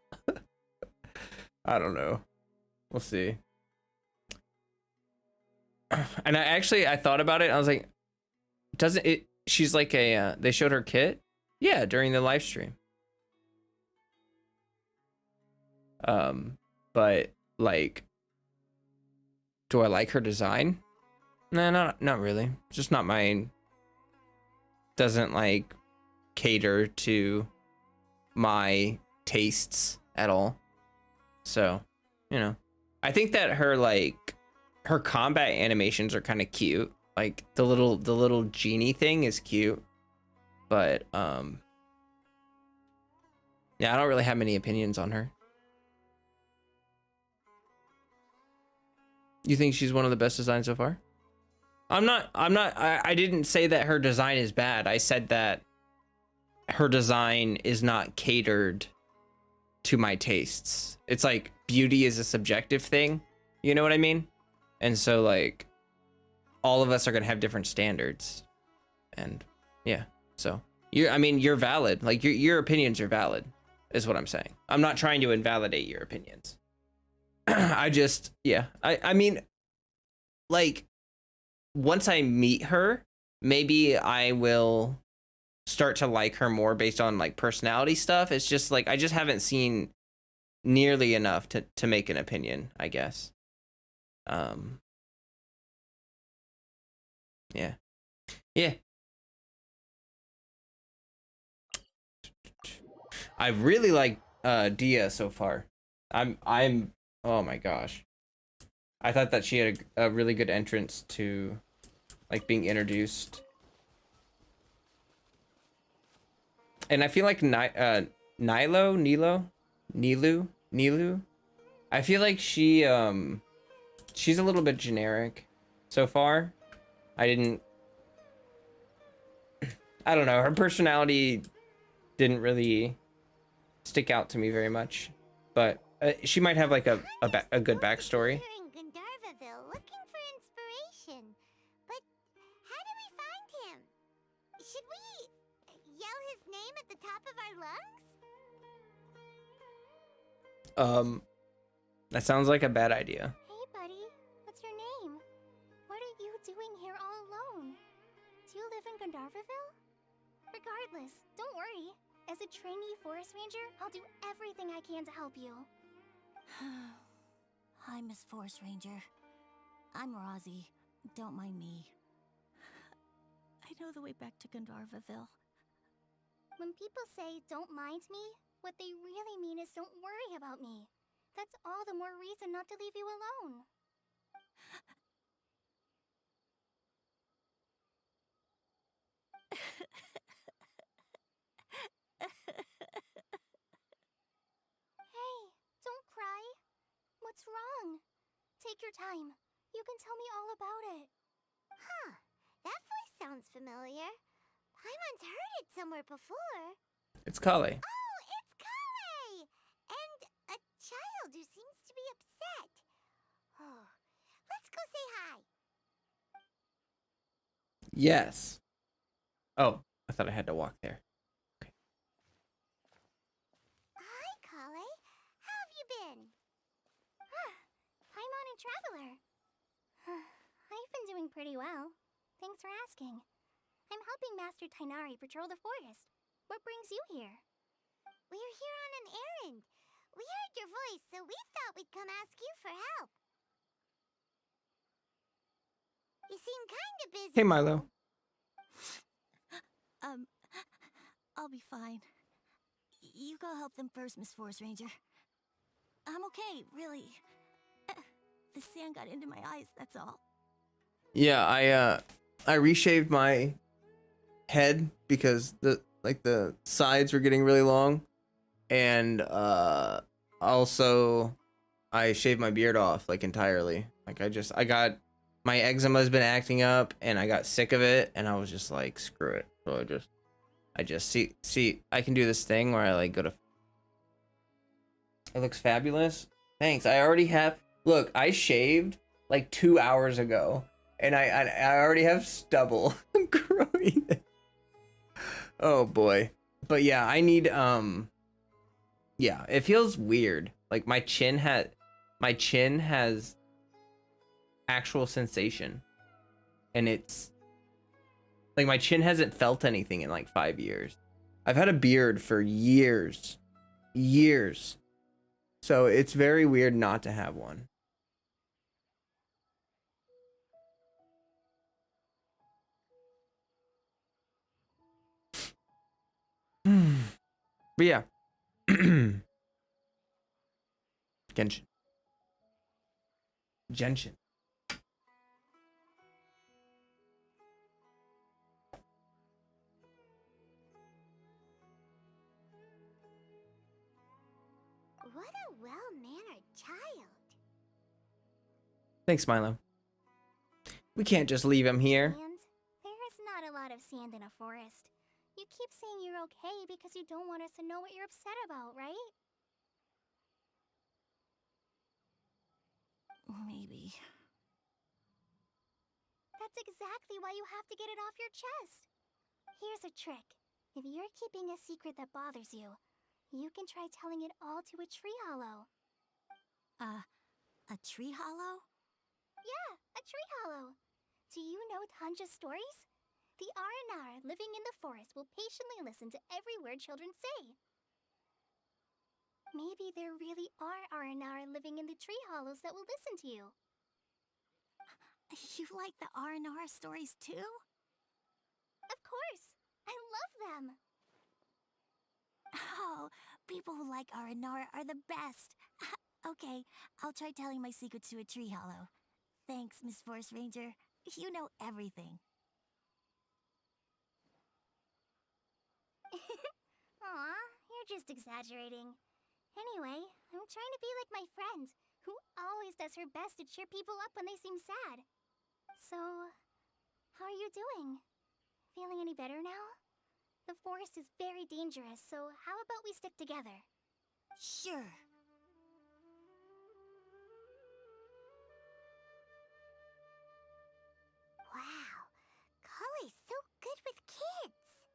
I don't know. We'll see. And I thought about it. I was like, doesn't it? She's like a. They showed her kit. Yeah, during the live stream. But like, do I like her design? Nah, not really. It's just not mine. Doesn't like cater to my tastes at all. So, you know, I think that her combat animations are kind of cute. Like the little genie thing is cute, but yeah, I don't really have many opinions on her. You think she's one of the best designs so far? I didn't say that her design is bad. I said that her design is not catered to my tastes. It's like beauty is a subjective thing. You know what I mean? And so like all of us are going to have different standards. And yeah, so you're valid. Like your opinions are valid is what I'm saying. I'm not trying to invalidate your opinions. I mean, like, once I meet her, maybe I will start to like her more based on like personality stuff. It's just like I just haven't seen nearly enough to make an opinion, I guess. Yeah. Yeah. I really like Dia so far. I'm oh my gosh. I thought that she had a really good entrance to like being introduced. And I feel like Nilu. I feel like she's a little bit generic so far. I don't know, her personality didn't really stick out to me very much, but she might have like a good backstory. Here in Gandharvaville looking for inspiration. But how do we find him? Should we yell his name at the top of our lungs? That sounds like a bad idea. Hey, buddy. What's your name? What are you doing here all alone? Do you live in Gandharvaville? Regardless, don't worry. As a trainee forest ranger, I'll do everything I can to help you. Hi, Miss Forest Ranger. I'm Rozzy. Don't mind me. I know the way back to Gandharvaville. When people say, don't mind me, what they really mean is don't worry about me. That's all the more reason not to leave you alone. Hey, don't cry. What's wrong? Take your time. You can tell me all about it. Huh. That voice sounds familiar. Paimon's heard it somewhere before. It's Kale. Oh, it's Kale! And a child who seems to be upset. Oh, let's go say hi. Yes. Oh, I thought I had to walk there. Hi, Kale. How have you been? Paimon and Traveler. I've been doing pretty well. Thanks for asking. I'm helping Master Tighnari patrol the forest. What brings you here? We're here on an errand. We heard your voice, so we thought we'd come ask you for help. You seem kind of busy. Hey, Milo. I'll be fine. You go help them first, Miss Forest Ranger. I'm okay, really. The sand got into my eyes, that's all. Yeah, I reshaved my head because the sides were getting really long, and also I shaved my beard off like entirely. Like I got my eczema has been acting up, and I got sick of it, and I was just like, screw it. So I just see I can do this thing where I like go to. It looks fabulous. Thanks. I already have. Look, I shaved like 2 hours ago, and I already have stubble. I'm growing it. Oh boy. But yeah, I need yeah, it feels weird. Like my chin has actual sensation. And it's like my chin hasn't felt anything in like 5 years. I've had a beard for years. Years. So it's very weird not to have one. But yeah. Genshin. Genshin. What a well-mannered child. Thanks, Milo. We can't just leave him here. And there is not a lot of sand in a forest. You keep saying you're okay because you don't want us to know what you're upset about, right? Maybe. That's exactly why you have to get it off your chest. Here's a trick. If you're keeping a secret that bothers you, you can try telling it all to a tree hollow. A tree hollow? Yeah, a tree hollow. Do you know Tanja's stories? The Aranara living in the forest will patiently listen to every word children say. Maybe there really are Aranara living in the tree hollows that will listen to you. You like the R&R stories too? Of course! I love them! Oh, people who like R&R are the best. Okay, I'll try telling my secrets to a tree hollow. Thanks, Miss Forest Ranger. You know everything. Aw, you're just exaggerating. Anyway, I'm trying to be like my friend, who always does her best to cheer people up when they seem sad. So, how are you doing? Feeling any better now? The forest is very dangerous, so how about we stick together? Sure. Wow, Cully's so good with kids.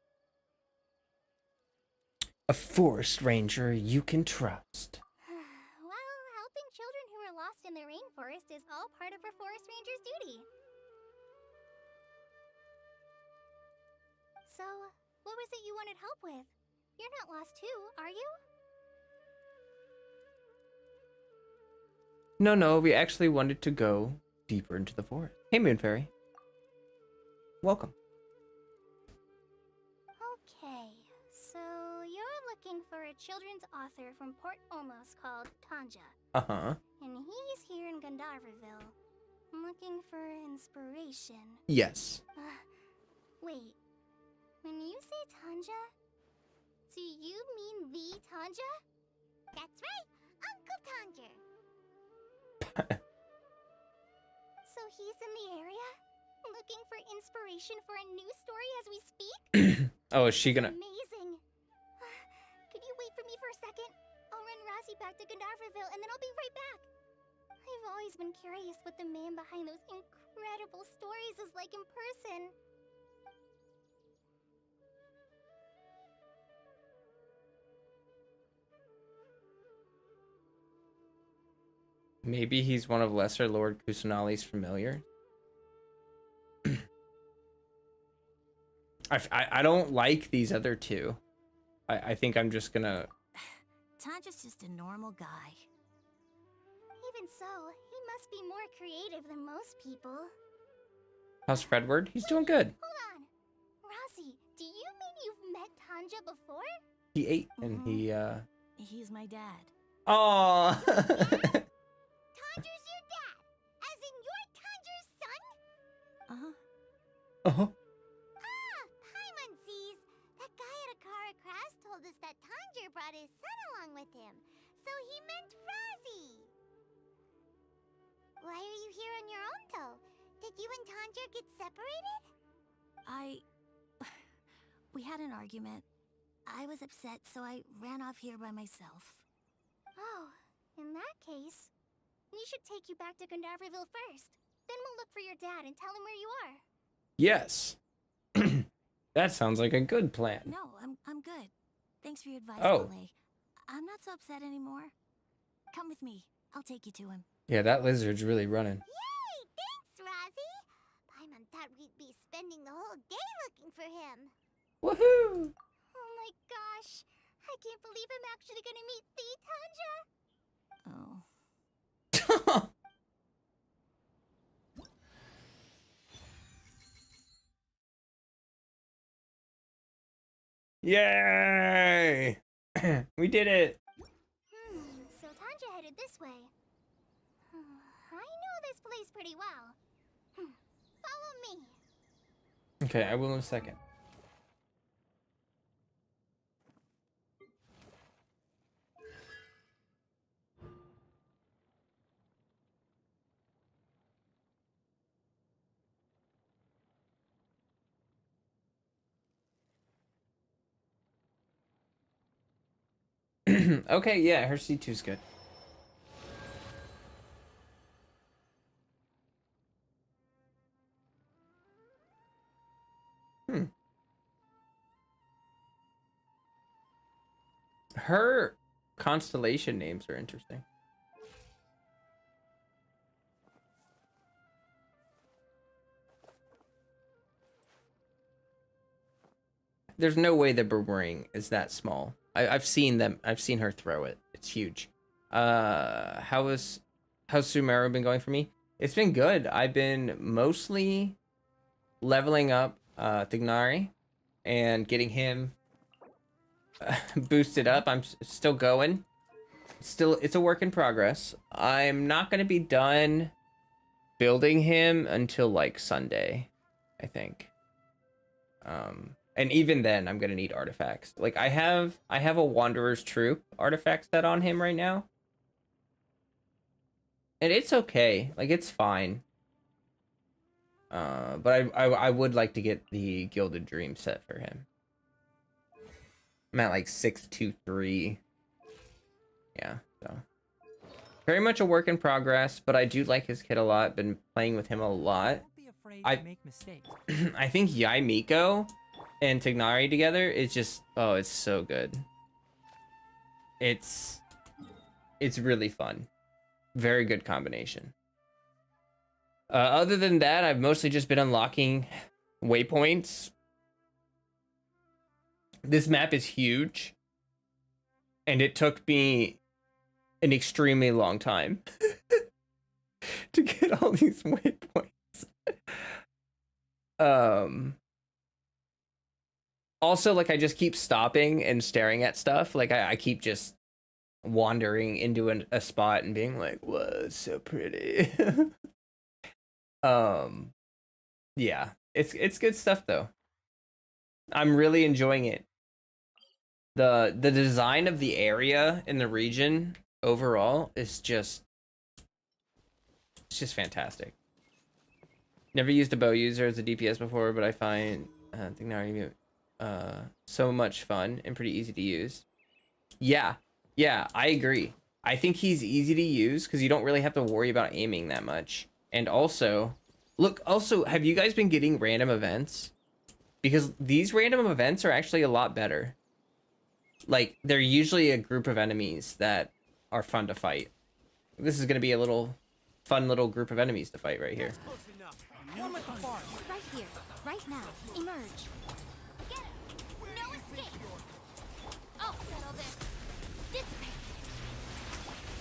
A forest ranger you can trust. Well, helping children who are lost in the rainforest is all part of a forest ranger's duty. So, what was it you wanted help with? You're not lost too, are you? No, we actually wanted to go deeper into the forest. Hey, Moon Fairy. Welcome. Okay, so you're looking for a children's author from Port Olmos called Tanja. Uh-huh. And he's here in Gandharville, looking for inspiration. Yes. Wait, when you say Tanja, do you mean the Tanja? That's right, Uncle Tanja. So he's in the area, looking for inspiration for a new story as we speak? Oh, is she gonna... Amazing. Could you wait for me for a second? I'll run Razzie back to Gandharville and then I'll be right back. I've always been curious what the man behind those incredible stories is like in person. Maybe he's one of Lesser Lord Kusanali's familiars. I don't like these other two. I think I'm just gonna... Tanja's just a normal guy. Even so, he must be more creative than most people. How's Fredward? He's doing good. Hold on. Razzie, do you mean you've met Tanja before? He ate and he, He's my dad. Aww. Tanja's your dad, as in you're Tanja's son? Uh-huh. Uh-huh. Ah, Paimonsees. That guy at Akara Crafts told us that Tanja brought his son along with him, so he meant Razzie. Why are you here on your own, though? Did you and Tanja get separated? We had an argument. I was upset, so I ran off here by myself. Oh, in that case, we should take you back to Gandharville first. Then we'll look for your dad and tell him where you are. Yes. That sounds like a good plan. No, I'm good. Thanks for your advice, Oh. Malay. I'm not so upset anymore. Come with me. I'll take you to him. Yeah, that lizard's really running. Yay! Thanks, Razzie. Paimon thought we'd be spending the whole day looking for him. Woohoo! Oh my gosh! I can't believe I'm actually gonna meet the Tanja! Oh. Yay! We did it! So Tanja headed this way. I know this place pretty well. Follow me. Okay, I will in a second. Okay, yeah, her C2's good. Her constellation names are interesting. There's no way the boomerang is that small. I've seen them. I've seen her throw it. It's huge. How's Sumeru been going for me? It's been good. I've been mostly leveling up Tignari and getting him boosted up. I'm still going. It's a work in progress. I'm not going to be done building him until like Sunday, I think. And even then I'm going to need artifacts. Like I have a Wanderer's Troop artifact set on him right now. And it's okay. Like it's fine. But I would like to get the Gilded Dream set for him. I'm at like 623. Yeah, so very much a work in progress, but I do like his kit a lot. Been playing with him a lot. I make mistakes. I think Yaimiko and Tignari together is just, oh, it's so good. It's really fun. Very good combination. Other than that, I've mostly just been unlocking waypoints. This map is huge, and it took me an extremely long time to get all these waypoints. Also, like, I just keep stopping and staring at stuff. Like, I keep just wandering into a spot and being like, whoa, it's so pretty. Yeah, it's good stuff though. I'm really enjoying it. The design of the area in the region overall is just, it's just fantastic. Never used a bow user as a DPS before, but I find Tignari so much fun and pretty easy to use. Yeah, I agree. I think he's easy to use because you don't really have to worry about aiming that much. And also, look, have you guys been getting random events? Because these random events are actually a lot better. Like, they're usually a group of enemies that are fun to fight. This is going to be a fun little group of enemies to fight right here. Right here, right now. Emerge. Get him. No escape. I'll settle this. Dissipate.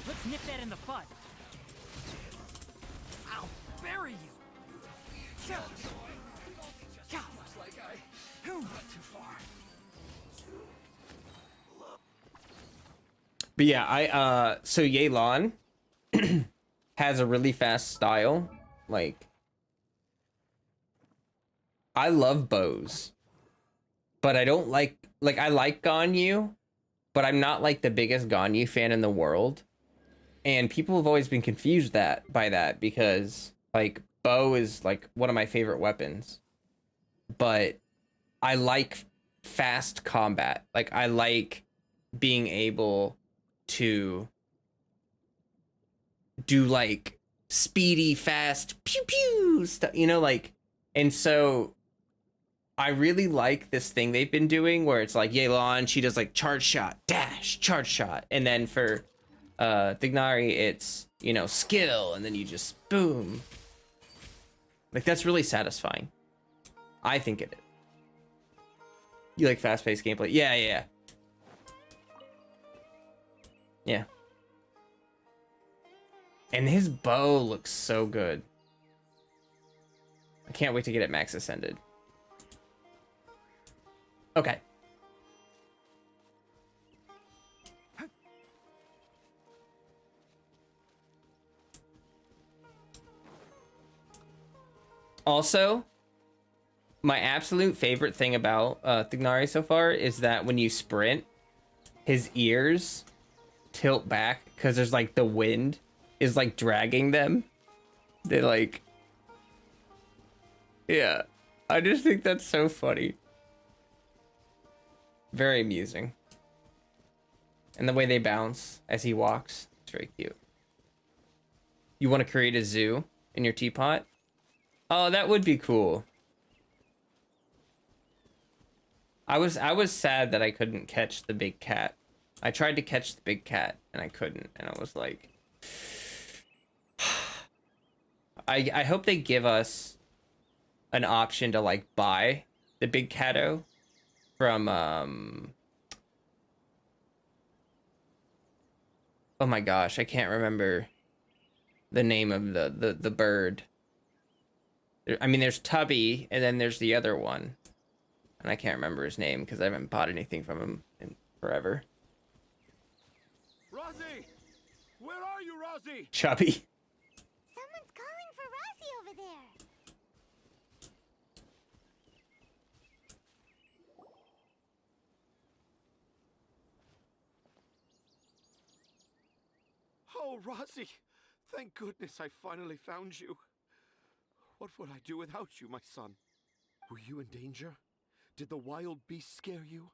Let's nip that in the bud. I'll bury you. But yeah, so Yelan has a really fast style. Like, I love bows, but I don't like I like Ganyu, but I'm not like the biggest Ganyu fan in the world. And people have always been confused by that because like bow is like one of my favorite weapons, but I like fast combat. Like I like being able to do like speedy, fast pew pew stuff, you know, like, and so I really like this thing they've been doing where it's like Yelan, she does like charge shot, dash, charge shot, and then for Tignari it's, you know, skill, and then you just boom. Like that's really satisfying. I think it is. You like fast-paced gameplay? Yeah. And his bow looks so good. I can't wait to get it max ascended. Okay. Also, my absolute favorite thing about Tignari so far is that when you sprint, his ears tilt back because there's like the wind is like dragging them. They like, yeah, I just think that's so funny. Very amusing. And the way they bounce as he walks, it's very cute. You want to create a zoo in your teapot? Oh, that would be cool. I was sad that I couldn't catch the big cat. I tried to catch the big cat and I couldn't, and I was like, I hope they give us an option to like buy the big catto from oh my gosh, I can't remember the name of the bird. I mean, there's Tubby, and then there's the other one. And I can't remember his name because I haven't bought anything from him in forever. Rosie! Where are you, Rosie? Chubby. Someone's calling for Rosie over there. Oh, Rosie! Thank goodness I finally found you. What would I do without you, my son? Were you in danger? Did the wild beasts scare you?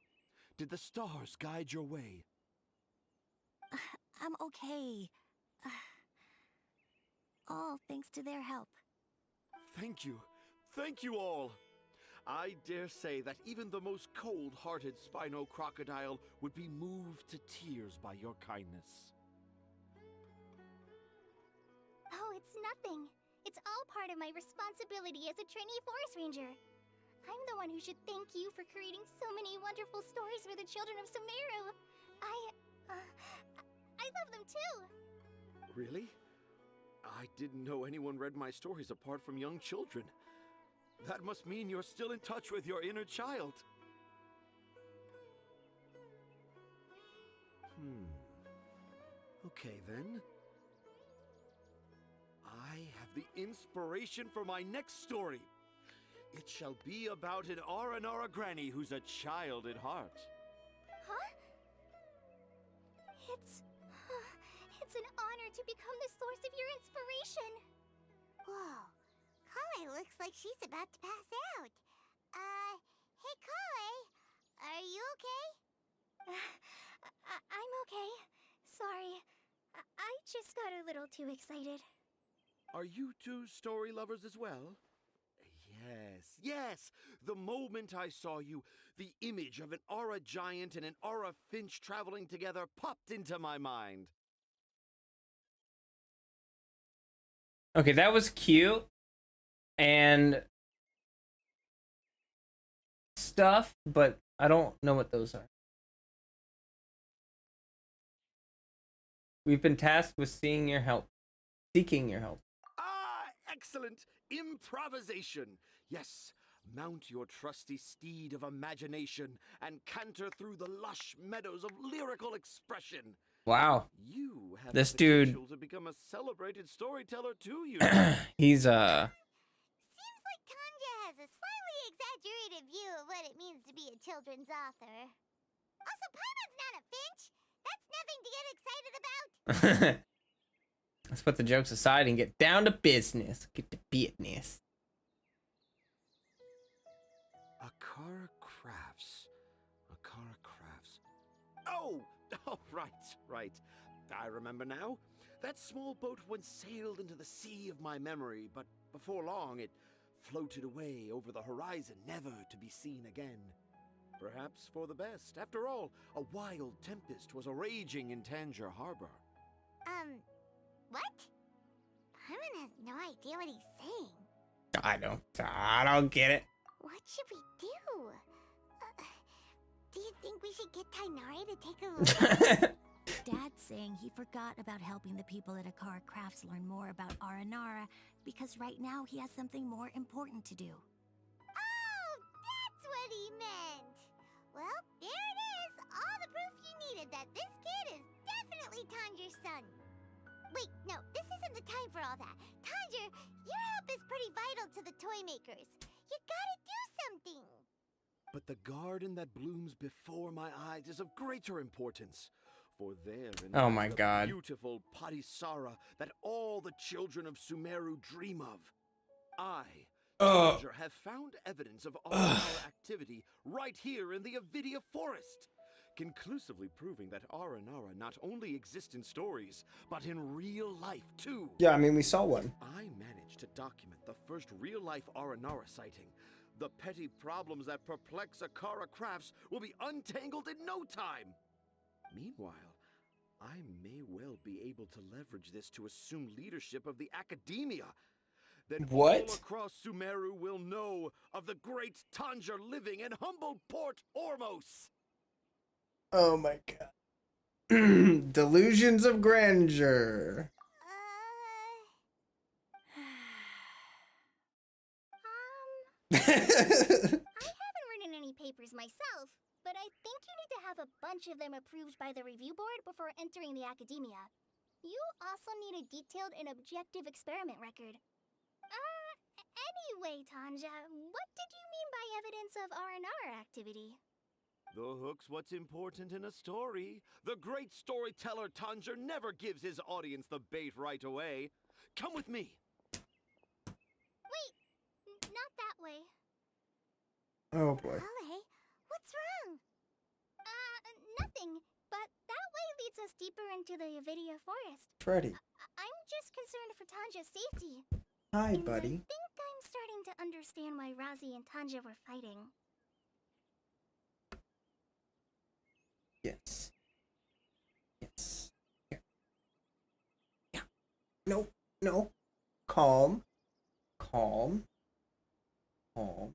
Did the stars guide your way? I'm okay. All thanks to their help. Thank you. Thank you all. I dare say that even the most cold-hearted Spino crocodile would be moved to tears by your kindness. Oh, it's nothing. It's all part of my responsibility as a trainee forest ranger. I'm the one who should thank you for creating so many wonderful stories for the children of Sumeru. I love them too. Really? I didn't know anyone read my stories apart from young children. That must mean you're still in touch with your inner child. Okay then. I have the inspiration for my next story. It shall be about an Aranara granny who's a child at heart. Huh? It's an honor to become the source of your inspiration. Whoa. Kale looks like she's about to pass out. Hey Kale, are you okay? I'm okay. Sorry. I just got a little too excited. Are you two story lovers as well? Yes, yes! The moment I saw you, the image of an Aura giant and an Aura finch traveling together popped into my mind. Okay, that was cute. And stuff, but I don't know what those are. We've been tasked with seeking your help. Ah, excellent! Improvisation! Yes, mount your trusty steed of imagination and canter through the lush meadows of lyrical expression. Wow. You have This the dude potential to become a celebrated storyteller too, you know. he's Seems like Tanja has a slightly exaggerated view of what it means to be a children's author. Also, Paimon's not a finch. That's nothing to get excited about. Let's put the jokes aside and get down to business. Get to business. Akara Crafts. Akara Crafts. Oh, right. I remember now. That small boat once sailed into the sea of my memory, but before long it floated away over the horizon, never to be seen again. Perhaps for the best. After all, a wild tempest was a-raging in Tangier Harbor. What? Paimon has no idea what he's saying. I don't get it. What should we do? Do you think we should get Tainari to take a look? Dad's saying he forgot about helping the people at Akara Crafts learn more about Aranara because right now he has something more important to do. Oh, that's what he meant! Well, there it is! All the proof you needed that this kid is definitely Tanjir's son. Wait, no, this isn't the time for all that. Tanjir, your help is pretty vital to the toy makers. You gotta do something! But the garden that blooms before my eyes is of greater importance. For therein Oh my lies the God. beautiful Padisara that all the children of Sumeru dream of. I, Tanjir, have found evidence of all our activity right here in the Avidia forest. conclusively proving that Aranara not only exists in stories, but in real life too. Yeah, I mean, we saw one. I managed to document the first real-life Aranara sighting. The petty problems that perplex Akara crafts will be untangled in no time. Meanwhile, I may well be able to leverage this to assume leadership of the academia. Then What? all across Sumeru will know of the great Tanja living in humble Port Ormos. Oh my god. Delusions of grandeur. I haven't written any papers myself, but I think you need to have a bunch of them approved by the review board before entering the academia. You also need a detailed and objective experiment record. Anyway, Tanja, what did you mean by evidence of R&R activity? The hook's what's important in a story. The great storyteller Tanja never gives his audience the bait right away. Come with me. Wait, not that way. Oh boy. Holly, what's wrong? Nothing, but that way leads us deeper into the Avidia forest. Freddy. I'm just concerned for Tanja's safety. Hi, And buddy. I think I'm starting to understand why Razi and Tanja were fighting. Yes. Yes. Here. Yeah. No. No. Calm. Calm. Calm.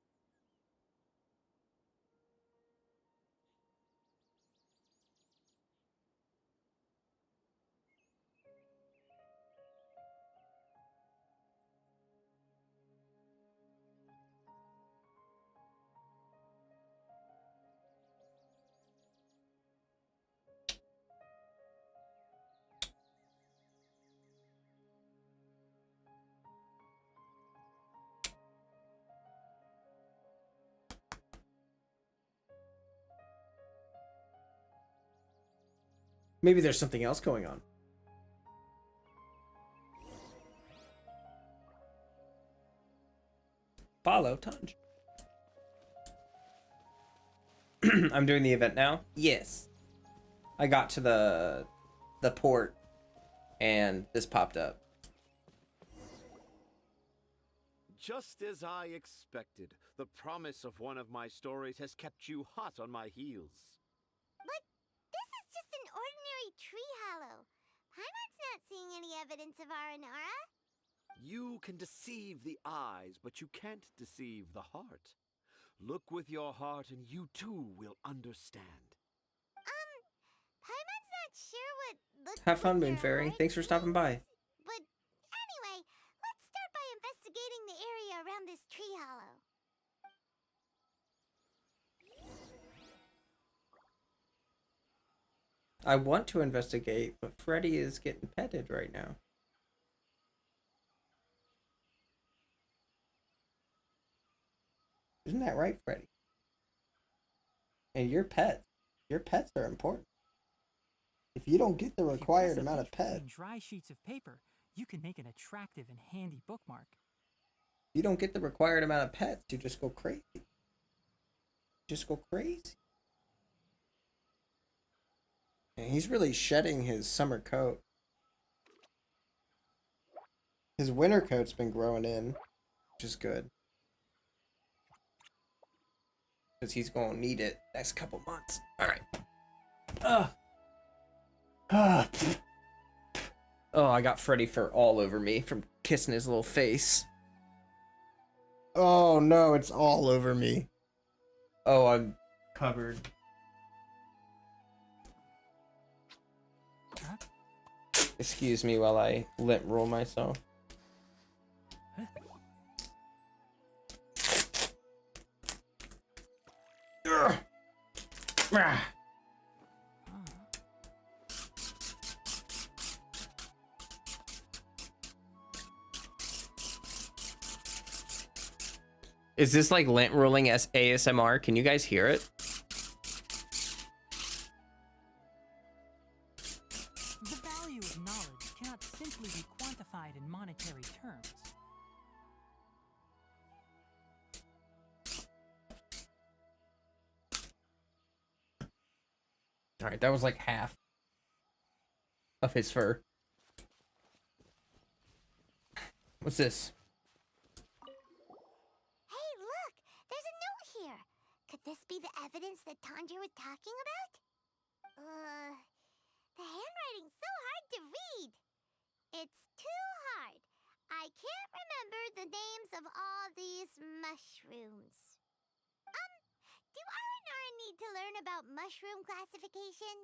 Maybe there's something else going on. Follow Tunj. I'm doing the event now? Yes. I got to the port and this popped up. Just as I expected, the promise of one of my stories has kept you hot on my heels. But this is just an ordinary tree hollow. Paimon's not seeing any evidence of Aranara. You can deceive the eyes, but you can't deceive the heart. Look with your heart and you too will understand. Paimon's not sure what... Have fun, Moon Fairy. Thanks for stopping by. But anyway, let's start by investigating the area around this tree hollow. I want to investigate, but Freddy is getting petted right now. Isn't that right, Freddy? And your pets are important. If you don't get the required amount of pets, dry sheets of paper, you can make an attractive and handy bookmark. you don't get the required amount of pets, you just go crazy. Just go crazy. And he's really shedding his summer coat. His winter coat's been growing in, which is good. Because he's going to need it next couple months. Alright. Oh, I got Freddy fur all over me from kissing his little face. Oh no, it's all over me. Oh, I'm covered. Excuse me while I lint roll myself. Is this like lint rolling as ASMR? Can you guys hear it? The value of knowledge cannot simply be quantified in monetary terms. All right, that was like half of his fur. What's this? Hey, look! There's a note here! Could this be the evidence that Tanja was talking about? The handwriting's so hard to read! It's too hard. I can't remember the names of all these mushrooms. Do R&R need to learn about mushroom classification?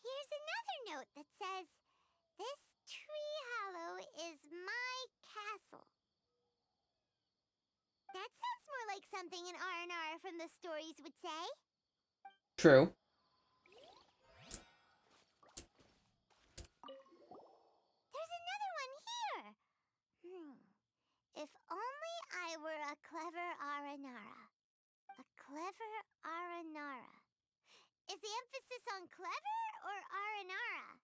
Here's another note that says, "This tree hollow is my castle." That sounds more like something an R&R from the stories would say. True. There's another one here. If only I were a clever Aranara. A clever Aranara. Is the emphasis on clever or Aranara?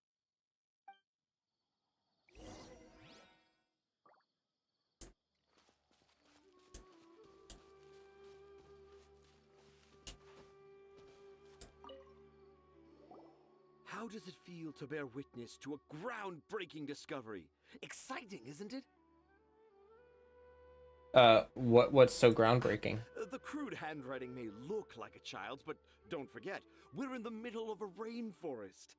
How does it feel to bear witness to a groundbreaking discovery? Exciting, isn't it? What's so groundbreaking? The crude handwriting may look like a child's, but don't forget, we're in the middle of a rainforest.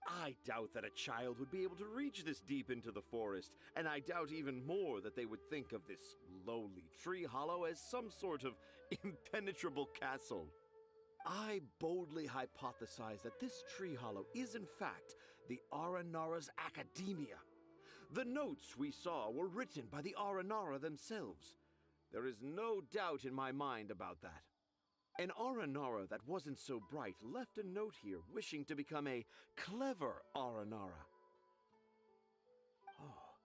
I doubt that a child would be able to reach this deep into the forest, and I doubt even more that they would think of this lowly tree hollow as some sort of impenetrable castle. I boldly hypothesize that this tree hollow is in fact the Aranara's academia. The notes we saw were written by the Aranara themselves. There is no doubt in my mind about that. An Aranara that wasn't so bright left a note here wishing to become a clever Aranara. Oh,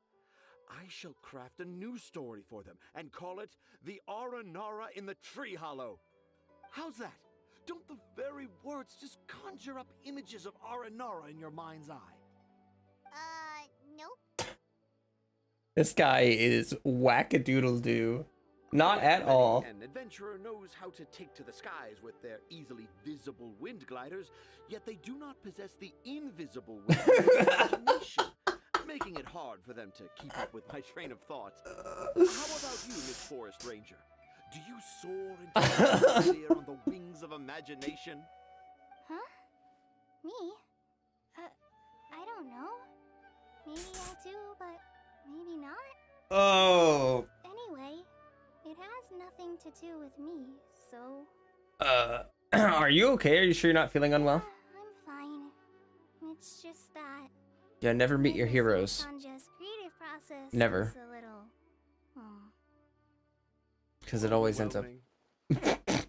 I shall craft a new story for them and call it The Aranara in the Tree Hollow. How's that? Don't the very words just conjure up images of Aranara in your mind's eye? Nope. This guy is wackadoodle-doo. Not at all. An adventurer knows how to take to the skies with their easily visible wind gliders, yet they do not possess the invisible wind imagination, making it hard for them to keep up with my train of thought. How about you, Miss Forest Ranger? Do you soar into the air on the wings of imagination? Huh? Me? I don't know. Maybe I do, but maybe not. Oh. Anyway, it has nothing to do with me, so... Are you okay? Are you sure you're not feeling unwell? I'm fine. It's just that... Yeah, never meet your heroes. Tanja's creative process Never. is a little... Because it always ends up...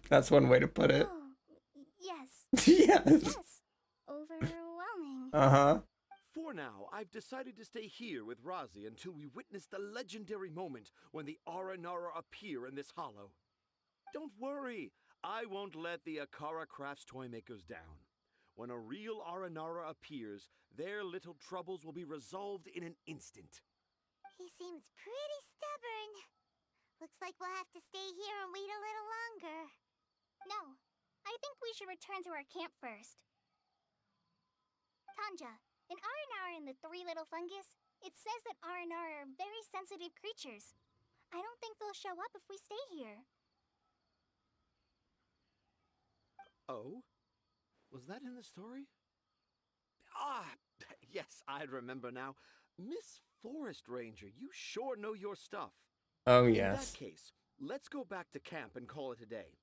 That's one way to put it. Oh, yes. Yes. Yes. Overwhelming. Uh-huh. For now, I've decided to stay here with Razi until we witness the legendary moment when the Aranara appear in this hollow. Don't worry, I won't let the Akara Crafts toymakers down. When a real Aranara appears, their little troubles will be resolved in an instant. He seems pretty stubborn. Looks like we'll have to stay here and wait a little longer. No, I think we should return to our camp first. Tanja, in R&R and the Three Little Fungus, it says that R&R are very sensitive creatures. I don't think they'll show up if we stay here. Oh? Was that in the story? Ah, yes, I remember now. Miss Forest Ranger, you sure know your stuff. Oh, In yes. that case, let's go back to camp and call it a day.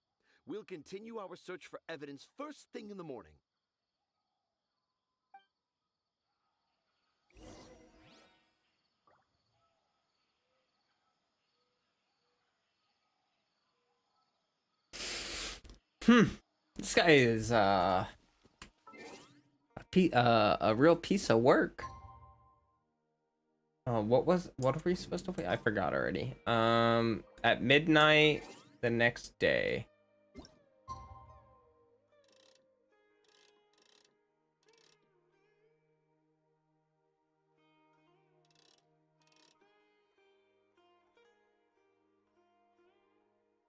We'll continue our search for evidence first thing in the morning. This guy is a real piece of work. What are we supposed to wait? I forgot already. At midnight the next day.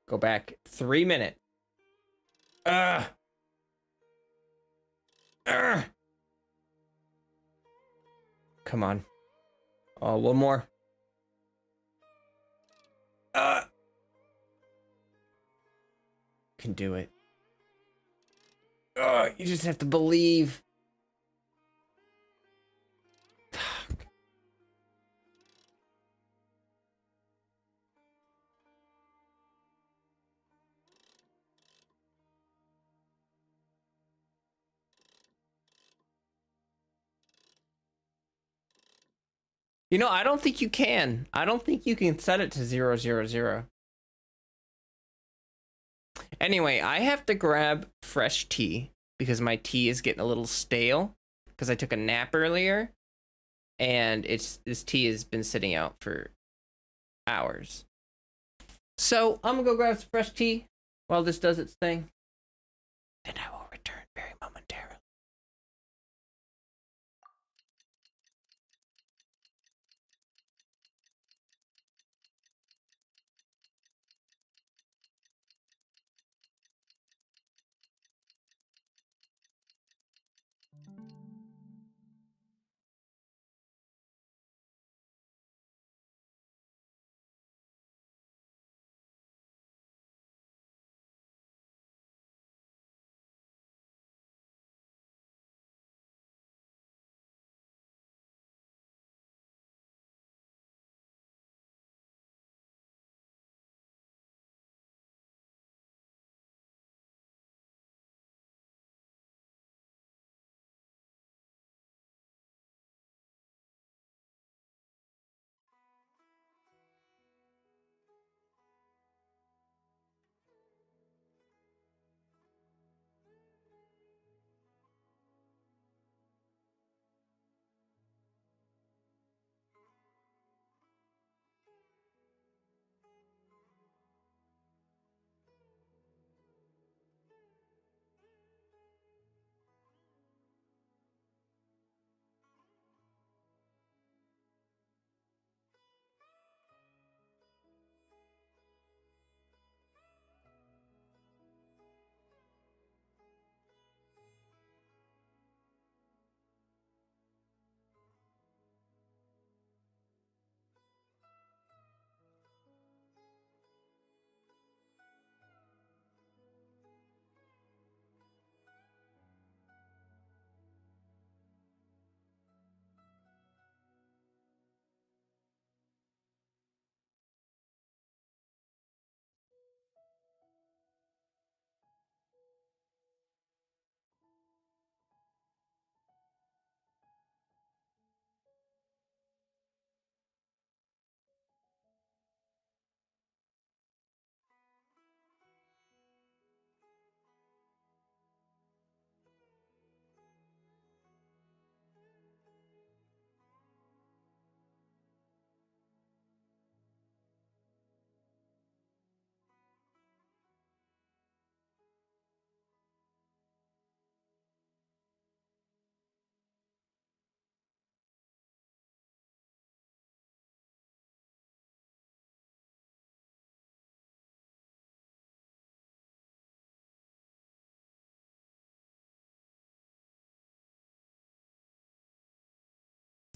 Go back 3 minutes. Ugh. Ugh. Come on. Oh, one more. Can do it. You just have to believe. You know, I don't think you can. I don't think you can set it to 0, 0, 0. Anyway, I have to grab fresh tea because my tea is getting a little stale because I took a nap earlier and this tea has been sitting out for hours. So I'm gonna go grab some fresh tea while this does its thing, and I will return very momentarily.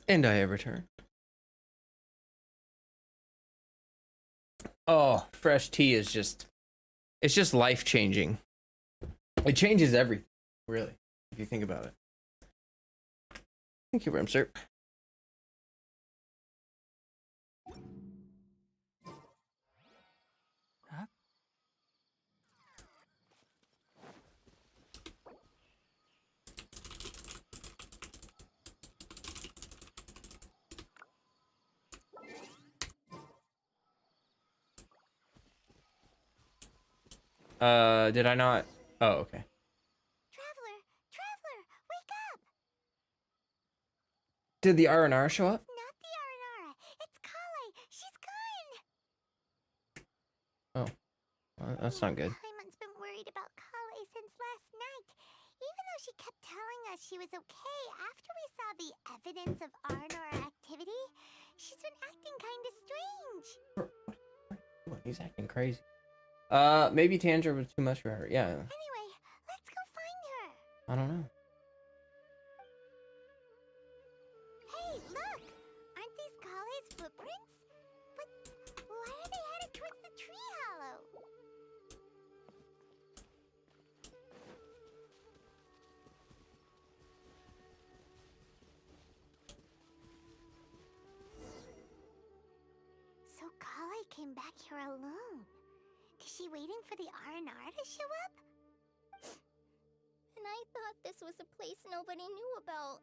And I have returned. Oh, fresh tea is it's just life-changing. It changes everything, really, if you think about it. Thank you, Rimser. Did I not? Oh, okay. Traveler, wake up! Did the R&R show up? Not the R&R. It's Kale. She's gone. Oh, well, that's not good. Paimon's been worried about Kale since last night. Even though she kept telling us she was okay after we saw the evidence of R&R activity, she's been acting kind of strange. He's acting crazy. Maybe Tanger was too much for her. Yeah. Anyway, let's go find her. I don't know. Hey, look! Aren't these Kale's footprints? But why are they headed towards the tree hollow? So Kale came back here alone. Is she waiting for the R&R to show up? And I thought this was a place nobody knew about.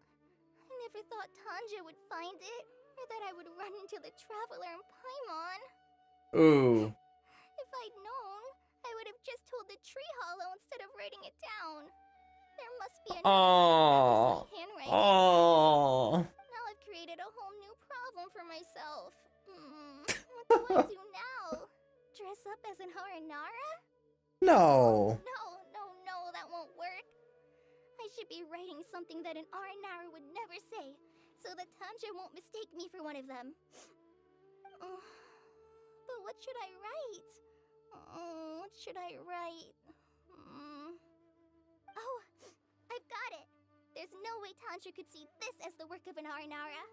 I never thought Tanja would find it, or that I would run into the Traveler in Paimon. Ooh. If I'd known, I would have just told the tree hollow instead of writing it down. There must be another handwriting. Oh. Now I've created a whole new problem for myself. What do I do now? Dress up as an Haranara? No. No, that won't work. I should be writing something that an Aranara would never say, so that Tanja won't mistake me for one of them. But what should I write? What should I write? Oh, I've got it! There's no way Tanja could see this as the work of an Aranara.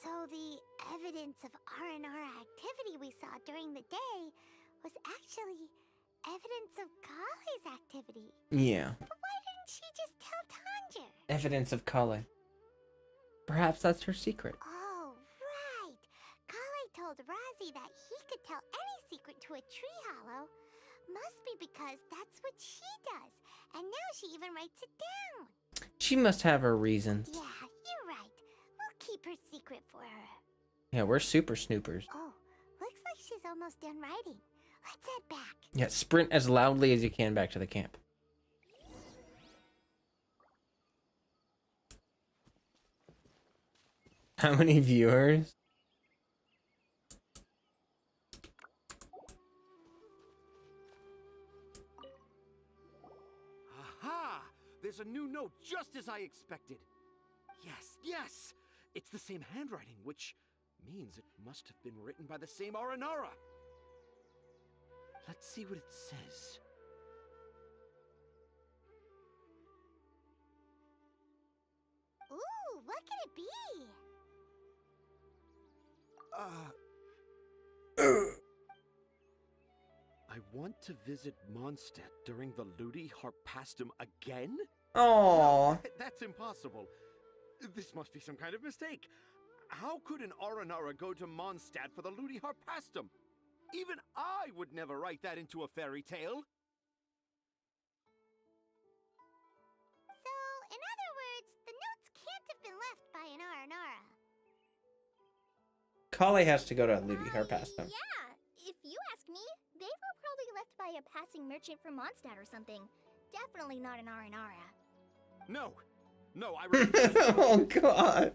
So the evidence of R&R activity we saw during the day was actually evidence of Kale's activity. Yeah. But why didn't she just tell Tanja? Evidence of Kale. Perhaps that's her secret. Oh, right. Kale told Razi that he could tell any secret to a tree hollow. Must be because that's what she does. And now she even writes it down. She must have her reasons. Yeah, you're right. We'll keep her secret for her. Yeah, we're super snoopers. Oh, looks like she's almost done writing. Let's head back. Yeah, sprint as loudly as you can back to the camp. How many viewers? Aha! There's a new note just as I expected. Yes! It's the same handwriting, which means it must have been written by the same Aranara. Let's see what it says. Ooh, what could it be? I want to visit Mondstadt during the Ludi Harpastum again? Oh, no, that's impossible. This must be some kind of mistake. How could an Aranara go to Mondstadt for the Ludi Harpastum? Even I would never write that into a fairy tale. So, in other words, the notes can't have been left by an Aranara. Kale has to go to Ludi Harpastum. Yeah, if you ask me, they were probably left by a passing merchant from Mondstadt or something. Definitely not an Aranara. No, I refuse. Oh God.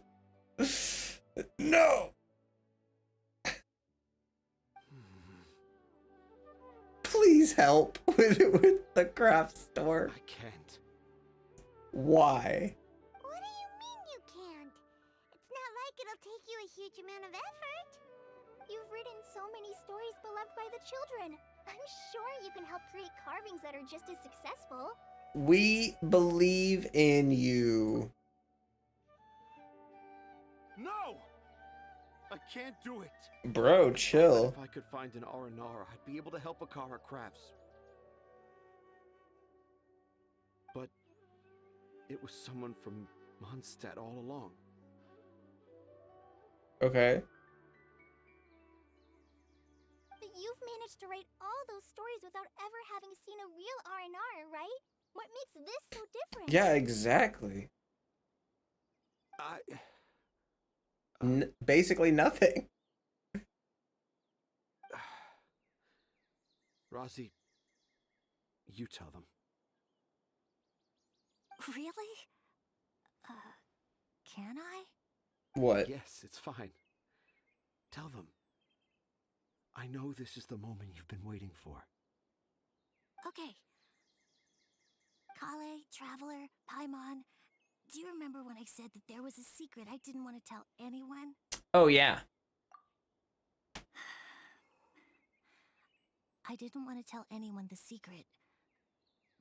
No. Please help with the craft store. I can't. Why? What do you mean you can't? It's not like it'll take you a huge amount of effort. You've written so many stories beloved by the children. I'm sure you can help create carvings that are just as successful. We believe in you. No! I can't do it. Bro, chill. If I could find an Aranara, I'd be able to help Akara Crafts. But it was someone from Mondstadt all along. Okay. But you've managed to write all those stories without ever having seen a real R&R, right? What makes this so different? Yeah, exactly. Basically nothing. Razi, you tell them. Really? Can I? What? Yes, it's fine. Tell them. I know this is the moment you've been waiting for. Okay. Kale, Traveler, Paimon, do you remember when I said that there was a secret I didn't want to tell anyone? Oh, yeah. I didn't want to tell anyone the secret,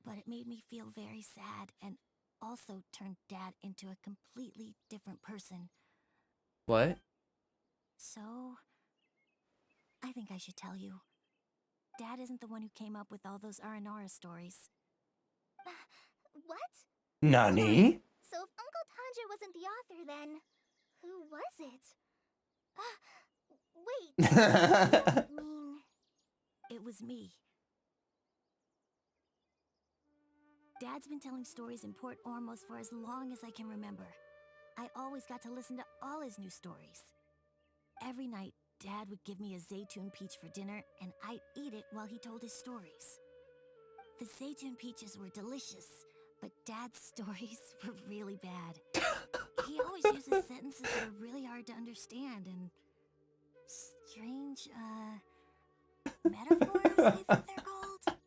but it made me feel very sad and also turned Dad into a completely different person. What? So, I think I should tell you. Dad isn't the one who came up with all those Aranara stories. What? Nani? So if Uncle Tanjiro wasn't the author, then who was it? Wait. I mean, It was me. Dad's been telling stories in Port Ormos for as long as I can remember. I always got to listen to all his new stories. Every night, Dad would give me a Zaytune peach for dinner, and I'd eat it while he told his stories. The Zaytune peaches were delicious, but Dad's stories were really bad. He always uses sentences that are really hard to understand and strange, metaphors, I think they're called.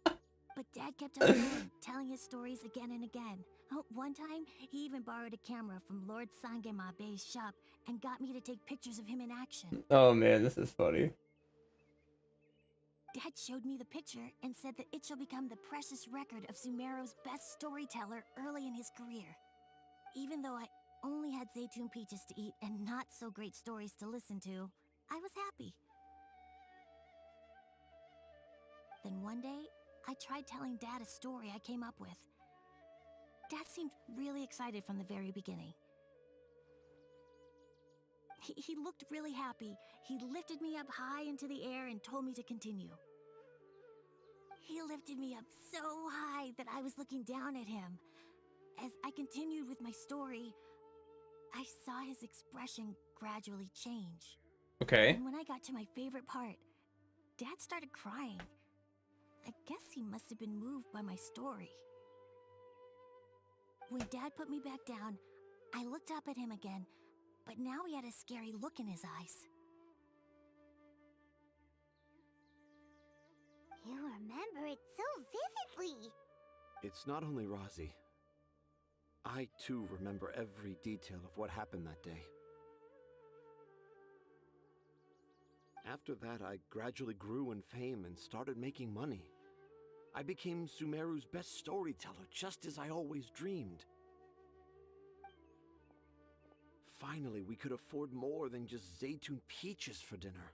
But Dad kept on going, telling his stories again and again. Oh, one time, he even borrowed a camera from Lord Sangemabe's shop and got me to take pictures of him in action. Oh man, this is funny. Dad showed me the picture and said that it shall become the precious record of Sumeru's best storyteller early in his career. Even though I only had Zaytune peaches to eat and not so great stories to listen to, I was happy. Then one day, I tried telling Dad a story I came up with. Dad seemed really excited from the very beginning. He looked really happy. He lifted me up high into the air and told me to continue. He lifted me up so high that I was looking down at him. As I continued with my story, I saw his expression gradually change. Okay. And when I got to my favorite part, Dad started crying. I guess he must have been moved by my story. When Dad put me back down, I looked up at him again, but now he had a scary look in his eyes. you remember it so vividly. It's not only Razi. I too remember every detail of what happened that day. After that, I gradually grew in fame and started making money. I became Sumeru's best storyteller, just as I always dreamed. Finally, we could afford more than just Zaytune peaches for dinner.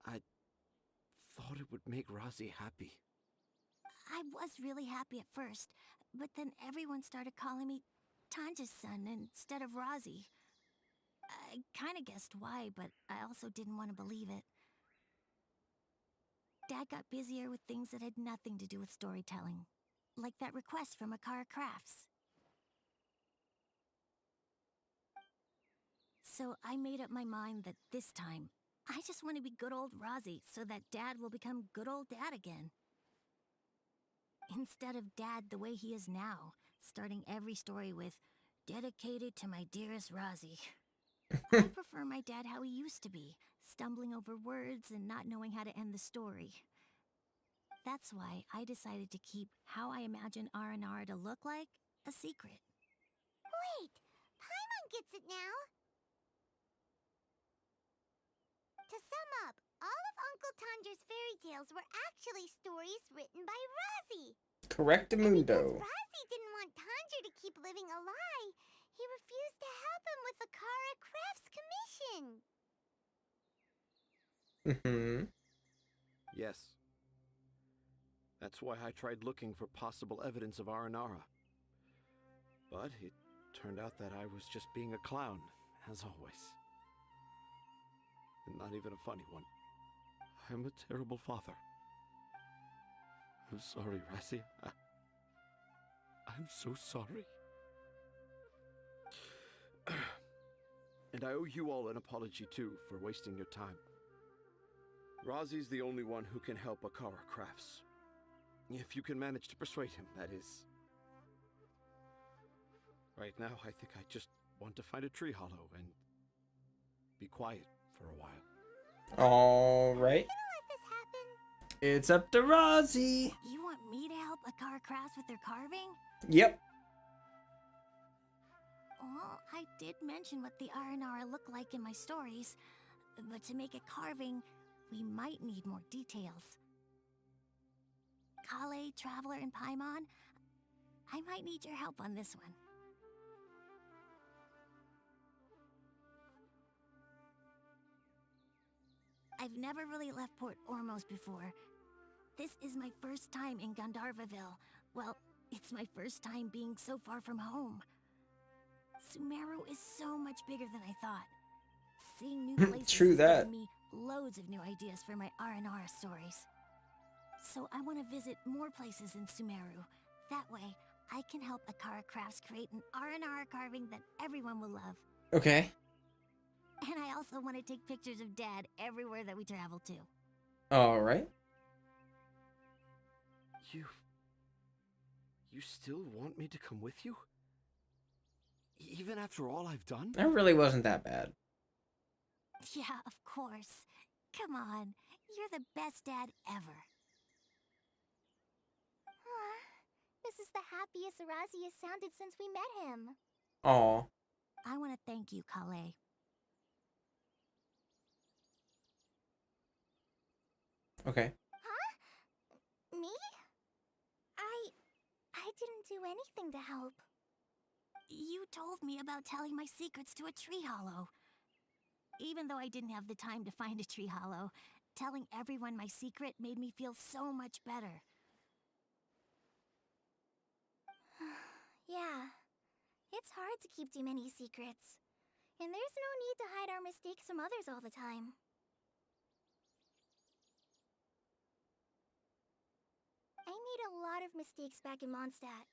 I thought it would make Razi happy. I was really happy at first, but then everyone started calling me Tanja's son instead of Razi. I kinda guessed why, but I also didn't want to believe it. Dad got busier with things that had nothing to do with storytelling, like that request from Akara Crafts. So I made up my mind that this time, I just want to be good old Razi so that Dad will become good old Dad again. Instead of Dad the way he is now, starting every story with, "Dedicated to my dearest Razi." I prefer my dad how he used to be, stumbling over words and not knowing how to end the story. That's why I decided to keep how I imagine Aranara to look like a secret. Wait, Paimon gets it now. To sum up, all of Uncle Tanjiro's fairy tales were actually stories written by Razi. Correctamundo. Razi didn't want Tanjiro to keep living a lie. He refused to help him with the Akara Crafts commission. Mm-hmm. Yes. That's why I tried looking for possible evidence of Aranara. But it turned out that I was just being a clown, as always. And not even a funny one. I'm a terrible father. I'm sorry, Razi. I'm so sorry. And I owe you all an apology, too, for wasting your time. Razi's the only one who can help Akara Crafts. If you can manage to persuade him, that is. Right now, I think I just want to find a tree hollow and be quiet for a while. All right. It's up to Razi. You want me to help Akara Crafts with their carving? Yep. Well, I did mention what the Aranara look like in my stories, but to make a carving, we might need more details. Kale, Traveler, and Paimon, I might need your help on this one. I've never really left Port Ormos before. This is my first time in Gandharvaville. Well, it's my first time being so far from home. Sumeru is so much bigger than I thought. Seeing new places True has that. given me loads of new ideas for my R&R stories. So I want to visit more places in Sumeru. That way, I can help Akara Crafts create an R&R carving that everyone will love. Okay. And I also want to take pictures of Dad everywhere that we travel to. All right. You still want me to come with you? Even after all I've done? That really wasn't that bad. Yeah, of course. Come on. You're the best dad ever. This is the happiest Arazi has sounded since we met him. Aw. I want to thank you, Kale. Okay. Huh? Me? I didn't do anything to help. You told me about telling my secrets to a tree hollow. Even though I didn't have the time to find a tree hollow, telling everyone my secret made me feel so much better. Yeah. It's hard to keep too many secrets. And there's no need to hide our mistakes from others all the time. I made a lot of mistakes back in Mondstadt.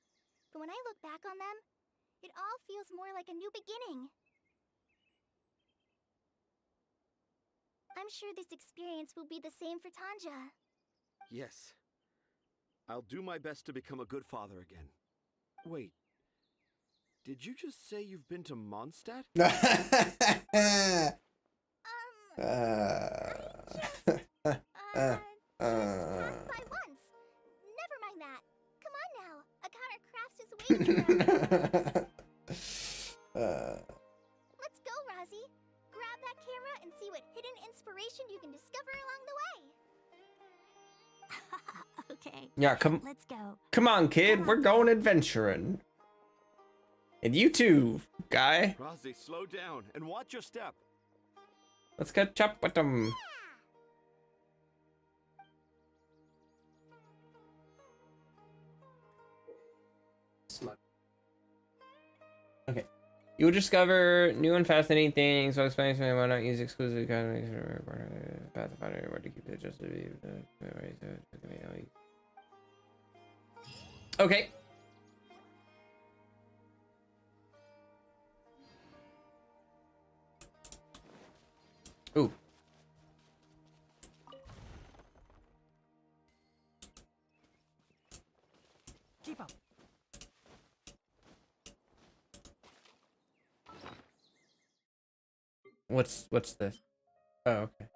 But when I look back on them, it all feels more like a new beginning. I'm sure this experience will be the same for Tanja. Yes. I'll do my best to become a good father again. Wait. Did you just say you've been to Mondstadt? Passed by once. Never mind that. Come on now. Akara Crafts is waiting for us. Let's go, Razi. Grab that camera and see what hidden inspiration you can discover along the way. Okay. Yeah, come. Let's go. Come on, kid. We're going adventuring. And you too, guy. Razi, slow down and watch your step. Let's catch up with them. Smut. Okay. You will discover new and fascinating things while explaining to me why not use exclusive economies path to find where to keep it just to be okay. Ooh. Keep up. What's this? Oh, okay.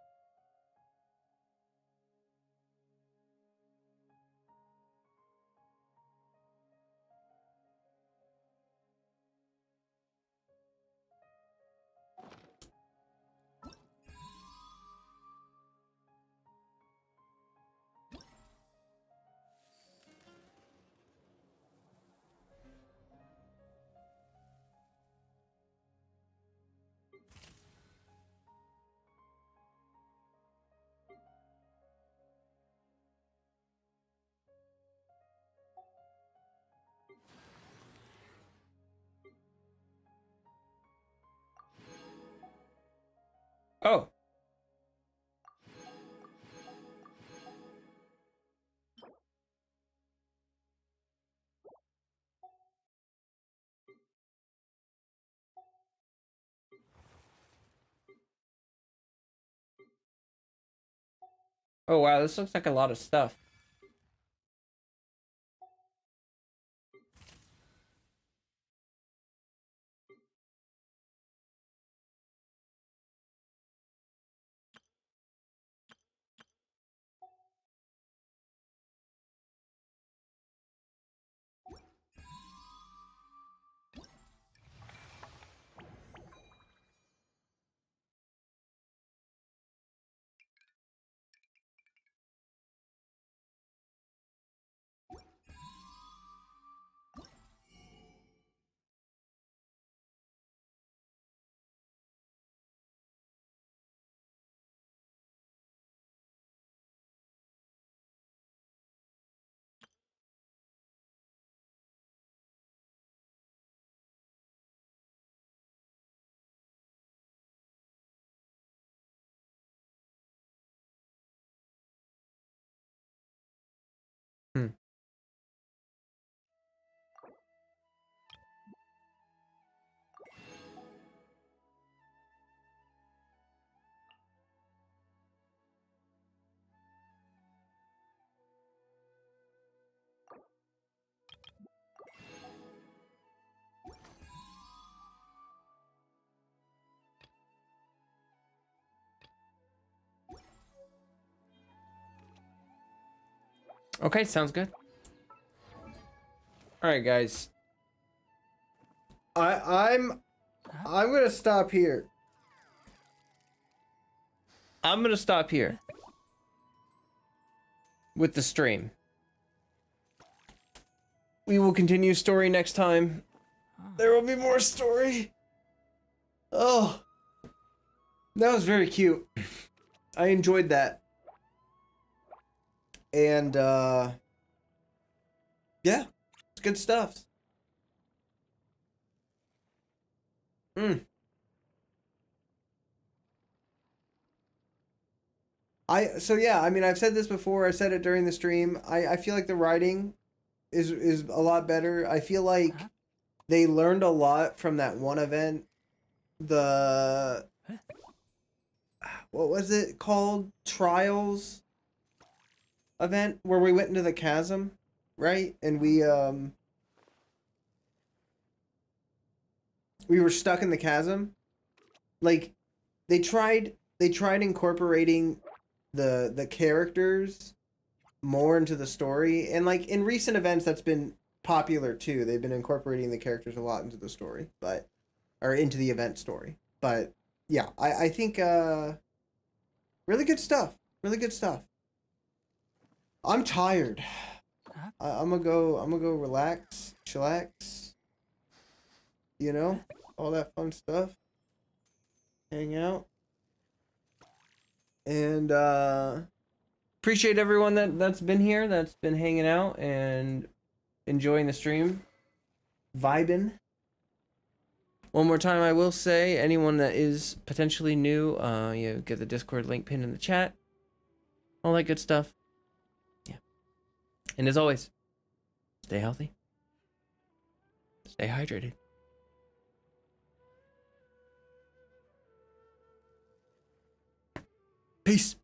Oh. Oh wow, this looks like a lot of stuff. Okay, sounds good. All right, guys. I'm gonna stop here. I'm gonna stop here with the stream. We will continue story next time. There will be more story. Oh, that was very cute. I enjoyed that. And yeah, it's good stuff. So yeah, I mean, I've said this before. I said it during the stream. I feel like the writing is a lot better. I feel like they learned a lot from that one event. The what was it called? Trials event where we went into the chasm, right? And we were stuck in the chasm. Like they tried incorporating the characters more into the story, and like in recent events that's been popular too. They've been incorporating the characters a lot into the story, or into the event story. But yeah, I think really good stuff. Really good stuff. I'm tired. I'm gonna go relax, chillax. You know, all that fun stuff. Hang out. And appreciate everyone that's been here, that's been hanging out and enjoying the stream, vibing. One more time, I will say, anyone that is potentially new, you get the Discord link pinned in the chat, all that good stuff. Yeah. And as always, stay healthy, stay hydrated. Peace.